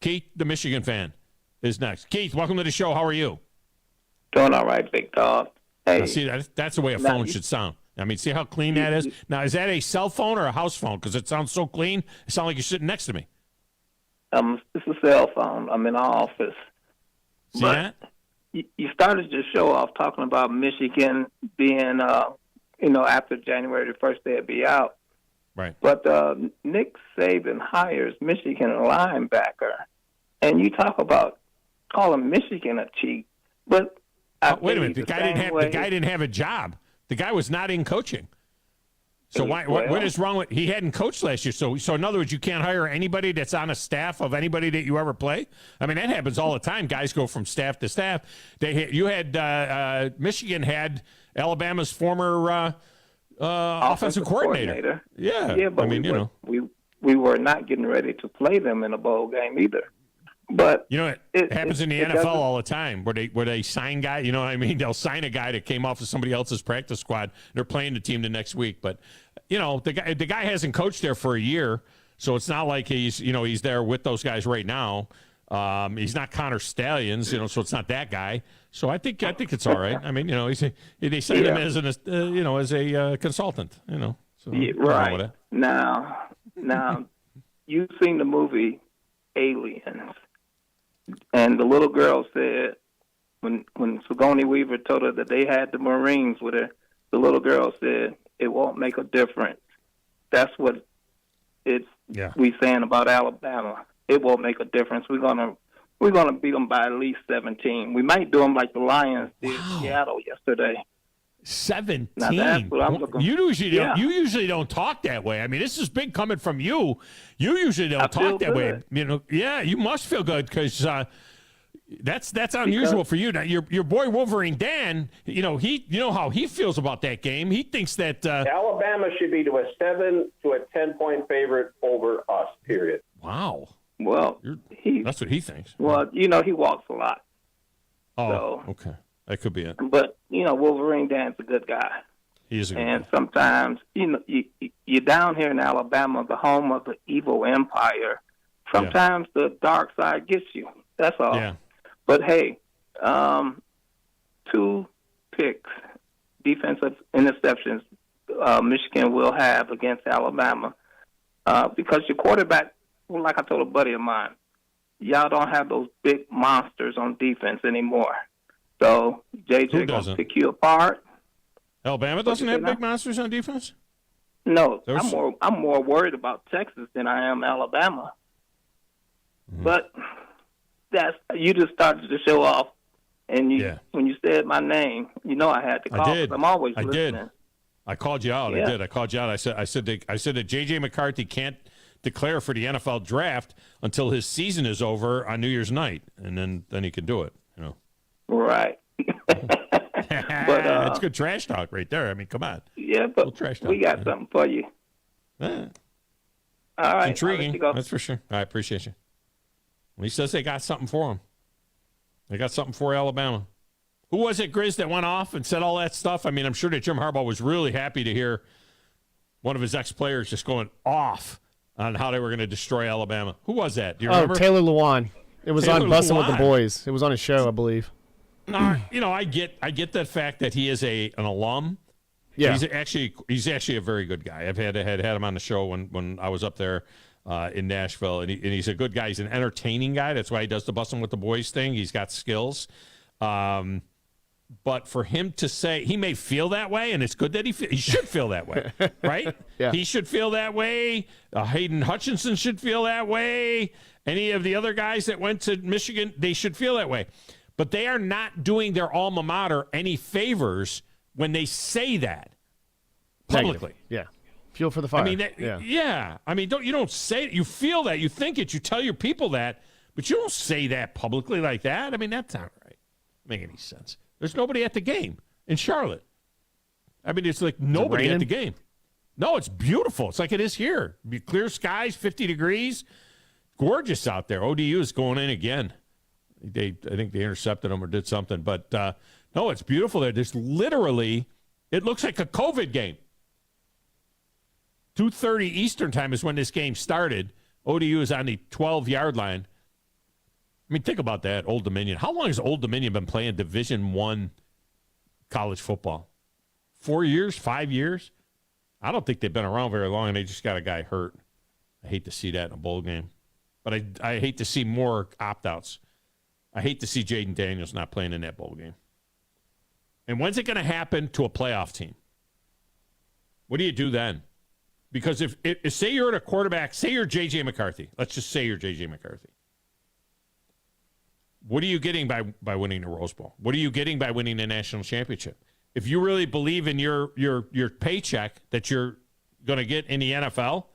Keith, the Michigan fan, is next. Keith, welcome to the show. How are you? Doing all right, big dog. Hey, now, see, that's the way a phone should sound. I mean, see how clean that is? Now, is that a cell phone or a house phone? Because it sounds so clean. It sounds like you're sitting next to me. It's a cell phone. I'm in our office. See that? You started your show off talking about Michigan being, after January the 1st, they'd be out. Right. But Nick Saban hires Michigan linebacker, and you talk about calling Michigan a cheat. But wait a minute, the guy didn't have a job. The guy was not in coaching. So what is wrong with he hadn't coached last year? So in other words, you can't hire anybody that's on a staff of anybody that you ever play. I mean, that happens all the time. Guys go from staff to staff. Michigan had Alabama's former offensive coordinator. Yeah, but I mean, we were not getting ready to play them in a bowl game either. But it happens in the NFL all the time where they sign guy. You know what I mean? They'll sign a guy that came off of somebody else's practice squad. They're playing the team the next week, but the guy hasn't coached there for a year, so it's not like he's there with those guys right now. He's not Connor Stallions, so it's not that guy. So I think it's all right. I mean, they signed him as as a consultant. So right now you've seen the movie Aliens. And the little girl said, when Sigourney Weaver told her that they had the Marines with her, the little girl said, it won't make a difference. That's what we saying about Alabama. It won't make a difference. We're gonna beat them by at least 17. We might do them like the Lions did Seattle yesterday. 17. Now that's what I'm looking. You usually don't talk that way. I mean, this is big coming from you. You usually don't talk that way. You must feel good because that's unusual for you. Now, your boy Wolverine Dan, how he feels about that game. He thinks that Alabama should be to a 7 to a 10-point favorite over us. Period. Wow. Well, that's what he thinks. Well, he walks a lot. Oh, so, okay. That could be it. But, Wolverine Dan's a good guy. He is a good guy. And sometimes, you're down here in Alabama, the home of the evil empire. Sometimes the dark side gets you. That's all. Yeah. But, hey, 2 picks, defensive interceptions, Michigan will have against Alabama because your quarterback, like I told a buddy of mine, y'all don't have those big monsters on defense anymore. So JJ going to pick you apart. Alabama doesn't have big monsters on defense? No, I'm more worried about Texas than I am Alabama. Mm-hmm. But you just started to show off, and when you said my name, I had to call. I did. I'm always listening. Did. I called you out. Yeah. I did. I called you out. I said that JJ McCarthy can't declare for the NFL draft until his season is over on New Year's night, and then he can do it. Right. But it's good trash talk right there. I mean, come on. Yeah, but we got something for you. Yeah. All right. Intriguing. That's for sure. I appreciate you. Well, he says they got something for him. They got something for Alabama. Who was it, Grizz, that went off and said all that stuff? I mean, I'm sure that Jim Harbaugh was really happy to hear one of his ex-players just going off on how they were going to destroy Alabama. Who was that? Do you remember? Taylor Lewan. It was Taylor on Bussin' Lewan. with the Boys. It was on his show, I believe. I get that fact that he is an alum. Yeah, he's actually a very good guy. I've had him on the show when I was up there in Nashville, and he's a good guy. He's an entertaining guy. That's why he does the Bussin' with the Boys thing. He's got skills. But for him to say he may feel that way, and it's good that he should feel that way, right? Yeah. He should feel that way. Hayden Hutchinson should feel that way. Any of the other guys that went to Michigan, they should feel that way. But they are not doing their alma mater any favors when they say that publicly. Yeah. Fuel for the fire. I mean, I mean, you don't say it. You feel that. You think it. You tell your people that. But you don't say that publicly like that. I mean, that's not right. Make any sense. There's nobody at the game in Charlotte. I mean, it's like nobody at the game. No, it's beautiful. It's like it is here. Clear skies, 50 degrees. Gorgeous out there. ODU is going in again. I think they intercepted them or did something. But, no, it's beautiful there. There's literally, it looks like a COVID game. 2:30 Eastern time is when this game started. ODU is on the 12-yard line. I mean, think about that, Old Dominion. How long has Old Dominion been playing Division I college football? 4 years, 5 years. I don't think they've been around very long, and they just got a guy hurt. I hate to see that in a bowl game. But I hate to see more opt-outs. I hate to see Jaden Daniels not playing in that bowl game. And when's it going to happen to a playoff team? What do you do then? Because if say you're at a quarterback, say you're J.J. McCarthy. Let's just say you're J.J. McCarthy. What are you getting by winning the Rose Bowl? What are you getting by winning the national championship? If you really believe in your paycheck that you're going to get in the NFL,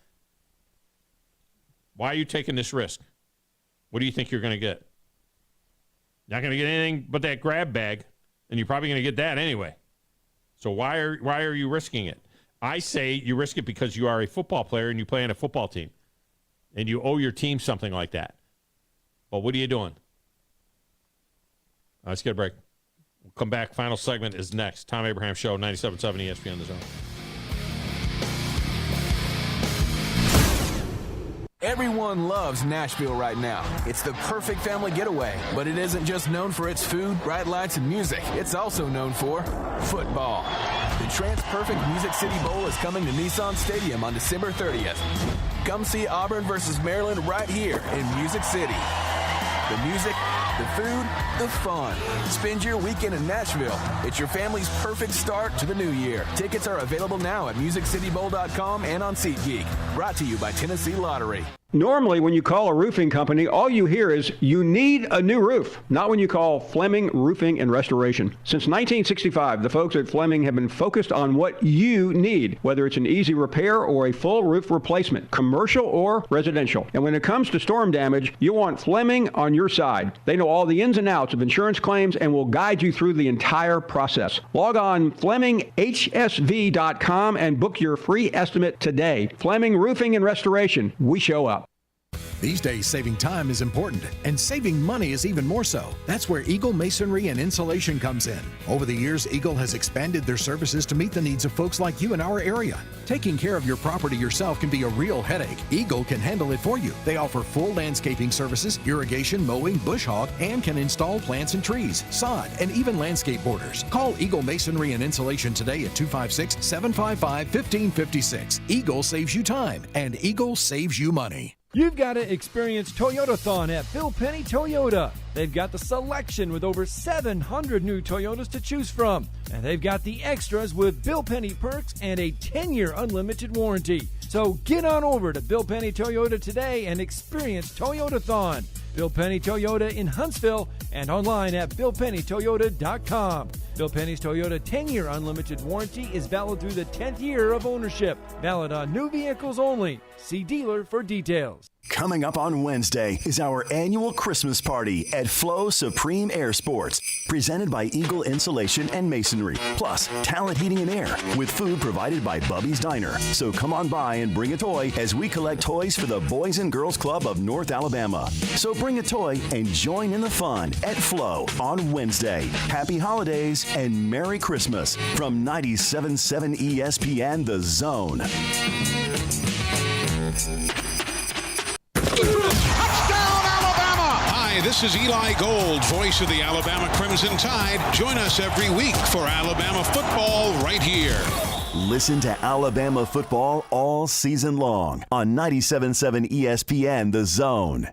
why are you taking this risk? What do you think you're going to get? Not going to get anything but that grab bag, and you're probably going to get that anyway. So why are you risking it? I say you risk it because you are a football player and you play on a football team, and you owe your team something like that. But what are you doing? Let's get a break. We'll come back. Final segment is next. Thom Abraham Show, 97.7 ESPN The Zone. Everyone loves Nashville right now. It's the perfect family getaway, but it isn't just known for its food, bright lights, and music. It's also known for football. The Trans-Perfect Music City Bowl is coming to Nissan Stadium on December 30th. Come see Auburn versus Maryland right here in Music City. The music, the food, the fun. Spend your weekend in Nashville. It's your family's perfect start to the new year. Tickets are available now at MusicCityBowl.com and on SeatGeek. Brought to you by Tennessee Lottery. Normally, when you call a roofing company, all you hear is, you need a new roof. Not when you call Fleming Roofing and Restoration. Since 1965, the folks at Fleming have been focused on what you need, whether it's an easy repair or a full roof replacement, commercial or residential. And when it comes to storm damage, you want Fleming on your side. They know all the ins and outs of insurance claims and will guide you through the entire process. Log on FlemingHSV.com and book your free estimate today. Fleming Roofing and Restoration. We show up. These days, saving time is important, and saving money is even more so. That's where Eagle Masonry and Insulation comes in. Over the years, Eagle has expanded their services to meet the needs of folks like you in our area. Taking care of your property yourself can be a real headache. Eagle can handle it for you. They offer full landscaping services, irrigation, mowing, bush hog, and can install plants and trees, sod, and even landscape borders. Call Eagle Masonry and Insulation today at 256-755-1556. Eagle saves you time, and Eagle saves you money. You've got to experience Toyotathon at Bill Penny Toyota. They've got the selection with over 700 new Toyotas to choose from. And they've got the extras with Bill Penny perks and a 10-year unlimited warranty. So get on over to Bill Penny Toyota today and experience Toyotathon. Bill Penny Toyota in Huntsville and online at BillPennyToyota.com. Bill Penny's Toyota 10-year unlimited warranty is valid through the 10th year of ownership. Valid on new vehicles only. See dealer for details. Coming up on Wednesday is our annual Christmas party at Flow Supreme Air Sports, presented by Eagle Insulation and Masonry, plus Talent Heating and Air, with food provided by Bubby's Diner. So come on by and bring a toy as we collect toys for the Boys and Girls Club of North Alabama. So bring a toy and join in the fun at Flow on Wednesday. Happy holidays and Merry Christmas from 97.7 ESPN The Zone. Hi, this is Eli Gold, voice of the Alabama Crimson Tide. Join us every week for Alabama football right here. Listen to Alabama football all season long on 97.7 ESPN The Zone.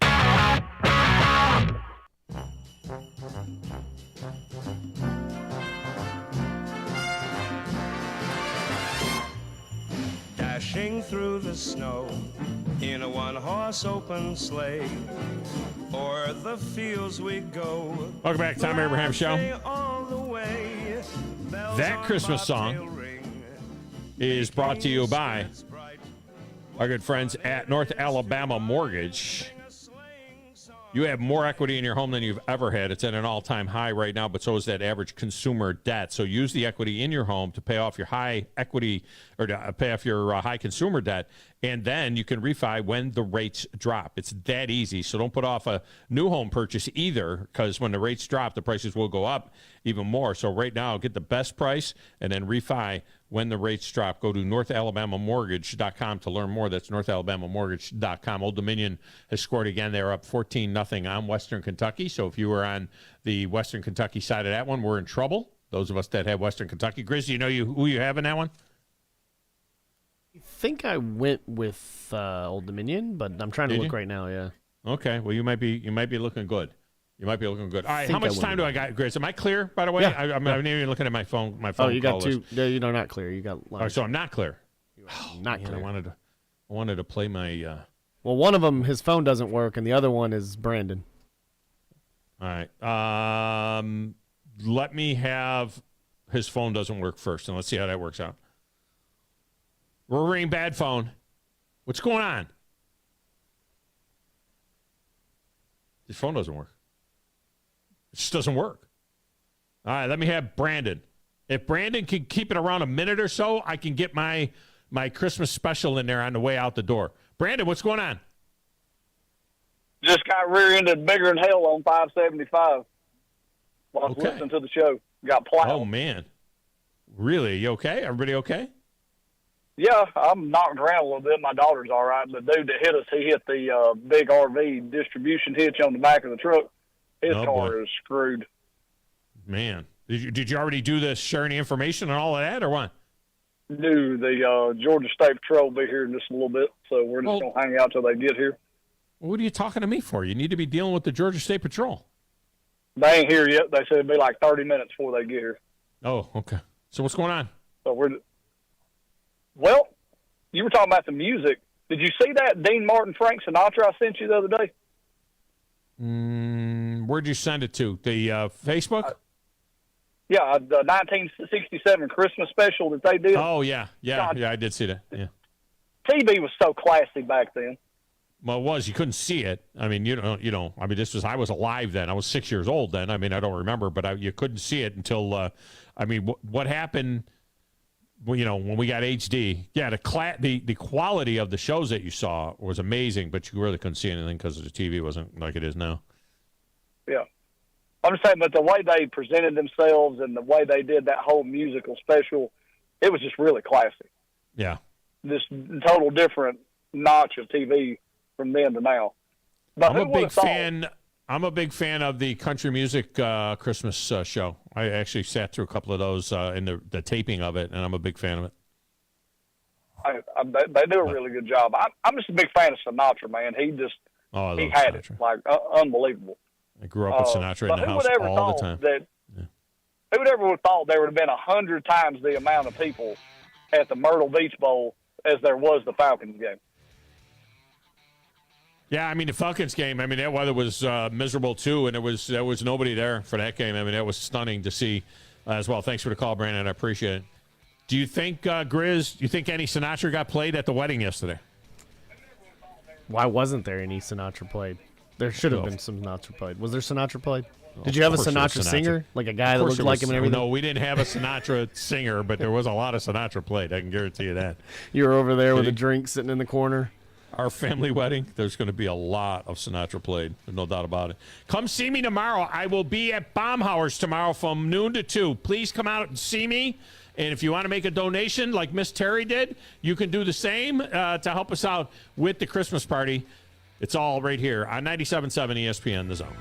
Dashing through the snow in a one-horse open sleigh, o'er the fields we go. Welcome back to Thom Abraham Show. That Christmas song is brought to you by our good friends at North Alabama Mortgage. You have more equity in your home than you've ever had. It's at an all-time high right now, but so is that average consumer debt. So use the equity in your home to pay off your high equity or to pay off your high consumer debt, and then you can refi when the rates drop. It's that easy. So don't put off a new home purchase either, because when the rates drop, the prices will go up even more. So right now, get the best price and then refi when the rates drop. Go to NorthAlabamaMortgage.com to learn more. That's NorthAlabamaMortgage.com. Old Dominion has scored again. They're up 14-0 on Western Kentucky. So if you were on the Western Kentucky side of that one, we're in trouble. those of us that have Western Kentucky. Grizz, do you know who you have in that one? I think I went with Old Dominion, but I'm trying to look right now. Yeah. Okay. Well, you might be looking good. You might be looking good. All right. Think How much time do I got, Grizz? Am I clear? By the way, Yeah. I'm not even looking at my phone. Oh, you got two. two. No, not clear. You got. Oh, so I'm not clear. Not Man, clear. I wanted to play my. Well, one of them, his phone doesn't work, and the other one is Brandon. All right. Let me have his phone doesn't work first, and let's see how that works out. We're ringing bad phone. What's going on? His phone doesn't work. It just doesn't work. All right, let me have Brandon. If Brandon can keep it around a minute or so, I can get my Christmas special in there on the way out the door. Brandon, what's going on? Just got rear-ended bigger than hell on 575 while I was listening to the show. Got plowed. Oh, man. Really? You okay? Everybody okay? Yeah, I'm knocked around a little bit. My daughter's all right. The dude that hit us, he hit the big RV distribution hitch on the back of the truck. His car is screwed. Man. Did you already do the sharing the information and all of that, or what? No, the Georgia State Patrol will be here in just a little bit, so we're just going to hang out till they get here. What are you talking to me for? You need to be dealing with the Georgia State Patrol. They ain't here yet. They said it'd be like 30 minutes before they get here. Oh, okay. So what's going on? So well, you were talking about the music. Did you see that Dean Martin Frank Sinatra I sent you the other day? Where'd you send it to? The Facebook? Yeah, the 1967 Christmas special that they did. Oh, yeah. Yeah, I did see that. Yeah. TV was so classy back then. Well, it was. You couldn't see it. I mean, I mean, I was alive then. I was 6 years old then. I mean, I don't remember, but you couldn't see it until, what happened, when we got HD. Yeah, the quality of the shows that you saw was amazing, but you really couldn't see anything because the TV wasn't like it is now. Yeah. I'm just saying, but the way they presented themselves and the way they did that whole musical special, it was just really classy. Yeah. This total different notch of TV from then to now. But I'm a big fan of the country music Christmas show. I actually sat through a couple of those in the taping of it, and I'm a big fan of it. They do a really good job. I'm just a big fan of Sinatra, man. He had Sinatra. It like unbelievable. I grew up with Sinatra in the house all the time. Who would ever have thought there would have been 100 times the amount of people at the Myrtle Beach Bowl as there was the Falcons game? Yeah, I mean, the Falcons game, I mean, that weather was miserable, too, and there was nobody there for that game. I mean, that was stunning to see as well. Thanks for the call, Brandon. I appreciate it. Do you think, Grizz, any Sinatra got played at the wedding yesterday? Why wasn't there any Sinatra played? There should have been some Sinatra played. Was there Sinatra played? Did you have a Sinatra singer? Like a guy that looked like him and everything? No, we didn't have a Sinatra singer, but there was a lot of Sinatra played. I can guarantee you that. You were over there with a drink sitting in the corner. Our family wedding, there's going to be a lot of Sinatra played. There's no doubt about it. Come see me tomorrow. I will be at Baumhauer's tomorrow from noon to 2. Please come out and see me. And if you want to make a donation like Miss Terry did, you can do the same to help us out with the Christmas party. It's all right here on 97.7 ESPN, The Zone.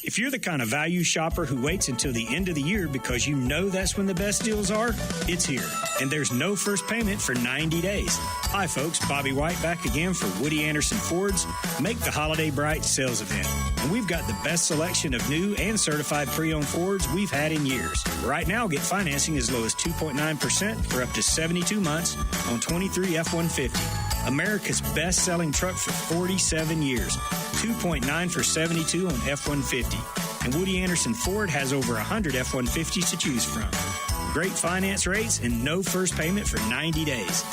If you're the kind of value shopper who waits until the end of the year because you know that's when the best deals are, it's here. And there's no first payment for 90 days. Hi, folks. Bobby White back again for Woody Anderson Ford's Make the Holiday Bright sales event. And we've got the best selection of new and certified pre-owned Fords we've had in years. Right now, get financing as low as 2.9% for up to 72 months on 23 F-150. America's best-selling truck for 47 years. 2.9 for 72 on F-150. And Woody Anderson Ford has over 100 F-150s to choose from. Great finance rates and no first payment for 90 days.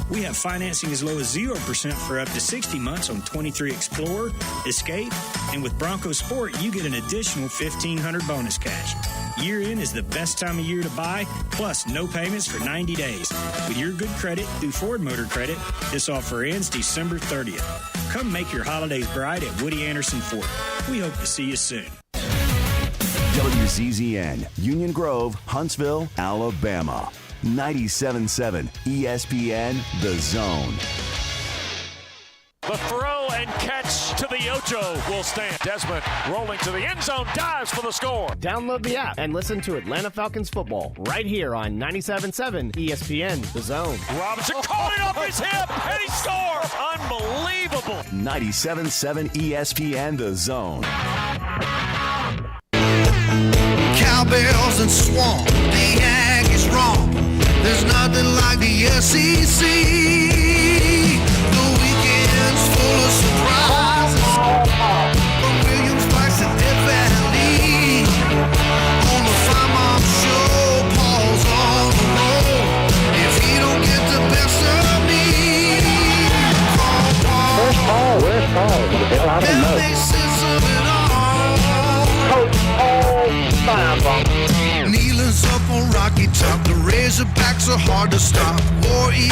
We have financing as low as 0% for up to 60 months on 23 Explorer, Escape, and with Bronco Sport, you get an additional $1,500 bonus cash. Year-end is the best time of year to buy, plus no payments for 90 days. With your good credit through Ford Motor Credit, this offer ends December 30th. Come make your holidays bright at Woody Anderson Ford. We hope to see you soon. WZZN, Union Grove, Huntsville, Alabama. 97.7 ESPN, The Zone. The throw and catch to the Ocho will stand. Desmond rolling to the end zone, dives for the score. Download the app and listen to Atlanta Falcons football right here on 97.7 ESPN, The Zone. Robinson caught it off his hip, and he scores. Unbelievable. 97.7 ESPN, The Zone. Cowbells and swamp, the Aggies wrong. There's nothing like the SEC. The weekend's full of surprises. From Williams Bikes to Death Valley. On the Five Mom Show, Paul's on the roll. If he don't get the best of me, Where's Paul? I don't know. Coach Paul Five. Kneeling's up on Rocky Top. The Razorbacks are hard to stop. War